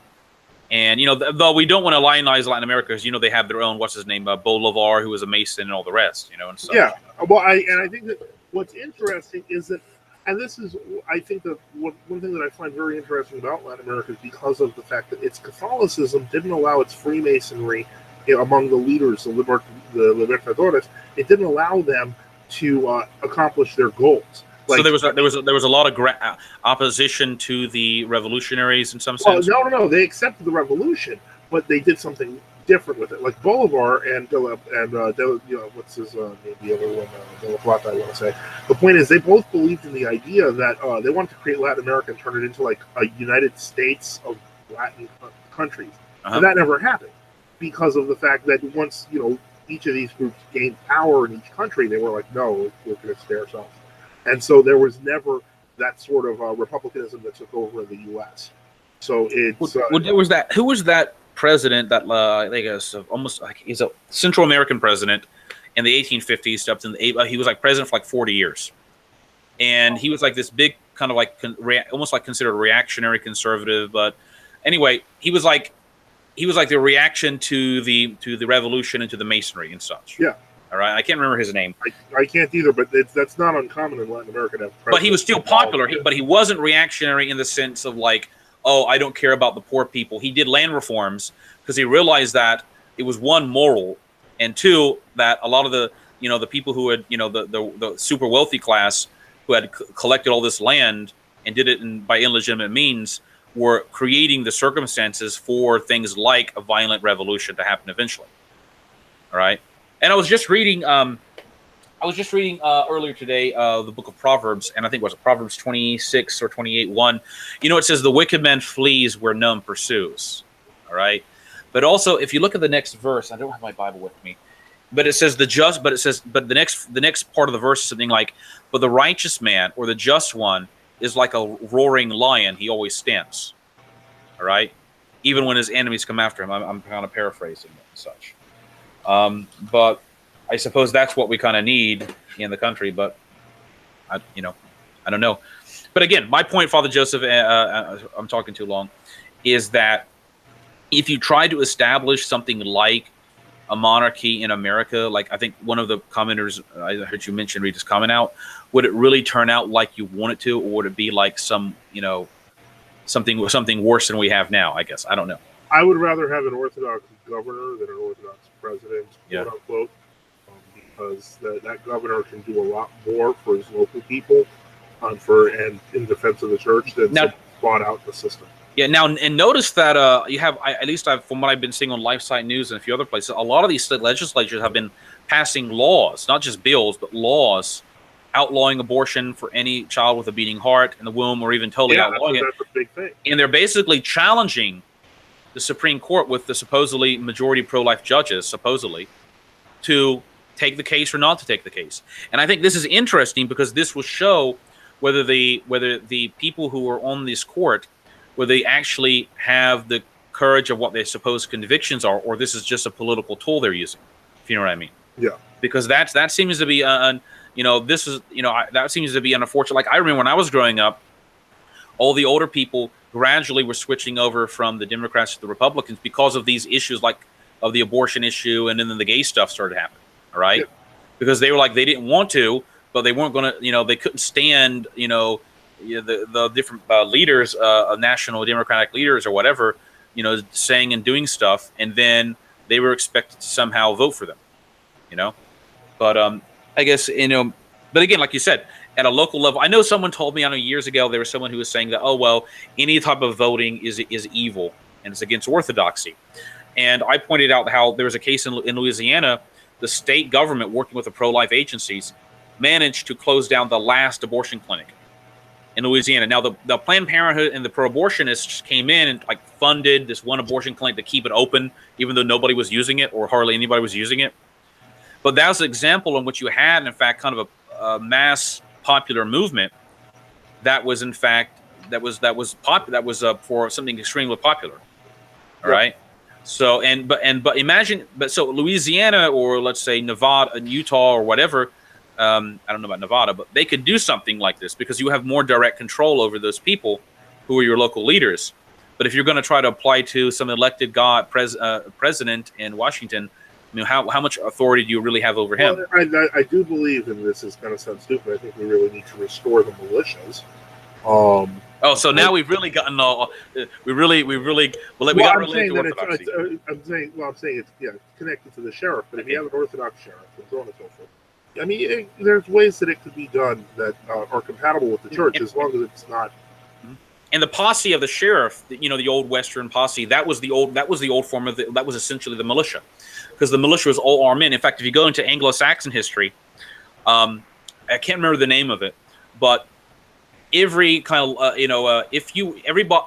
and though we don't want to lionize Latin America, because they have their own Bolivar, who was a Mason, and all the rest, and so yeah. Well, I think that what's interesting is that And this is, I think that one thing that I find very interesting about Latin America is because of the fact that its Catholicism didn't allow its Freemasonry among the leaders, the Libertadores, it didn't allow them to accomplish their goals. Like, so there was a lot of opposition to the revolutionaries in some sense. Well, no, they accepted the revolution, but they did something different with it. Like Bolivar and what's his name? The other one, De La Plata, I want to say. The point is, they both believed in the idea that they wanted to create Latin America and turn it into like a United States of Latin countries, and that never happened because of the fact that once each of these groups gained power in each country, they were like, no, we're going to stay ourselves. And so there was never that sort of republicanism that took over in the U.S. So it's who was that president that I think almost like he's a Central American president in the 1850s up to he was like president for like 40 years, and he was like this big kind of like almost like considered a reactionary conservative, but anyway, he was like the reaction to the revolution and to the Masonry and such. Yeah. All right, I can't remember his name. I can't either, but that's not uncommon in Latin America to have. But he was still popular. But he wasn't reactionary in the sense of like, oh, I don't care about the poor people. He did land reforms because he realized that it was one, moral, and two, that a lot of the the people who had the super wealthy class who had collected all this land and did it by illegitimate means were creating the circumstances for things like a violent revolution to happen eventually. All right. And I was just reading earlier today the book of Proverbs, and I think it was Proverbs 26 or 28:1. It says the wicked man flees where none pursues. All right, but also if you look at the next verse, I don't have my Bible with me, but it says the next part of the verse is something like, but the righteous man or the just one is like a roaring lion; he always stands. All right, even when his enemies come after him. I'm kind of paraphrasing it and such. But I suppose that's what we kind of need in the country, but I don't know. But again, my point, Father Joseph, I'm talking too long, is that if you try to establish something like a monarchy in America, like I think one of the commenters I heard you mention, read this comment out, would it really turn out like you want it to, or would it be like something worse than we have now? I guess I don't know. I would rather have an Orthodox governor than an Orthodox president, quote unquote, because that governor can do a lot more for his local people and in defense of the church than bought out the system. Yeah. Now, and notice that you have, at least from what I've been seeing on LifeSite News and a few other places, a lot of these state legislatures have been passing laws, not just bills, but laws outlawing abortion for any child with a beating heart in the womb, or even totally outlawing it. That's a big thing. And they're basically challenging the Supreme Court with the supposedly majority pro-life judges, supposedly, to take the case or not to take the case. And I think this is interesting because this will show whether the people who are on this court, whether they actually have the courage of what their supposed convictions are, or this is just a political tool they're using. If you know what I mean? Yeah. Because that seems to be that seems to be unfortunate. Like I remember when I was growing up, all the older people gradually were switching over from the Democrats to the Republicans because of these issues, like of the abortion issue, and then the gay stuff started happening. All right, because they were like they didn't want to, but they weren't going to. They couldn't stand. The different leaders, national Democratic leaders or whatever, saying and doing stuff, and then they were expected to somehow vote for them. But I guess But again, like you said, at a local level, I know someone told me, years ago, there was someone who was saying that, oh, well, any type of voting is evil and it's against orthodoxy. And I pointed out how there was a case in Louisiana, the state government working with the pro-life agencies managed to close down the last abortion clinic in Louisiana. Now, the Planned Parenthood and the pro-abortionists came in and funded this one abortion clinic to keep it open, even though nobody was using it or hardly anybody was using it. But that was an example in which you had, in fact, kind of a mass popular movement that was in fact for something extremely popular. All right. So so Louisiana, or let's say Nevada and Utah or whatever, I don't know about Nevada, but they could do something like this because you have more direct control over those people who are your local leaders. But if you're going to try to apply to some elected president in Washington, I mean, how much authority do you really have over him? Well, I do believe, and this is going to sound stupid, I think we really need to restore the militias. So now we've really gotten all. We really. Well, we got related to orthodoxy. I'm saying it's connected to the sheriff. But if you have an Orthodox sheriff and so on and so forth, I mean, there's ways that it could be done that are compatible with the church, as long as it's not. And the posse of the sheriff, the old Western posse, that was the old form of that was essentially the militia, because the militia was all armed men. In fact, if you go into Anglo-Saxon history, I can't remember the name of it, but every kind of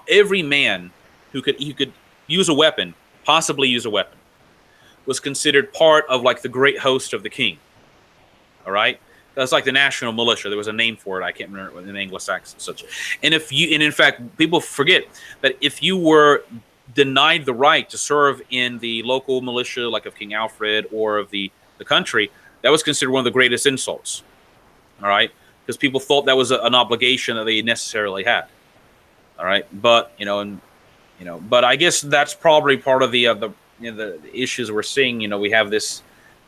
every man who could use a weapon, possibly use a weapon, was considered part of like the great host of the king. All right, that's like the national militia. There was a name for it. I can't remember in Anglo-Saxon such. And in fact, people forget that if you were denied the right to serve in the local militia, like of King Alfred or of the country, that was considered one of the greatest insults. All right. Because people thought that was an obligation that they necessarily had. All right, but but I guess that's probably part of the issues we're seeing. We have this,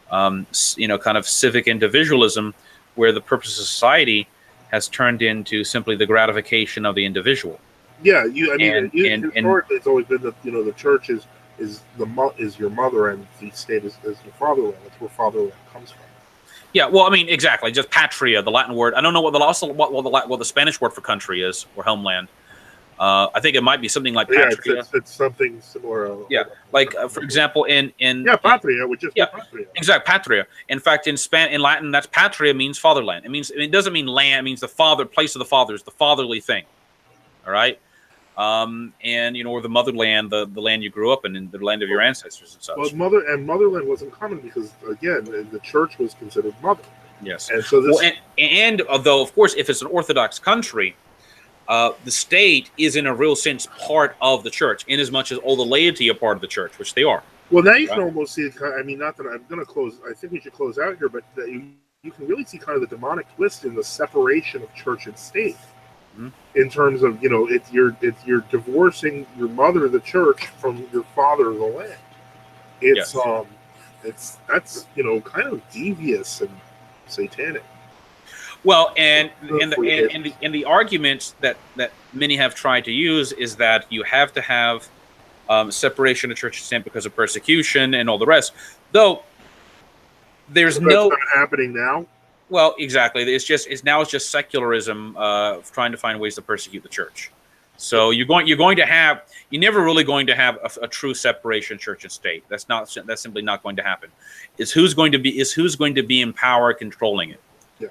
kind of civic individualism, where the purpose of society has turned into simply the gratification of the individual. Yeah, historically, it's always been that the church is your mother and the state is your fatherland. That's where fatherland comes from. Yeah, well, I mean, exactly. Just patria, the Latin word. I don't know what the Spanish word for country is, or homeland. I think it might be something like patria. Yeah, it's something similar. Like for example, patria, which is patria. Exactly, patria. In fact, in Latin, that's patria means fatherland. It doesn't mean land. It means the place of the fathers, the fatherly thing. All right, or the motherland, the land you grew up in the land of your ancestors and such. Well, motherland wasn't common because, again, the church was considered mother. Yes, and so this. And although, of course, if it's an Orthodox country, the state is in a real sense part of the church, in as much as all the laity are part of the church, which they are. Well, now you can almost see. I mean, not that I'm going to close. I think we should close out here, but you can really see kind of the demonic twist in the separation of church and state. Mm-hmm. In terms of you're divorcing your mother, the church, from your father, the land. It's that's kind of devious and satanic. Well, and the arguments that many have tried to use is that you have to have separation of church and state because of persecution and all the rest. Though there's that's not happening now. Well, exactly. It's just secularism trying to find ways to persecute the church. So you're never really going to have a true separation of church and state. That's simply not going to happen. It's who's going to be in power controlling it. Yeah.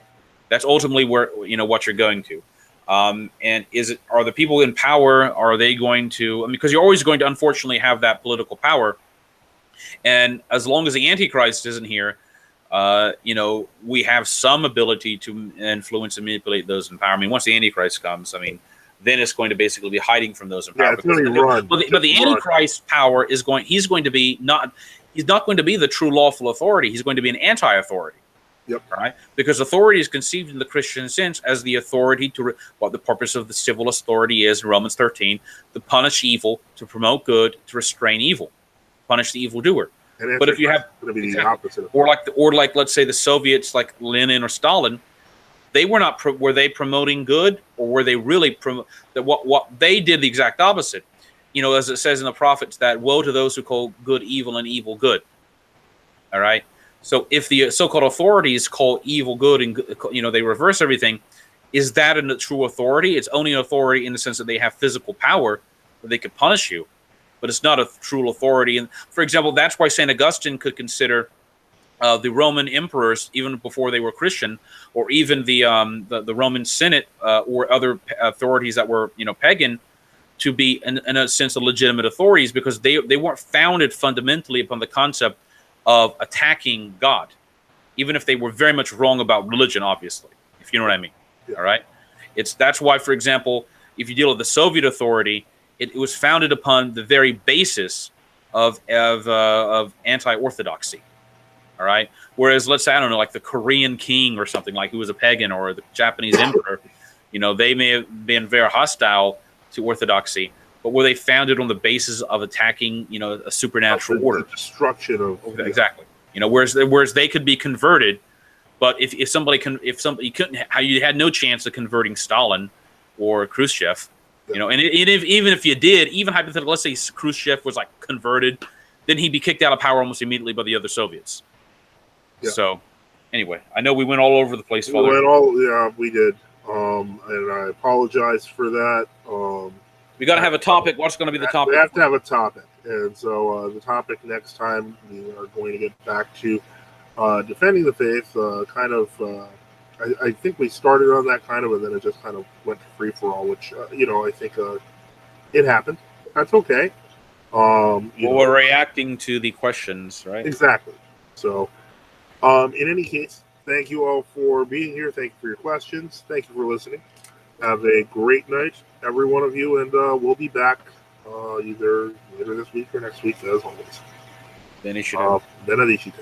That's ultimately where what you're going to. And are the people in power? Are they going to? Because you're always going to unfortunately have that political power. And as long as the Antichrist isn't here, we have some ability to influence and manipulate those in power. Once the Antichrist comes, then it's going to basically be hiding from those in power. Yeah, but the Antichrist power he's not going to be the true lawful authority. He's going to be an anti-authority. Yep. Right? Because authority is conceived in the Christian sense as the authority to what the purpose of the civil authority is in Romans 13, to punish evil, to promote good, to restrain evil, punish the evildoer. But if you have the opposite, or like let's say the Soviets, like Lenin or Stalin, they were not were they promoting good, or were they really what they did the exact opposite? As it says in the prophets, that woe to those who call good evil and evil good. All right. So if the so-called authorities call evil good and they reverse everything, is that a true authority? It's only an authority in the sense that they have physical power that they could punish you. But it's not a true authority. And for example, that's why St. Augustine could consider the Roman emperors, even before they were Christian, or even the Roman Senate or other authorities that were pagan, to be in a sense of legitimate authorities, because they weren't founded fundamentally upon the concept of attacking God, even if they were very much wrong about religion, obviously, if you know what I mean. Yeah. All right, that's why, for example, if you deal with the Soviet authority, it was founded upon the very basis of anti-orthodoxy. All right. Whereas, let's say, I don't know, like the Korean king or something, like who was a pagan, or the Japanese emperor, they may have been very hostile to orthodoxy, but were they founded on the basis of attacking, a supernatural order? The destruction of exactly. You know, whereas they could be converted, but if somebody couldn't, how you had no chance of converting Stalin or Khrushchev, you know, and even if you did, even hypothetically, let's say Khrushchev was like converted, then he'd be kicked out of power almost immediately by the other Soviets. Yeah. So, anyway, I know we went all over the place, Father. We did, and I apologize for that. We got to have a topic. What's going to be the topic? We have to have a topic, and so the topic next time we are going to get back to defending the faith. I think we started on that kind of, and then it just kind of went free for all, which I think it happened. That's okay. We're reacting to the questions, right? Exactly. So, in any case, thank you all for being here. Thank you for your questions. Thank you for listening. Have a great night, every one of you, and we'll be back either later this week or next week, as always. Benedicite.